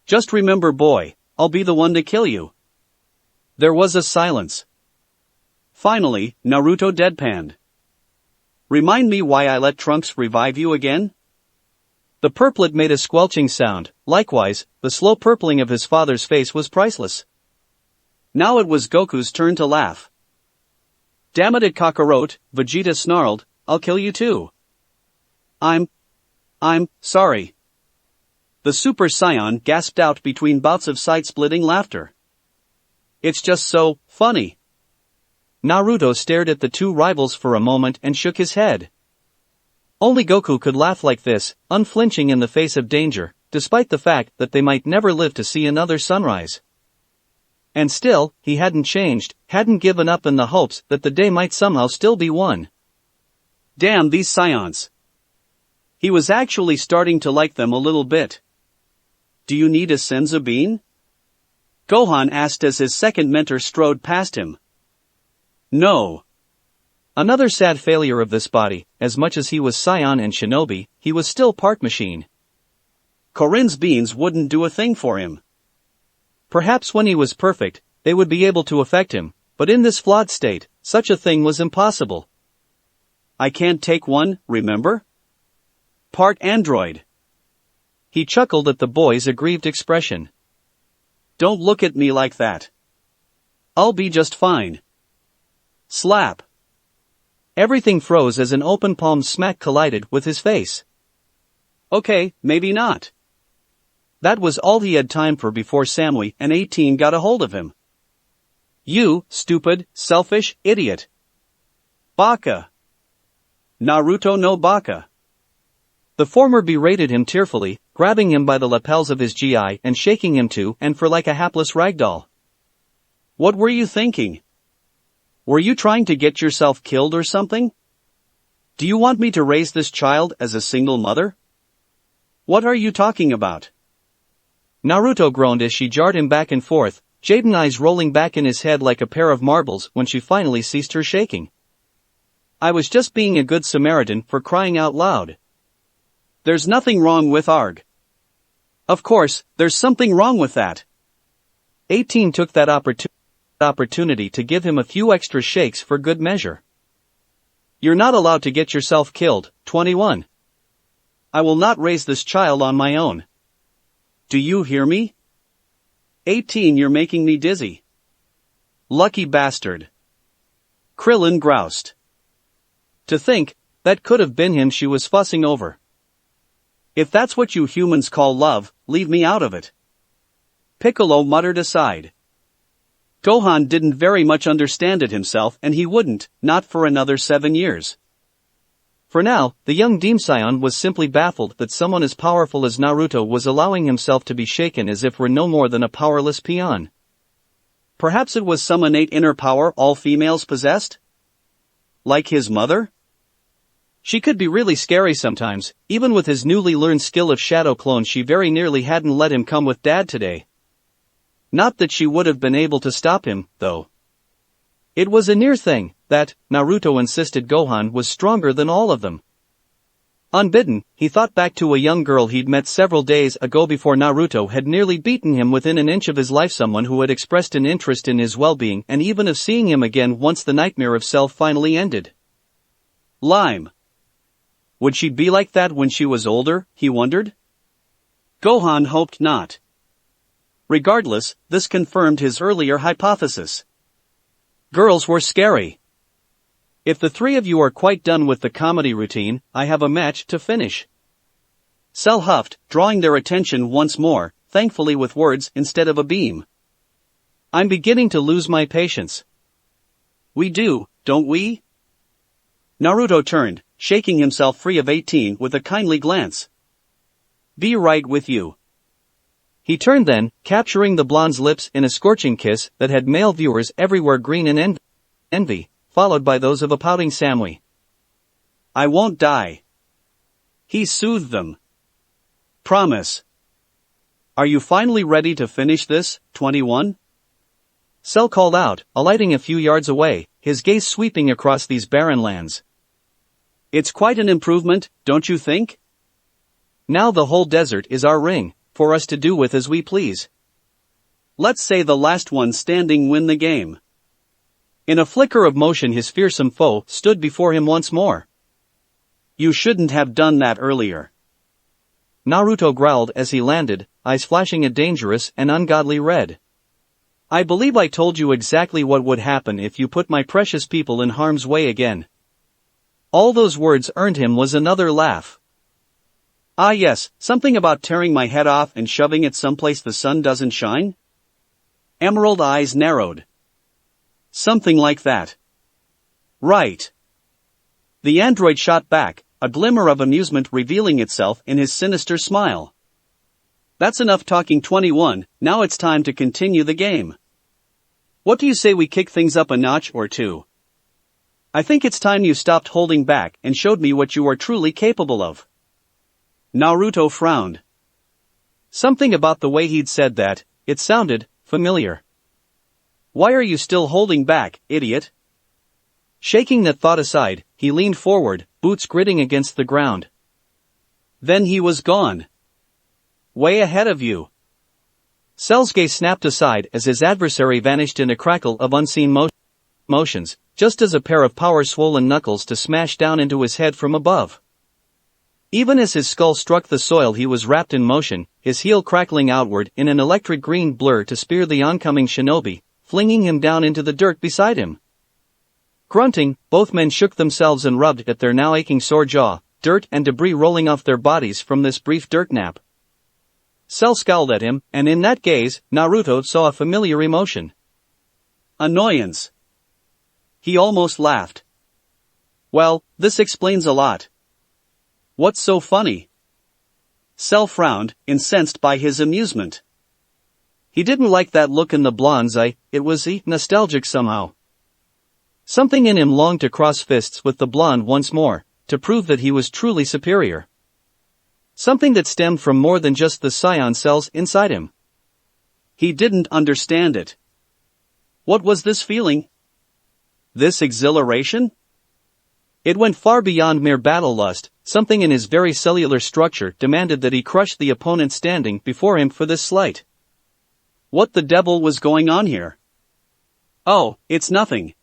Speaker 1: Just remember, boy, I'll be the one to kill you. There was a silence. Finally, Naruto deadpanned. Remind me why I let Trunks revive you again?
Speaker 2: The purplet made a squelching sound, likewise, the slow purpling of his father's face was priceless.
Speaker 1: Now it was Goku's turn to laugh. Damn it, Kakarot, Vegeta snarled, I'll kill you too. I'm sorry. The Super Saiyan gasped out between bouts of side-splitting laughter. It's just so funny.
Speaker 2: Naruto stared at the two rivals for a moment and shook his head. Only Goku could laugh like this, unflinching in the face of danger, despite the fact that they might never live to see another sunrise. And still, he hadn't changed, hadn't given up in the hopes that the day might somehow still be won.
Speaker 1: Damn these Saiyans. He was actually starting to like them a little bit. Do you need a Senzu bean? Gohan asked as his second mentor strode past him. No.
Speaker 2: Another sad failure of this body, as much as he was Saiyan and Shinobi, he was still part machine.
Speaker 1: Korin's beans wouldn't do a thing for him.
Speaker 2: Perhaps when he was perfect, they would be able to affect him, but in this flawed state, such a thing was impossible.
Speaker 1: I can't take one, remember? Part android.
Speaker 2: He chuckled at the boy's aggrieved expression.
Speaker 1: Don't look at me like that. I'll be just fine. Slap.
Speaker 2: Everything froze as an open palm smack collided with his face.
Speaker 1: Okay, maybe not.
Speaker 2: That was all he had time for before Samui and 18 got a hold of him.
Speaker 1: You, stupid, selfish, idiot. Baka. Naruto no Baka.
Speaker 2: The former berated him tearfully, grabbing him by the lapels of his gi and shaking him to and fro like a hapless ragdoll.
Speaker 1: What were you thinking? Were you trying to get yourself killed or something? Do you want me to raise this child as a single mother? What are you talking about?
Speaker 2: Naruto groaned as she jarred him back and forth, Jaden eyes rolling back in his head like a pair of marbles when she finally ceased her shaking.
Speaker 1: I was just being a good Samaritan, for crying out loud. There's nothing wrong with ARG. Of course, there's something wrong with that.
Speaker 2: 18 took that opportunity to give him a few extra shakes for good measure.
Speaker 1: You're not allowed to get yourself killed, 21. I will not raise this child on my own. Do you hear me? 18, you're making me dizzy. Lucky bastard. Krillin groused.
Speaker 2: To think, that could have been him she was fussing over.
Speaker 1: If that's what you humans call love, leave me out of it. Piccolo muttered aside. Gohan didn't very much understand it himself, and he wouldn't, not for another 7 years.
Speaker 2: For now, the young Demon was simply baffled that someone as powerful as Naruto was allowing himself to be shaken as if we're no more than a powerless peon.
Speaker 1: Perhaps it was some innate inner power all females possessed? Like his mother?
Speaker 2: She could be really scary sometimes, even with his newly learned skill of shadow clone. She very nearly hadn't let him come with Dad today. Not that she would have been able to stop him, though. It was a near thing, that, Naruto insisted Gohan was stronger than all of them. Unbidden, he thought back to a young girl he'd met several days ago before Naruto had nearly beaten him within an inch of his life, someone who had expressed an interest in his well-being and even of seeing him again once the nightmare of self finally ended.
Speaker 1: Lime. Would she be like that when she was older, he wondered? Gohan hoped not. Regardless, this confirmed his earlier hypothesis. Girls were scary. If the three of you are quite done with the comedy routine, I have a match to finish. Cell huffed, drawing their attention once more, thankfully with words instead of a beam. I'm beginning to lose my patience. We do, don't we? Naruto turned, shaking himself free of 18 with a kindly glance. Be right with you.
Speaker 2: He turned then, capturing the blonde's lips in a scorching kiss that had male viewers everywhere green in envy, followed by those of a pouting Samui.
Speaker 1: I won't die. He soothed them. Promise. Are you finally ready to finish this, 21?
Speaker 2: Cell called out, alighting a few yards away, his gaze sweeping across these barren lands.
Speaker 1: It's quite an improvement, don't you think?
Speaker 2: Now the whole desert is our ring, for us to do with as we please.
Speaker 1: Let's say the last one standing win the game.
Speaker 2: In a flicker of motion his fearsome foe stood before him once more.
Speaker 1: You shouldn't have done that earlier.
Speaker 2: Naruto growled as he landed, eyes flashing a dangerous and ungodly red.
Speaker 1: I believe I told you exactly what would happen if you put my precious people in harm's way again.
Speaker 2: All those words earned him was another laugh.
Speaker 1: Ah yes, something about tearing my head off and shoving it someplace the sun doesn't shine? Emerald eyes narrowed. Something like that. Right. The android shot back, a glimmer of amusement revealing itself in his sinister smile. That's enough talking, 21, now it's time to continue the game. What do you say we kick things up a notch or two? I think it's time you stopped holding back and showed me what you are truly capable of. Naruto frowned.
Speaker 2: Something about the way he'd said that, it sounded familiar.
Speaker 1: Why are you still holding back, idiot?
Speaker 2: Shaking that thought aside, he leaned forward, boots gritting against the ground.
Speaker 1: Then he was gone. Way ahead of you.
Speaker 2: Cell's gaze snapped aside as his adversary vanished in a crackle of unseen motions, just as a pair of power-swollen knuckles to smash down into his head from above. Even as his skull struck the soil he was wrapped in motion, his heel crackling outward in an electric green blur to spear the oncoming shinobi, flinging him down into the dirt beside him. Grunting, both men shook themselves and rubbed at their now aching sore jaw, dirt and debris rolling off their bodies from this brief dirt nap. Cell scowled at him, and in that gaze, Naruto saw a familiar emotion.
Speaker 1: Annoyance. He almost laughed. Well, this explains a lot. What's so funny? Cell frowned, incensed by his amusement. He didn't like that look in the blonde's eye, it was nostalgic somehow. Something in him longed to cross fists with the blonde once more, to prove that he was truly superior. Something that stemmed from more than just the scion cells inside him. He didn't understand it. What was this feeling? This exhilaration? It went far beyond mere battle lust. Something in his very cellular structure demanded that he crush the opponent standing before him for this slight. What the devil was going on here? Oh, it's nothing.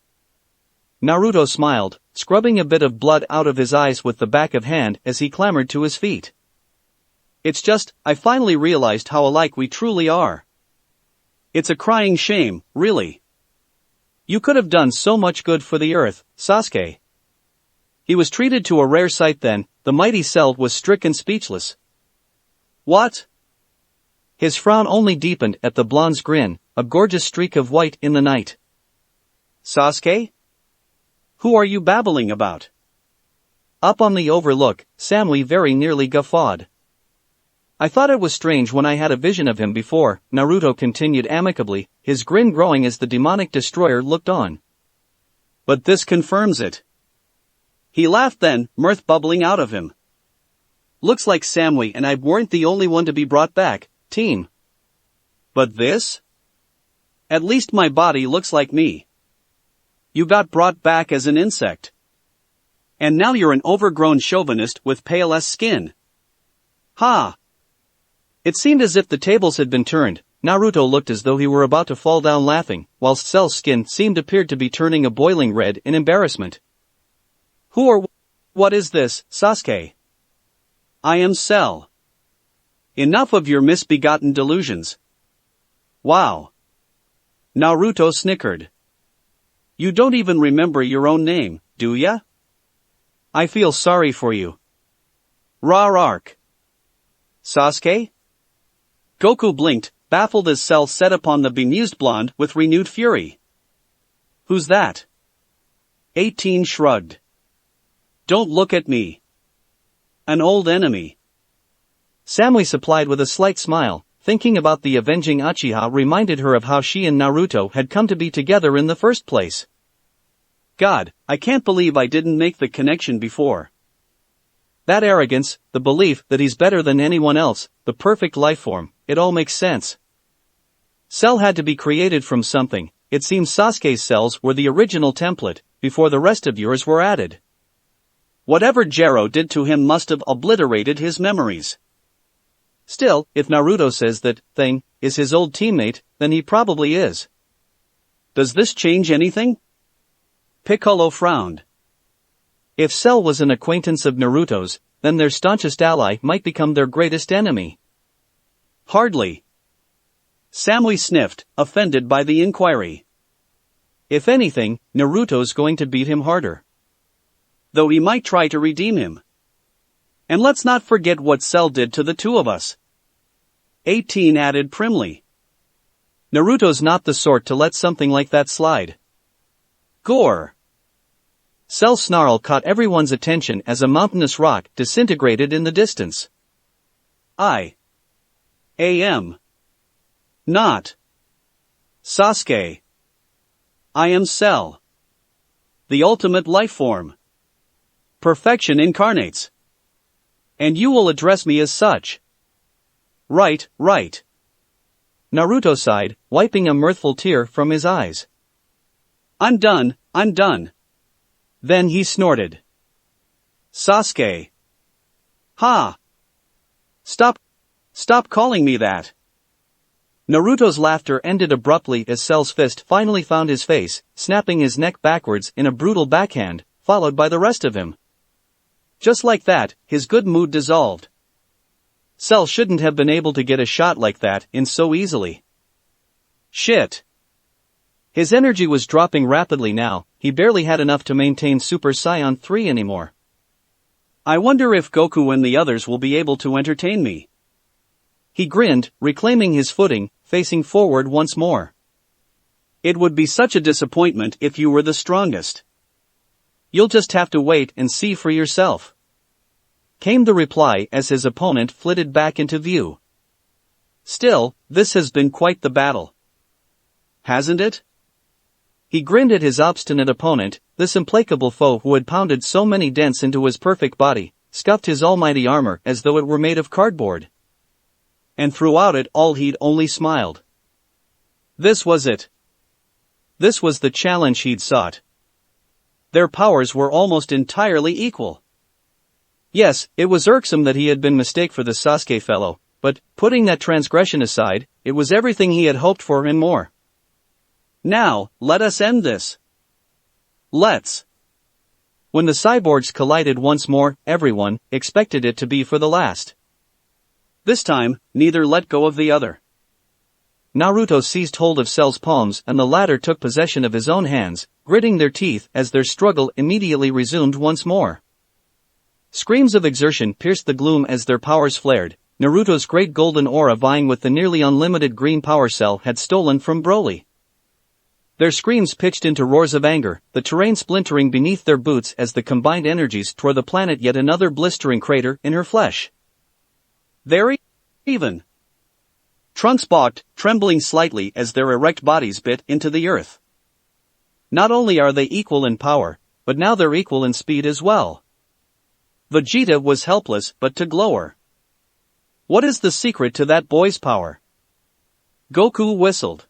Speaker 1: Naruto smiled, scrubbing a bit of blood out of his eyes with the back of hand as he clambered to his feet. It's just, I finally realized how alike we truly are. It's a crying shame, really. You could have done so much good for the earth, Sasuke. He was treated to a rare sight then, the mighty Cell was stricken speechless. What? His frown only deepened at the blonde's grin, a gorgeous streak of white in the night. Sasuke? Who are you babbling about? Up on the overlook, Samui very nearly guffawed. I thought it was strange when I had a vision of him before, Naruto continued amicably, his grin growing as the demonic destroyer looked on. But this confirms it. He laughed then, mirth bubbling out of him. Looks like Samui and I weren't the only one to be brought back, team. But this? At least my body looks like me. You got brought back as an insect. And now you're an overgrown chauvinist with pale skin. Ha! It seemed as if the tables had been turned. Naruto looked as though he were about to fall down laughing, whilst Cell's skin appeared to be turning a boiling red in embarrassment. Who or what is this, Sasuke? I am Cell. Enough of your misbegotten delusions. Wow. Naruto snickered. You don't even remember your own name, do ya? I feel sorry for you. Ark. Sasuke? Goku blinked, baffled as Cell set upon the bemused blonde with renewed fury. Who's that? 18 shrugged. Don't look at me. An old enemy. Samui supplied with a slight smile, thinking about the avenging Uchiha reminded her of how she and Naruto had come to be together in the first place. God, I can't believe I didn't make the connection before. That arrogance, the belief that he's better than anyone else, the perfect lifeform, it all makes sense. Cell had to be created from something. It seems Sasuke's cells were the original template, before the rest of yours were added. Whatever Gero did to him must have obliterated his memories. Still, if Naruto says that thing is his old teammate, then he probably is. Does this change anything? Piccolo frowned. If Cell was an acquaintance of Naruto's, then their staunchest ally might become their greatest enemy. Hardly. Samui sniffed, offended by the inquiry. If anything, Naruto's going to beat him harder. Though he might try to redeem him. And let's not forget what Cell did to the two of us. 18 added primly. Naruto's not the sort to let something like that slide. Gore. Cell's snarl caught everyone's attention as a mountainous rock disintegrated in the distance. I am not Sasuke. I am Cell. The ultimate life form. Perfection incarnates. And you will address me as such. Right. Naruto sighed, wiping a mirthful tear from his eyes. I'm done. Then he snorted. Sasuke. Ha! Stop calling me that. Naruto's laughter ended abruptly as Cell's fist finally found his face, snapping his neck backwards in a brutal backhand, followed by the rest of him. Just like that, his good mood dissolved. Cell shouldn't have been able to get a shot like that in so easily. Shit. His energy was dropping rapidly now,
Speaker 2: he barely had enough to maintain Super Saiyan 3 anymore.
Speaker 1: I wonder if Goku and the others will be able to entertain me.
Speaker 2: He grinned, reclaiming his footing, facing forward once more.
Speaker 1: It would be such a disappointment if you were the strongest.
Speaker 2: You'll just have to wait and see for yourself, came the reply as his opponent flitted back into view.
Speaker 1: Still, this has been quite the battle. Hasn't it?
Speaker 2: He grinned at his obstinate opponent, this implacable foe who had pounded so many dents into his perfect body, scuffed his almighty armor as though it were made of cardboard.
Speaker 1: And throughout it all he'd only smiled. This was it.
Speaker 2: This was the challenge he'd sought.
Speaker 1: Their powers were almost entirely equal.
Speaker 2: Yes, it was irksome that he had been mistaken for the Sasuke fellow, but, putting that transgression aside, it was everything he had hoped for and more.
Speaker 1: Now, let us end this. Let's.
Speaker 2: When the cyborgs collided once more, everyone expected it to be for the last.
Speaker 1: This time, neither let go of the other.
Speaker 2: Naruto seized hold of Cell's palms and the latter took possession of his own hands, gritting their teeth as their struggle immediately resumed once more. Screams of exertion pierced the gloom as their powers flared, Naruto's great golden aura vying with the nearly unlimited green power Cell had stolen from Broly. Their screams pitched into roars of anger, the terrain splintering beneath their boots as the combined energies tore the planet yet another blistering crater in her flesh.
Speaker 1: Very even. Trunks balked, trembling slightly as their erect bodies bit into the earth. Not only are they equal in power, but now they're equal in speed as well. Vegeta was helpless but to glower. What is the secret to that boy's power? Goku whistled.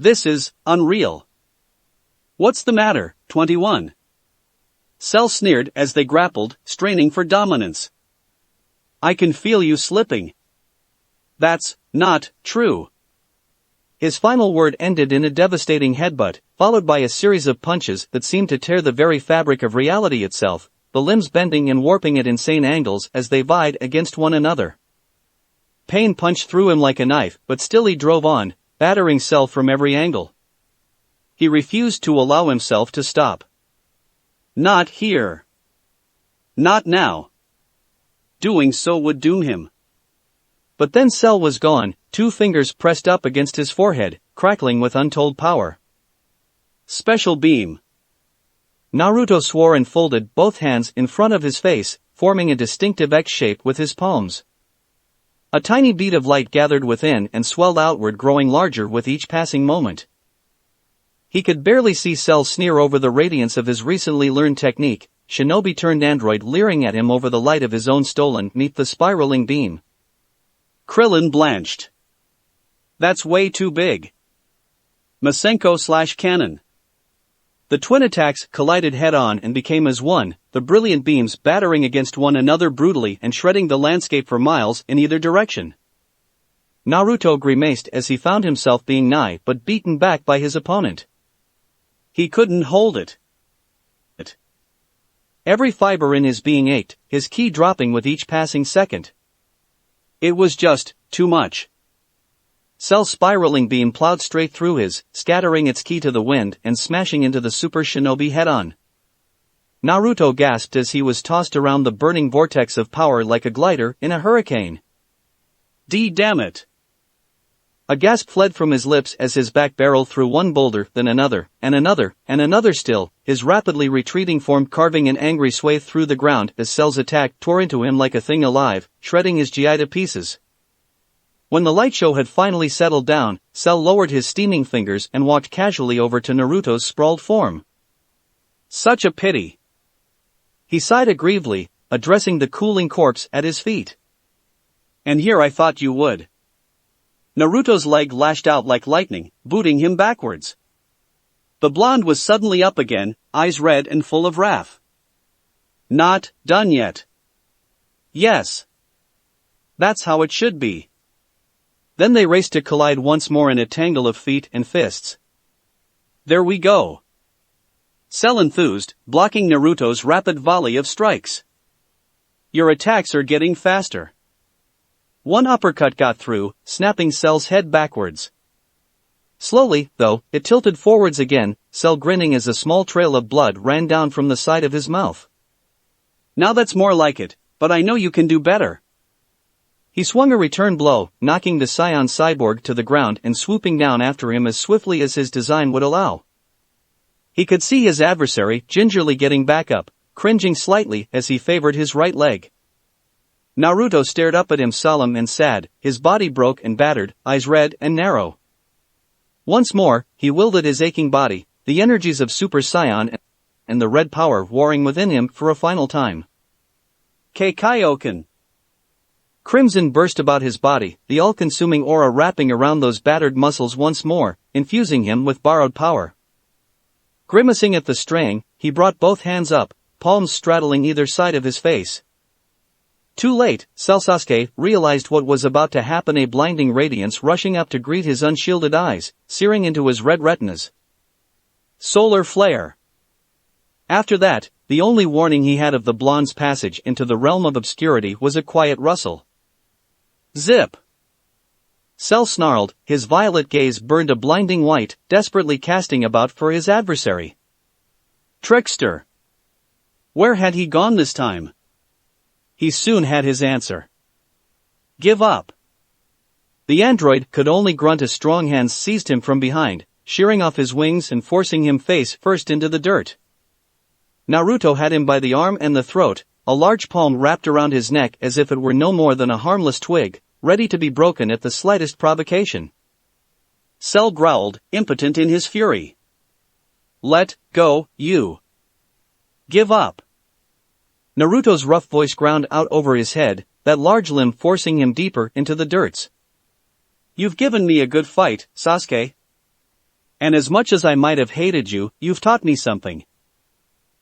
Speaker 1: This is unreal. What's the matter, 21? Cell sneered as they grappled, straining for dominance. I can feel you slipping. That's not true.
Speaker 2: His final word ended in a devastating headbutt, followed by a series of punches that seemed to tear the very fabric of reality itself, the limbs bending and warping at insane angles as they vied against one another. Pain punched through him like a knife, but still he drove on, battering Cell from every angle. He refused to allow himself to stop. Not here. Not now. Doing so would doom him. But then Cell was gone, 2 fingers pressed up against his forehead, crackling with untold power. Special beam. Naruto swore and folded both hands in front of his face, forming a distinctive X shape with his palms. A tiny bead of light gathered within and swelled outward, growing larger with each passing moment. He could barely see Cell sneer over the radiance of his recently learned technique, shinobi turned android leering at him over the light of his own stolen 'neath the spiraling beam. Krillin blanched. That's way too big. Masenko/cannon. The twin attacks collided head-on and became as one, the brilliant beams battering against one another brutally and shredding the landscape for miles in either direction. Naruto grimaced as he found himself being nigh but beaten back by his opponent. He couldn't hold it. Every fiber in his being ached, his ki dropping with each passing second. It was just too much. Cell's spiraling beam plowed straight through his, scattering its ki to the wind and smashing into the super shinobi head-on. Naruto gasped as he was tossed around the burning vortex of power like a glider in a hurricane. Damn it! A gasp fled from his lips as his back barreled through one boulder, then another, and another still, his rapidly retreating form carving an angry swathe through the ground as Cell's attack tore into him like a thing alive, shredding his gi to pieces. When the light show had finally settled down, Cell lowered his steaming fingers and walked casually over to Naruto's sprawled form. Such a pity. He sighed aggrievedly, addressing the cooling corpse at his feet. And here I thought you would. Naruto's leg lashed out like lightning, booting him backwards. The blonde was suddenly up again, eyes red and full of wrath. Not done yet. Yes. That's how it should be. Then they raced to collide once more in a tangle of feet and fists. There we go. Cell enthused, blocking Naruto's rapid volley of strikes. Your attacks are getting faster. One uppercut got through, snapping Cell's head backwards. Slowly, though, it tilted forwards again, Cell grinning as a small trail of blood ran down from the side of his mouth.
Speaker 1: Now that's more like it, but I know you can do better.
Speaker 2: He swung a return blow, knocking the Scion cyborg to the ground and swooping down after him as swiftly as his design would allow. He could see his adversary gingerly getting back up, cringing slightly as he favored his right leg. Naruto stared up at him solemn and sad, his body broke and battered, eyes red and narrow. Once more, he wielded his aching body, the energies of Super Saiyan and the red power warring within him for a final time.
Speaker 1: Kaioken.
Speaker 2: Crimson burst about his body, the all-consuming aura wrapping around those battered muscles once more, infusing him with borrowed power. Grimacing at the straying, he brought both hands up, palms straddling either side of his face. Too late, Sasuke realized what was about to happen, a blinding radiance rushing up to greet his unshielded eyes, searing into his red retinas. Solar flare. After that, the only warning he had of the blonde's passage into the realm of obscurity was a quiet rustle. Zip! Cell snarled, his violet gaze burned a blinding white, desperately casting about for his adversary.
Speaker 1: Trickster! Where had he gone this time? He soon had his answer. Give up!
Speaker 2: The android could only grunt as strong hands seized him from behind, shearing off his wings and forcing him face first into the dirt. Naruto had him by the arm and the throat, a large palm wrapped around his neck as if it were no more than a harmless twig, ready to be broken at the slightest provocation.
Speaker 1: Cell growled, impotent in his fury. Let go, you. Give up.
Speaker 2: Naruto's rough voice ground out over his head, that large limb forcing him deeper into the dirts.
Speaker 1: You've given me a good fight, Sasuke. And as much as I might have hated you, you've taught me something.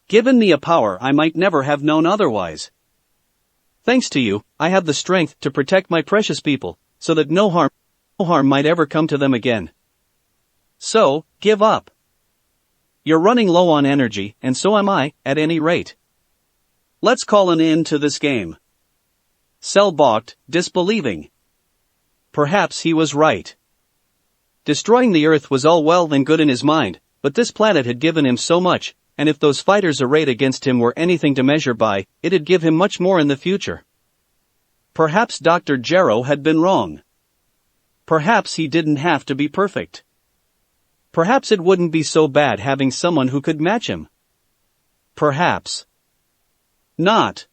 Speaker 1: Given me a power I might never have known otherwise.
Speaker 2: Thanks to you, I have the strength to protect my precious people, so that no harm might ever come to them again.
Speaker 1: So, give up.
Speaker 2: You're running low on energy, and so am I, at any rate.
Speaker 1: Let's call an end to this game. Cell balked, disbelieving. Perhaps he was right.
Speaker 2: Destroying the Earth was all well and good in his mind, but this planet had given him so much, and if those fighters arrayed against him were anything to measure by, it'd give him much more in the future.
Speaker 1: Perhaps Dr. Gero had been wrong. Perhaps he didn't have to be perfect.
Speaker 2: Perhaps it wouldn't be so bad having someone who could match him.
Speaker 1: Perhaps not.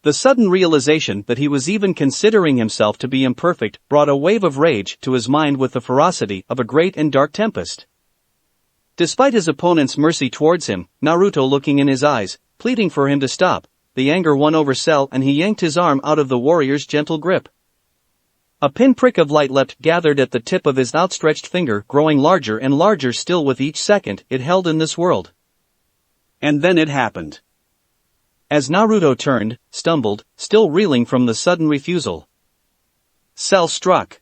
Speaker 2: The sudden realization that he was even considering himself to be imperfect brought a wave of rage to his mind with the ferocity of a great and dark tempest. Despite his opponent's mercy towards him, Naruto looking in his eyes, pleading for him to stop, the anger won over Cell and he yanked his arm out of the warrior's gentle grip. A pinprick of light leapt gathered at the tip of his outstretched finger, growing larger and larger still with each second it held in this world.
Speaker 1: And then it happened.
Speaker 2: As Naruto turned, stumbled, still reeling from the sudden refusal.
Speaker 1: Cell struck.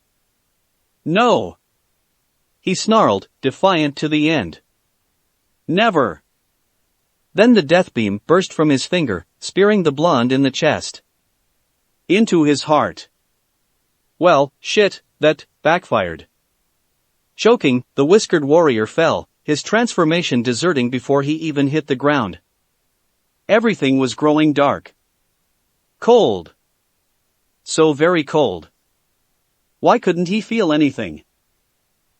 Speaker 1: No!
Speaker 2: He snarled, defiant to the end.
Speaker 1: Never!
Speaker 2: Then the death beam burst from his finger, spearing the blonde in the chest.
Speaker 1: Into his heart.
Speaker 2: Well, shit, that backfired. Choking, the whiskered warrior fell, his transformation deserting before he even hit the ground.
Speaker 1: Everything was growing dark. Cold. So very cold. Why couldn't he feel anything?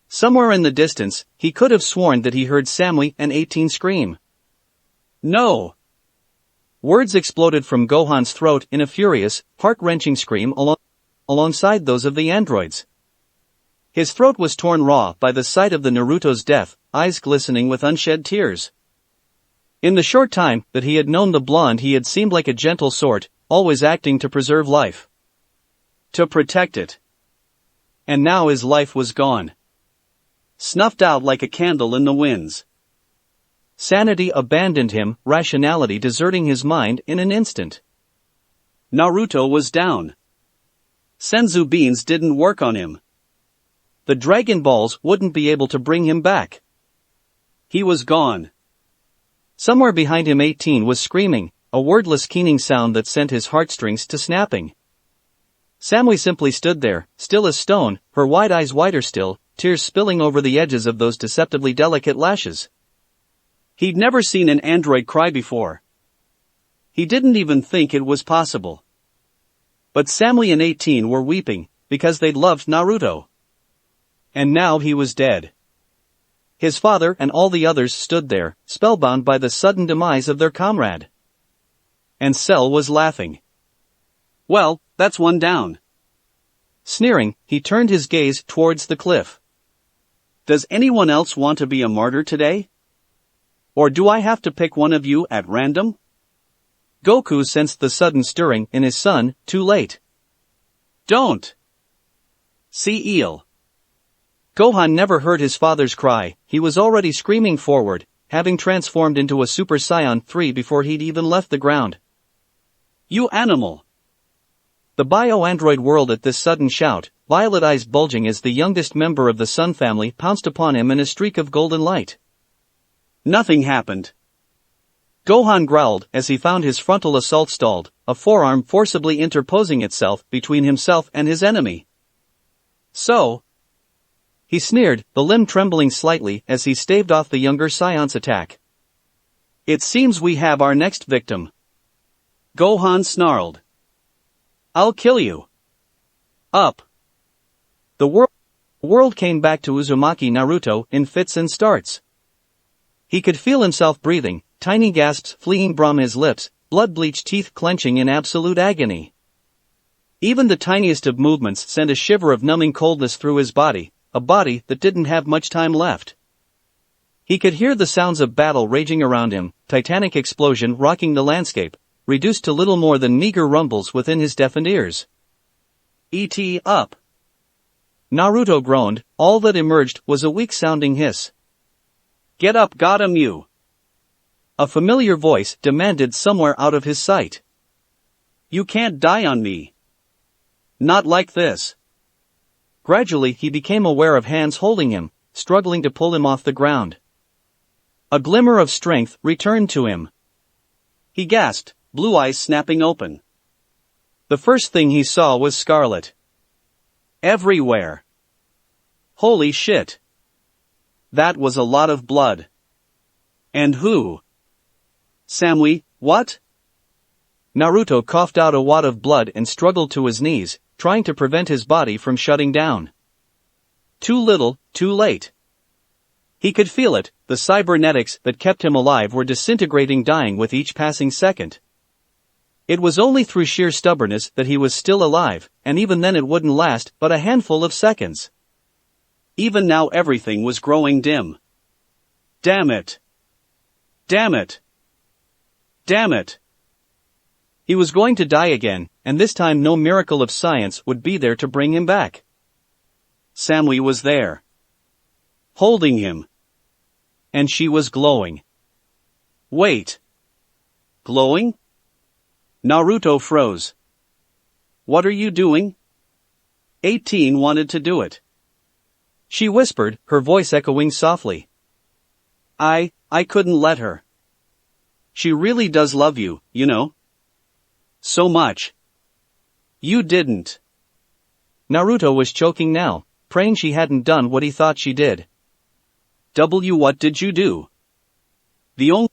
Speaker 2: Somewhere in the distance, he could have sworn that he heard Samui and 18 scream.
Speaker 1: No!
Speaker 2: Words exploded from Gohan's throat in a furious, heart-wrenching scream alongside those of the androids. His throat was torn raw by the sight of the Naruto's death, eyes glistening with unshed tears. In the short time that he had known the blonde, he had seemed like a gentle sort, always acting to preserve life.
Speaker 1: To protect it.
Speaker 2: And now his life was gone.
Speaker 1: Snuffed out like a candle in the winds.
Speaker 2: Sanity abandoned him, rationality deserting his mind in an instant.
Speaker 1: Naruto was down. Senzu beans didn't work on him.
Speaker 2: The Dragon Balls wouldn't be able to bring him back.
Speaker 1: He was gone.
Speaker 2: Somewhere behind him 18 was screaming, a wordless keening sound that sent his heartstrings to snapping. Samui simply stood there, still as stone, her wide eyes wider still, tears spilling over the edges of those deceptively delicate lashes.
Speaker 1: He'd never seen an android cry before. He didn't even think it was possible. But Samui and 18 were weeping, because they'd loved Naruto. And now he was dead. His father and all the others stood there, spellbound by the sudden demise of their comrade. And Cell was laughing. Well, that's one down.
Speaker 2: Sneering, he turned his gaze towards the cliff.
Speaker 1: Does anyone else want to be a martyr today? Or do I have to pick one of you at random?
Speaker 2: Goku sensed the sudden stirring in his son, too late.
Speaker 1: Don't! See eel.
Speaker 2: Gohan never heard his father's cry, he was already screaming forward, having transformed into a Super Saiyan 3 before he'd even left the ground.
Speaker 1: You animal!
Speaker 2: The bio-android whirled at this sudden shout, violet eyes bulging as the youngest member of the Sun family pounced upon him in a streak of golden light.
Speaker 1: Nothing happened.
Speaker 2: Gohan growled as he found his frontal assault stalled, a forearm forcibly interposing itself between himself and his enemy.
Speaker 1: So?
Speaker 2: He sneered, the limb trembling slightly as he staved off the younger Scion's attack.
Speaker 1: It seems we have our next victim. Gohan snarled. I'll kill you. Up.
Speaker 2: The world came back to Uzumaki Naruto in fits and starts. He could feel himself breathing, tiny gasps fleeing from his lips, blood-bleached teeth clenching in absolute agony. Even the tiniest of movements sent a shiver of numbing coldness through his body, a body that didn't have much time left. He could hear the sounds of battle raging around him, titanic explosion rocking the landscape, reduced to little more than meager rumbles within his deafened ears.
Speaker 1: E.T. up.
Speaker 2: Naruto groaned, all that emerged was a weak-sounding hiss.
Speaker 1: Get up, got him you.
Speaker 2: A familiar voice demanded somewhere out of his sight.
Speaker 1: You can't die on me. Not like this.
Speaker 2: Gradually he became aware of hands holding him, struggling to pull him off the ground. A glimmer of strength returned to him.
Speaker 1: He gasped, blue eyes snapping open.
Speaker 2: The first thing he saw was scarlet.
Speaker 1: Everywhere. Holy shit. That was a lot of blood. And who? Samui, what?
Speaker 2: Naruto coughed out a wad of blood and struggled to his knees, trying to prevent his body from shutting down. Too little, too late. He could feel it, the cybernetics that kept him alive were disintegrating, dying with each passing second. It was only through sheer stubbornness that he was still alive, and even then it wouldn't last but a handful of seconds.
Speaker 1: Even now everything was growing dim. Damn it. Damn it. Damn it.
Speaker 2: He was going to die again, and this time no miracle of science would be there to bring him back.
Speaker 1: Samui was there. Holding him.
Speaker 2: And she was glowing.
Speaker 1: Wait. Glowing? Naruto froze. What are you doing? 18 wanted to do it.
Speaker 2: She whispered, her voice echoing softly.
Speaker 1: I couldn't let her. She really does love you, you know. So much. You didn't.
Speaker 2: Naruto was choking now, praying she hadn't done what he thought she did.
Speaker 1: What did you do? The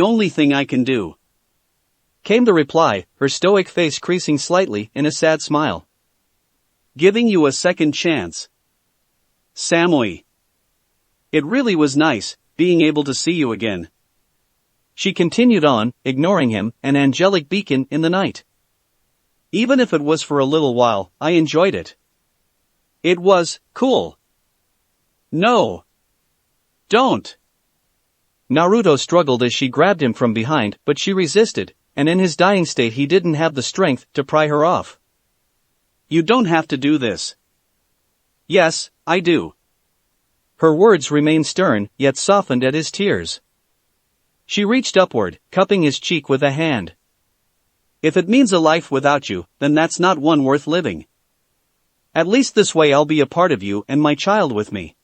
Speaker 1: only thing I can do.
Speaker 2: Came the reply, her stoic face creasing slightly in a sad smile.
Speaker 1: Giving you a second chance. Samui. It really was nice, being able to see you again.
Speaker 2: She continued on, ignoring him, an angelic beacon in the night.
Speaker 1: Even if it was for a little while, I enjoyed it. It was cool. No. Don't.
Speaker 2: Naruto struggled as she grabbed him from behind, but she resisted, and in his dying state he didn't have the strength to pry her off.
Speaker 1: You don't have to do this. Yes, I do.
Speaker 2: Her words remained stern, yet softened at his tears. She reached upward, cupping his cheek with a hand.
Speaker 1: If it means a life without you, then that's not one worth living. At least this way I'll be a part of you and my child with me.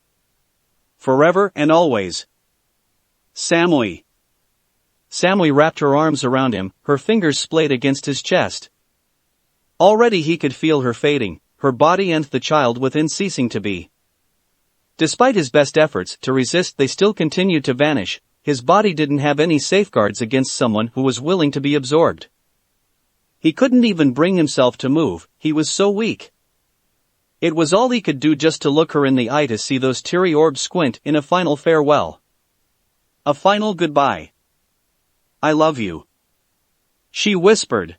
Speaker 1: Forever and always. Samui.
Speaker 2: Samui wrapped her arms around him, her fingers splayed against his chest. Already he could feel her fading, her body and the child within ceasing to be. Despite his best efforts to resist, they still continued to vanish. His body didn't have any safeguards against someone who was willing to be absorbed. He couldn't even bring himself to move, he was so weak. It was all he could do just to look her in the eye, to see those teary orbs squint in a final farewell. A final goodbye. "I love you," she whispered.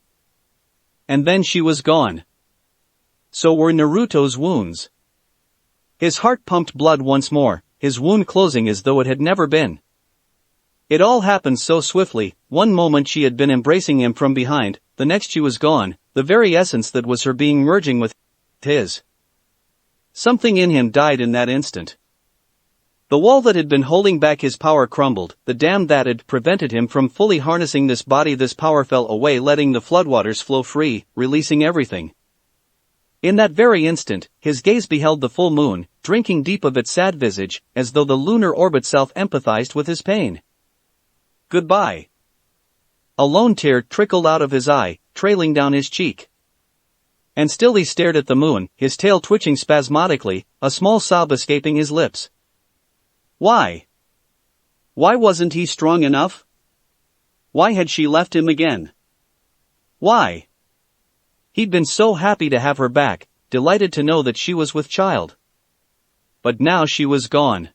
Speaker 2: And then she was gone. So were Naruto's wounds. His heart pumped blood once more, his wound closing as though it had never been. It all happened so swiftly. One moment she had been embracing him from behind, the next she was gone, the very essence that was her being merging with his. Something in him died in that instant. The wall that had been holding back his power crumbled, the dam that had prevented him from fully harnessing this body, this power fell away, letting the floodwaters flow free, releasing everything. In that very instant, his gaze beheld the full moon, drinking deep of its sad visage, as though the lunar orb itself empathized with his pain. "Goodbye." A lone tear trickled out of his eye, trailing down his cheek. And still he stared at the moon, his tail twitching spasmodically, a small sob escaping his lips. Why? Why wasn't he strong enough? Why had she left him again? Why? He'd been so happy to have her back, delighted to know that she was with child. But now she was gone.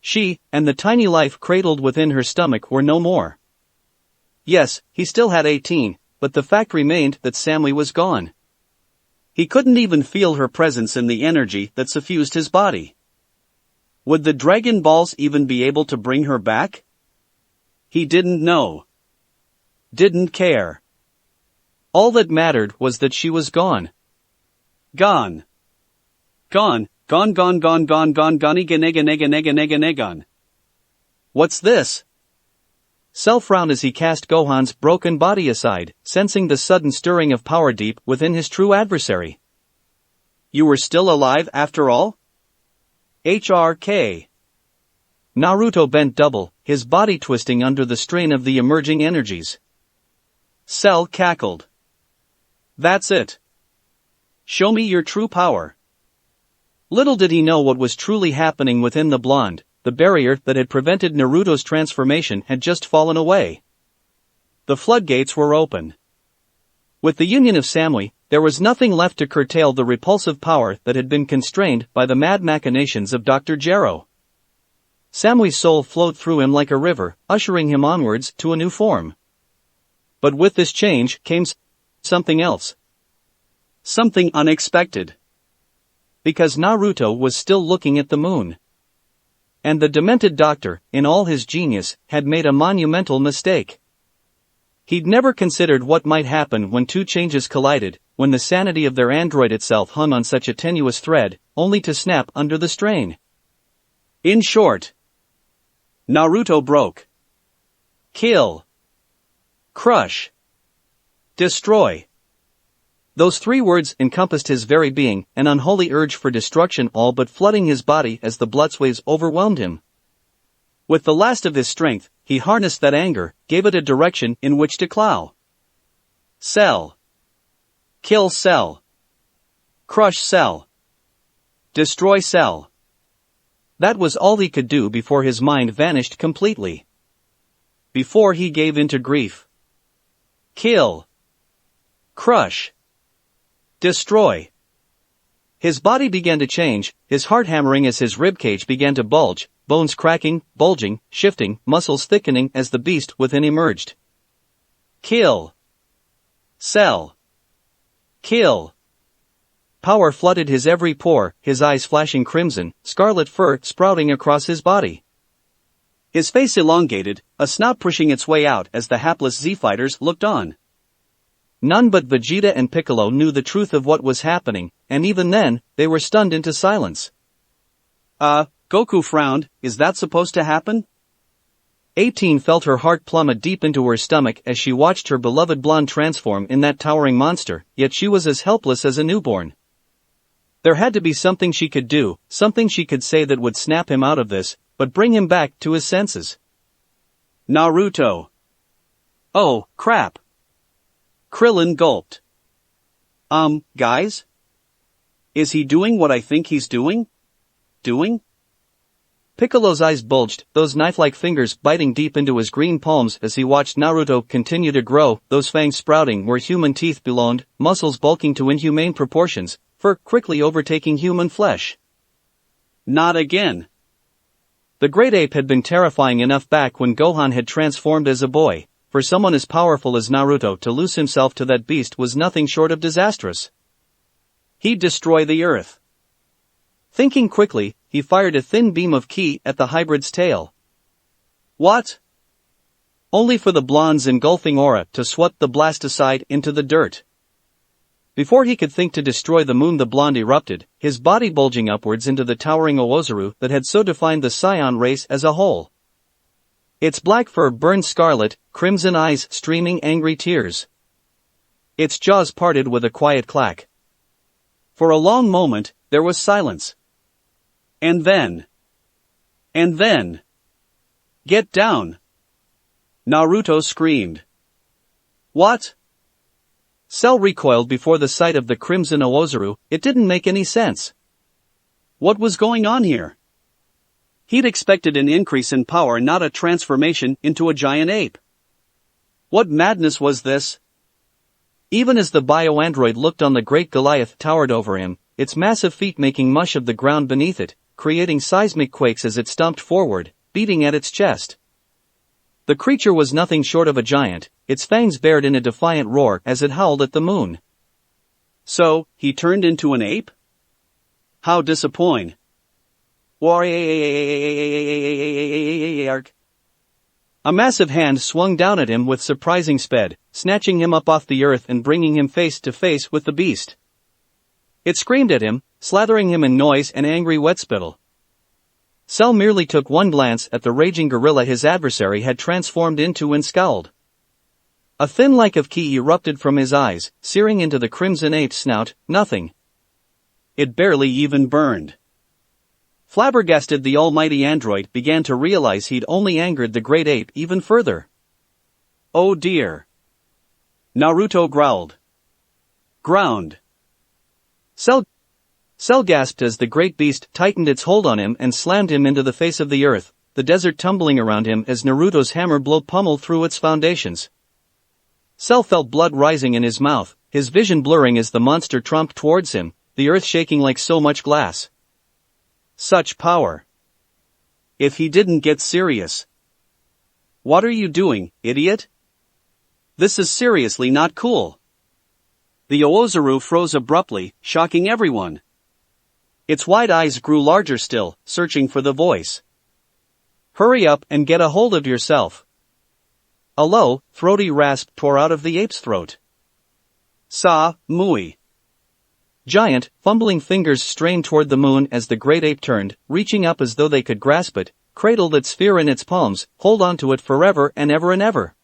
Speaker 2: She, and the tiny life cradled within her stomach, were no more. Yes, he still had 18, but the fact remained that Sammy was gone. He couldn't even feel her presence in the energy that suffused his body. Would the Dragon Balls even be able to bring her back? He didn't know. Didn't care. All that mattered was that she was gone. Gone. Gone, gone, gone, gone, gone, gone, gone, gone. What's this? Cell frowned as he cast Gohan's broken body aside, sensing the sudden stirring of power deep within his true adversary. You were still alive after all? HRK. Naruto bent double, his body twisting under the strain of the emerging energies. Cell cackled. That's it. Show me your true power. Little did he know what was truly happening within the blonde. The barrier that had prevented Naruto's transformation had just fallen away. The floodgates were open. With the union of Samui, there was nothing left to curtail the repulsive power that had been constrained by the mad machinations of Dr. Gero. Samui's soul flowed through him like a river, ushering him onwards to a new form. But with this change came something else. Something unexpected. Because Naruto was still looking at the moon. And the demented doctor, in all his genius, had made a monumental mistake. He'd never considered what might happen when two changes collided, when the sanity of their android itself hung on such a tenuous thread, only to snap under the strain. In short, Naruto broke. Kill. Crush. Destroy. Those three words encompassed his very being, an unholy urge for destruction all but flooding his body as the bloodwaves overwhelmed him. With the last of his strength, he harnessed that anger, gave it a direction in which to plow. Cell. Kill Cell. Crush Cell. Destroy Cell. That was all he could do before his mind vanished completely. Before he gave into grief. Kill. Crush. Destroy. His body began to change, his heart hammering as his ribcage began to bulge, bones cracking, bulging, shifting, muscles thickening as the beast within emerged. Kill. Cell. Kill. Power flooded his every pore, his eyes flashing crimson, scarlet fur sprouting across his body. His face elongated, a snout pushing its way out as the hapless Z-fighters looked on. None but Vegeta and Piccolo knew the truth of what was happening, and even then, they were stunned into silence. Goku frowned, is that supposed to happen? 18 felt her heart plummet deep into her stomach as she watched her beloved blonde transform in that towering monster, yet she was as helpless as a newborn. There had to be something she could do, something she could say that would snap him out of this, but bring him back to his senses. Naruto. Oh, crap. Krillin gulped. Guys? Is he doing what I think he's doing?
Speaker 1: doing?
Speaker 2: Piccolo's eyes bulged, those knife-like fingers biting deep into his green palms as he watched Naruto continue to grow, those fangs sprouting where human teeth belonged, muscles bulking to inhumane proportions, fur quickly overtaking human flesh.
Speaker 1: Not again.
Speaker 2: The great ape had been terrifying enough back when Gohan had transformed as a boy. For someone as powerful as Naruto to lose himself to that beast was nothing short of disastrous.
Speaker 1: He'd destroy the earth.
Speaker 2: Thinking quickly, he fired a thin beam of ki at the hybrid's tail.
Speaker 1: What?
Speaker 2: Only for the blonde's engulfing aura to sweep the blast aside into the dirt. Before he could think to destroy the moon, the blonde erupted, his body bulging upwards into the towering Oozaru that had so defined the Scion race as a whole. Its black fur burned scarlet, crimson eyes streaming angry tears. Its jaws parted with a quiet clack.
Speaker 1: For a long moment, there was silence. And then. Get down! Naruto screamed. What?
Speaker 2: Cell recoiled before the sight of the crimson Oozaru. It didn't make any sense.
Speaker 1: What was going on here? He'd expected an increase in power, not a transformation into a giant ape. What madness was this?
Speaker 2: Even as the bio-android looked on, the great Goliath towered over him, its massive feet making mush of the ground beneath it, creating seismic quakes as it stomped forward, beating at its chest. The creature was nothing short of a giant, its fangs bared in a defiant roar as it howled at the moon.
Speaker 1: So, he turned into an ape? How disappointing.
Speaker 2: A massive hand swung down at him with surprising speed, snatching him up off the earth and bringing him face to face with the beast. It screamed at him, slathering him in noise and angry wet spittle. Cell merely took one glance at the raging gorilla his adversary had transformed into and scowled. A thin light of ki erupted from his eyes, searing into the crimson ape's snout. Nothing.
Speaker 1: It barely even burned. Flabbergasted, the almighty android began to realize he'd only angered the great ape even further. Oh dear. Naruto growled. Ground.
Speaker 2: Cell gasped as the great beast tightened its hold on him and slammed him into the face of the earth, the desert tumbling around him as Naruto's hammer blow pummeled through its foundations. Cell felt blood rising in his mouth, his vision blurring as the monster tromped towards him, the earth shaking like so much glass.
Speaker 1: Such power. If he didn't get serious. What are you doing, idiot? This is seriously not cool. The Oozaru froze abruptly, shocking everyone. Its wide eyes grew larger still, searching for the voice.
Speaker 2: Hurry up and get a hold of yourself. A low, throaty rasp tore out of the ape's throat.
Speaker 1: Mui.
Speaker 2: Giant, fumbling fingers strained toward the moon as the great ape turned, reaching up as though they could grasp it, cradled its sphere in its palms, hold on to it forever and ever and ever.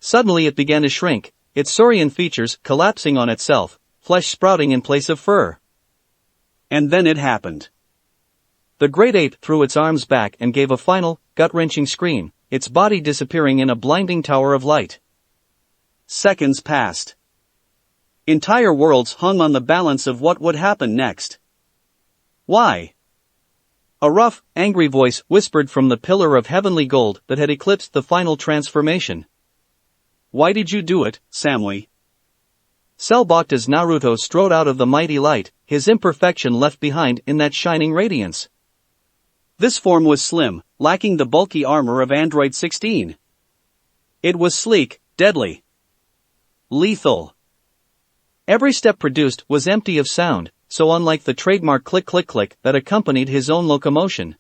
Speaker 2: Suddenly it began to shrink, its saurian features collapsing on itself, flesh sprouting in place of fur.
Speaker 1: And then it happened.
Speaker 2: The great ape threw its arms back and gave a final, gut-wrenching scream, its body disappearing in a blinding tower of light.
Speaker 1: Seconds passed. Entire worlds hung on the balance of what would happen next. Why?
Speaker 2: A rough, angry voice whispered from the pillar of heavenly gold that had eclipsed the final transformation.
Speaker 1: Why did you do it, Samui?
Speaker 2: Cell balked as Naruto strode out of the mighty light, his imperfection left behind in that shining radiance.
Speaker 1: This form was slim, lacking the bulky armor of Android 16. It was sleek, deadly. Lethal.
Speaker 2: Every step produced was empty of sound, so unlike the trademark click-click-click that accompanied his own locomotion.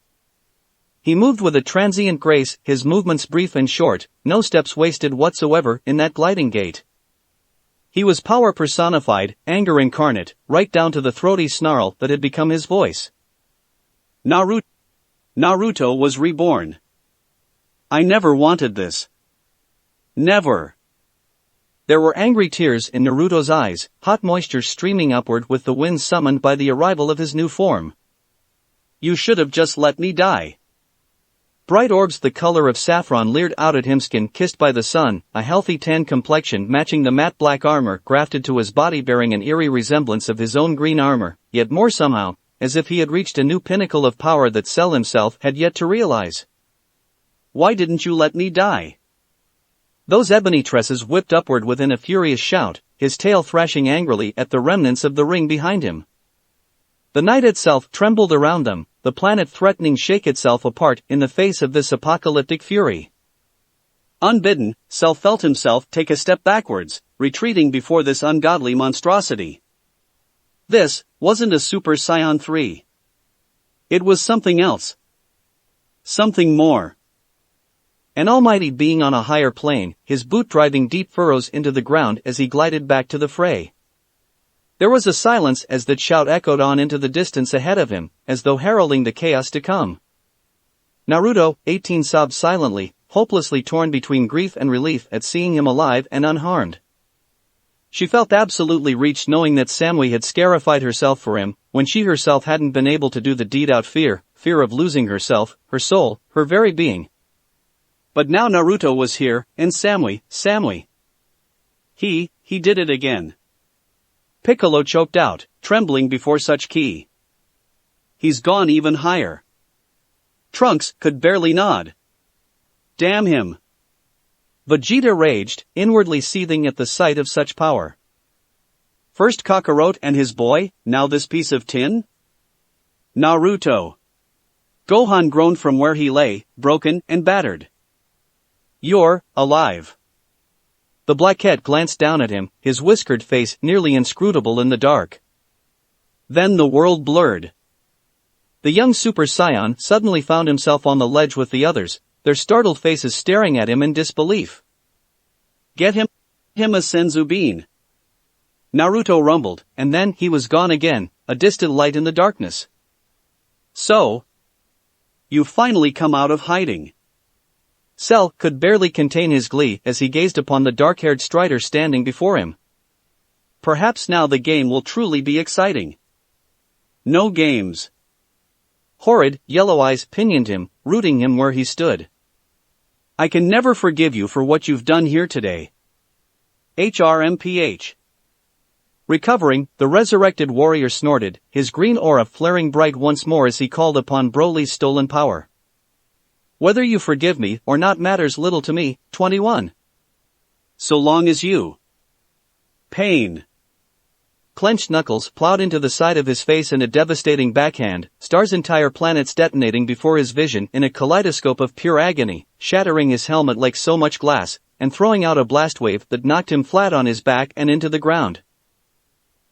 Speaker 2: He moved with a transient grace, his movements brief and short, no steps wasted whatsoever in that gliding gait. He was power personified, anger incarnate, right down to the throaty snarl that had become his voice.
Speaker 1: Naruto was reborn. I never wanted this. Never.
Speaker 2: There were angry tears in Naruto's eyes, hot moisture streaming upward with the wind summoned by the arrival of his new form.
Speaker 1: You should have just let me die.
Speaker 2: Bright orbs the color of saffron leered out at him, skin kissed by the sun, a healthy tan complexion matching the matte black armor grafted to his body bearing an eerie resemblance of his own green armor, yet more somehow, as if he had reached a new pinnacle of power that Cell himself had yet to realize.
Speaker 1: Why didn't you let me die?
Speaker 2: Those ebony tresses whipped upward within a furious shout, his tail thrashing angrily at the remnants of the ring behind him. The night itself trembled around them, the planet threatening shake itself apart in the face of this apocalyptic fury.
Speaker 1: Unbidden, Cell felt himself take a step backwards, retreating before this ungodly monstrosity. This wasn't a Super Saiyan 3. It was something else. Something more.
Speaker 2: An almighty being on a higher plane, his boot driving deep furrows into the ground as he glided back to the fray. There was a silence as that shout echoed on into the distance ahead of him, as though heralding the chaos to come. Naruto, 18, sobbed silently, hopelessly torn between grief and relief at seeing him alive and unharmed. She felt absolutely reached knowing that Samui had scarified herself for him, when she herself hadn't been able to do the deed out fear of losing herself, her soul, her very being.
Speaker 1: But now Naruto was here, and Samui. He did it again.
Speaker 2: Piccolo choked out,
Speaker 1: trembling before such ki. He's gone even higher. Trunks could barely nod. Damn him.
Speaker 2: Vegeta raged, inwardly seething at the sight of such power.
Speaker 1: First Kakarot and his boy, now this piece of tin? Naruto. Gohan groaned from where he lay, broken and battered. You're alive.
Speaker 2: The Blackhead glanced down at him, his whiskered face nearly inscrutable in the dark.
Speaker 1: Then the world blurred.
Speaker 2: The young Super Saiyan suddenly found himself on the ledge with the others, their startled faces staring at him in disbelief.
Speaker 1: Get him a Senzu bean. Naruto rumbled,
Speaker 2: and then he was gone again, a distant light in the darkness.
Speaker 1: So, you finally come out of hiding.
Speaker 2: Cell could barely contain his glee as he gazed upon the dark-haired Strider standing before him.
Speaker 1: Perhaps now the game will truly be exciting. No games.
Speaker 2: Horrid, yellow eyes pinioned him, rooting him where he stood.
Speaker 1: I can never forgive you for what you've done here today. HRMPH.
Speaker 2: Recovering, the resurrected warrior snorted, his green aura flaring bright once more as he called upon Broly's stolen power. Whether you forgive me or not matters little to me, 21.
Speaker 1: So long as you. Pain.
Speaker 2: Clenched knuckles plowed into the side of his face in a devastating backhand, Star's entire planets detonating before his vision in a kaleidoscope of pure agony, shattering his helmet like so much glass, and throwing out a blast wave that knocked him flat on his back and into the ground.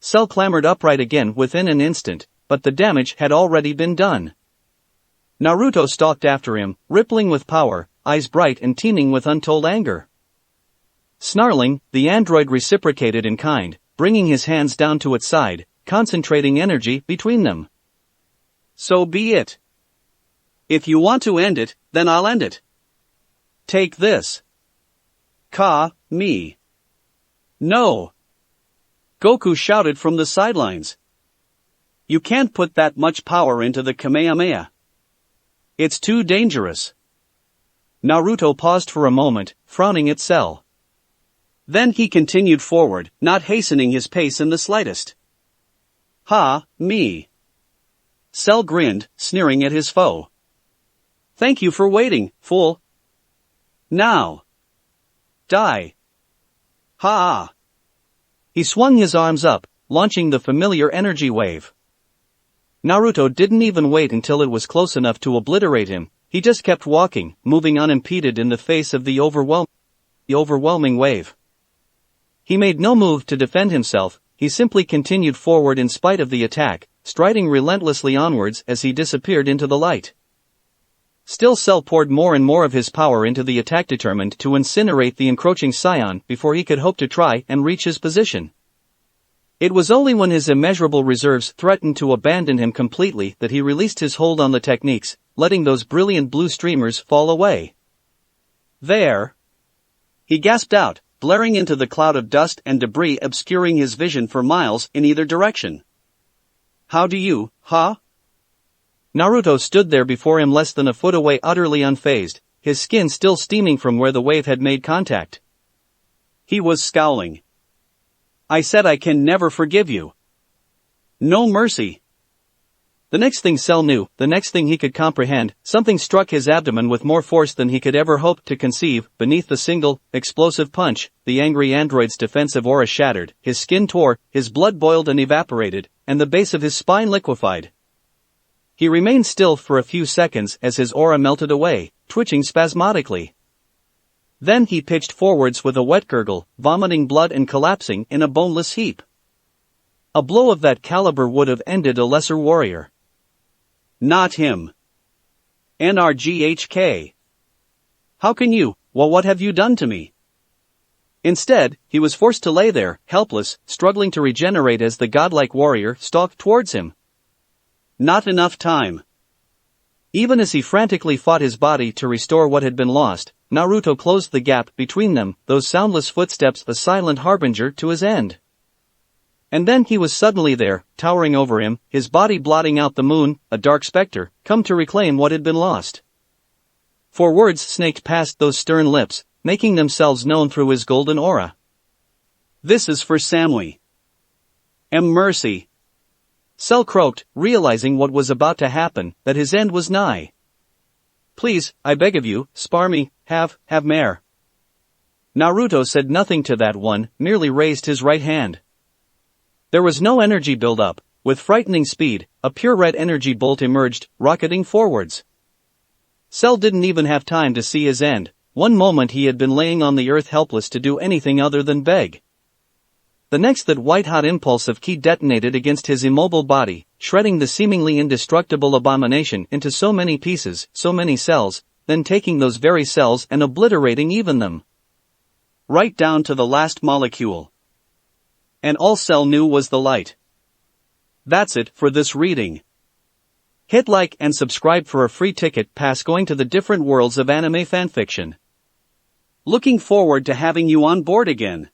Speaker 2: Cell clambered upright again within an instant, but the damage had already been done. Naruto stalked after him, rippling with power, eyes bright and teeming with untold anger. Snarling, the android reciprocated in kind, bringing his hands down to its side, concentrating energy between them.
Speaker 1: So be it. If you want to end it, then I'll end it. Take this. Me. No. Goku shouted from the sidelines. You can't put that much power into the Kamehameha. It's too dangerous.
Speaker 2: Naruto paused for a moment, frowning at Cell.
Speaker 1: Then he continued forward, not hastening his pace in the slightest. Me. Cell grinned, sneering at his foe. Thank you for waiting, fool. Now. Die.
Speaker 2: He swung his arms up, launching the familiar energy wave. Naruto didn't even wait until it was close enough to obliterate him, he just kept walking, moving unimpeded in the face of the overwhelming wave. He made no move to defend himself, he simply continued forward in spite of the attack, striding relentlessly onwards as he disappeared into the light. Still Cell poured more and more of his power into the attack, determined to incinerate the encroaching Saiyan before he could hope to try and reach his position. It was only when his immeasurable reserves threatened to abandon him completely that he released his hold on the techniques, letting those brilliant blue streamers fall away.
Speaker 1: There. He gasped out, blaring into the cloud of dust and debris obscuring his vision for miles in either direction. How do you,
Speaker 2: Naruto stood there before him less than a foot away, utterly unfazed, his skin still steaming from where the wave had made contact.
Speaker 1: He was scowling. I said I can never forgive you. No mercy.
Speaker 2: The next thing Cell knew, the next thing he could comprehend, something struck his abdomen with more force than he could ever hope to conceive. Beneath the single, explosive punch, the angry android's defensive aura shattered, his skin tore, his blood boiled and evaporated, and the base of his spine liquefied. He remained still for a few seconds as his aura melted away, twitching spasmodically. Then he pitched forwards with a wet gurgle, vomiting blood and collapsing in a boneless heap. A blow of that caliber would have ended a lesser warrior.
Speaker 1: Not him. NRGHK.
Speaker 2: How can you? Well, what have you done to me? Instead, he was forced to lay there, helpless, struggling to regenerate as the godlike warrior stalked towards him.
Speaker 1: Not enough time.
Speaker 2: Even as he frantically fought his body to restore what had been lost, Naruto closed the gap between them, those soundless footsteps a silent harbinger to his end. And then he was suddenly there, towering over him, his body blotting out the moon, a dark specter, come to reclaim what had been lost. For words snaked past those stern lips, making themselves known through his golden aura.
Speaker 1: This is for Samui. Mercy.
Speaker 2: Cell croaked, realizing what was about to happen, that his end was nigh. Please, I beg of you, spare me, have mere. Naruto said nothing to that one, merely raised his right hand. There was no energy build-up. With frightening speed, a pure red energy bolt emerged, rocketing forwards. Cell didn't even have time to see his end. One moment he had been laying on the earth helpless to do anything other than beg. The next that white-hot impulse of ki detonated against his immobile body, shredding the seemingly indestructible abomination into so many pieces, so many cells, then taking those very cells and obliterating even them.
Speaker 1: Right down to the last molecule. And all Cell knew was the light. That's it for this reading. Hit like and subscribe for a free ticket pass going to the different worlds of anime fanfiction. Looking forward to having you on board again.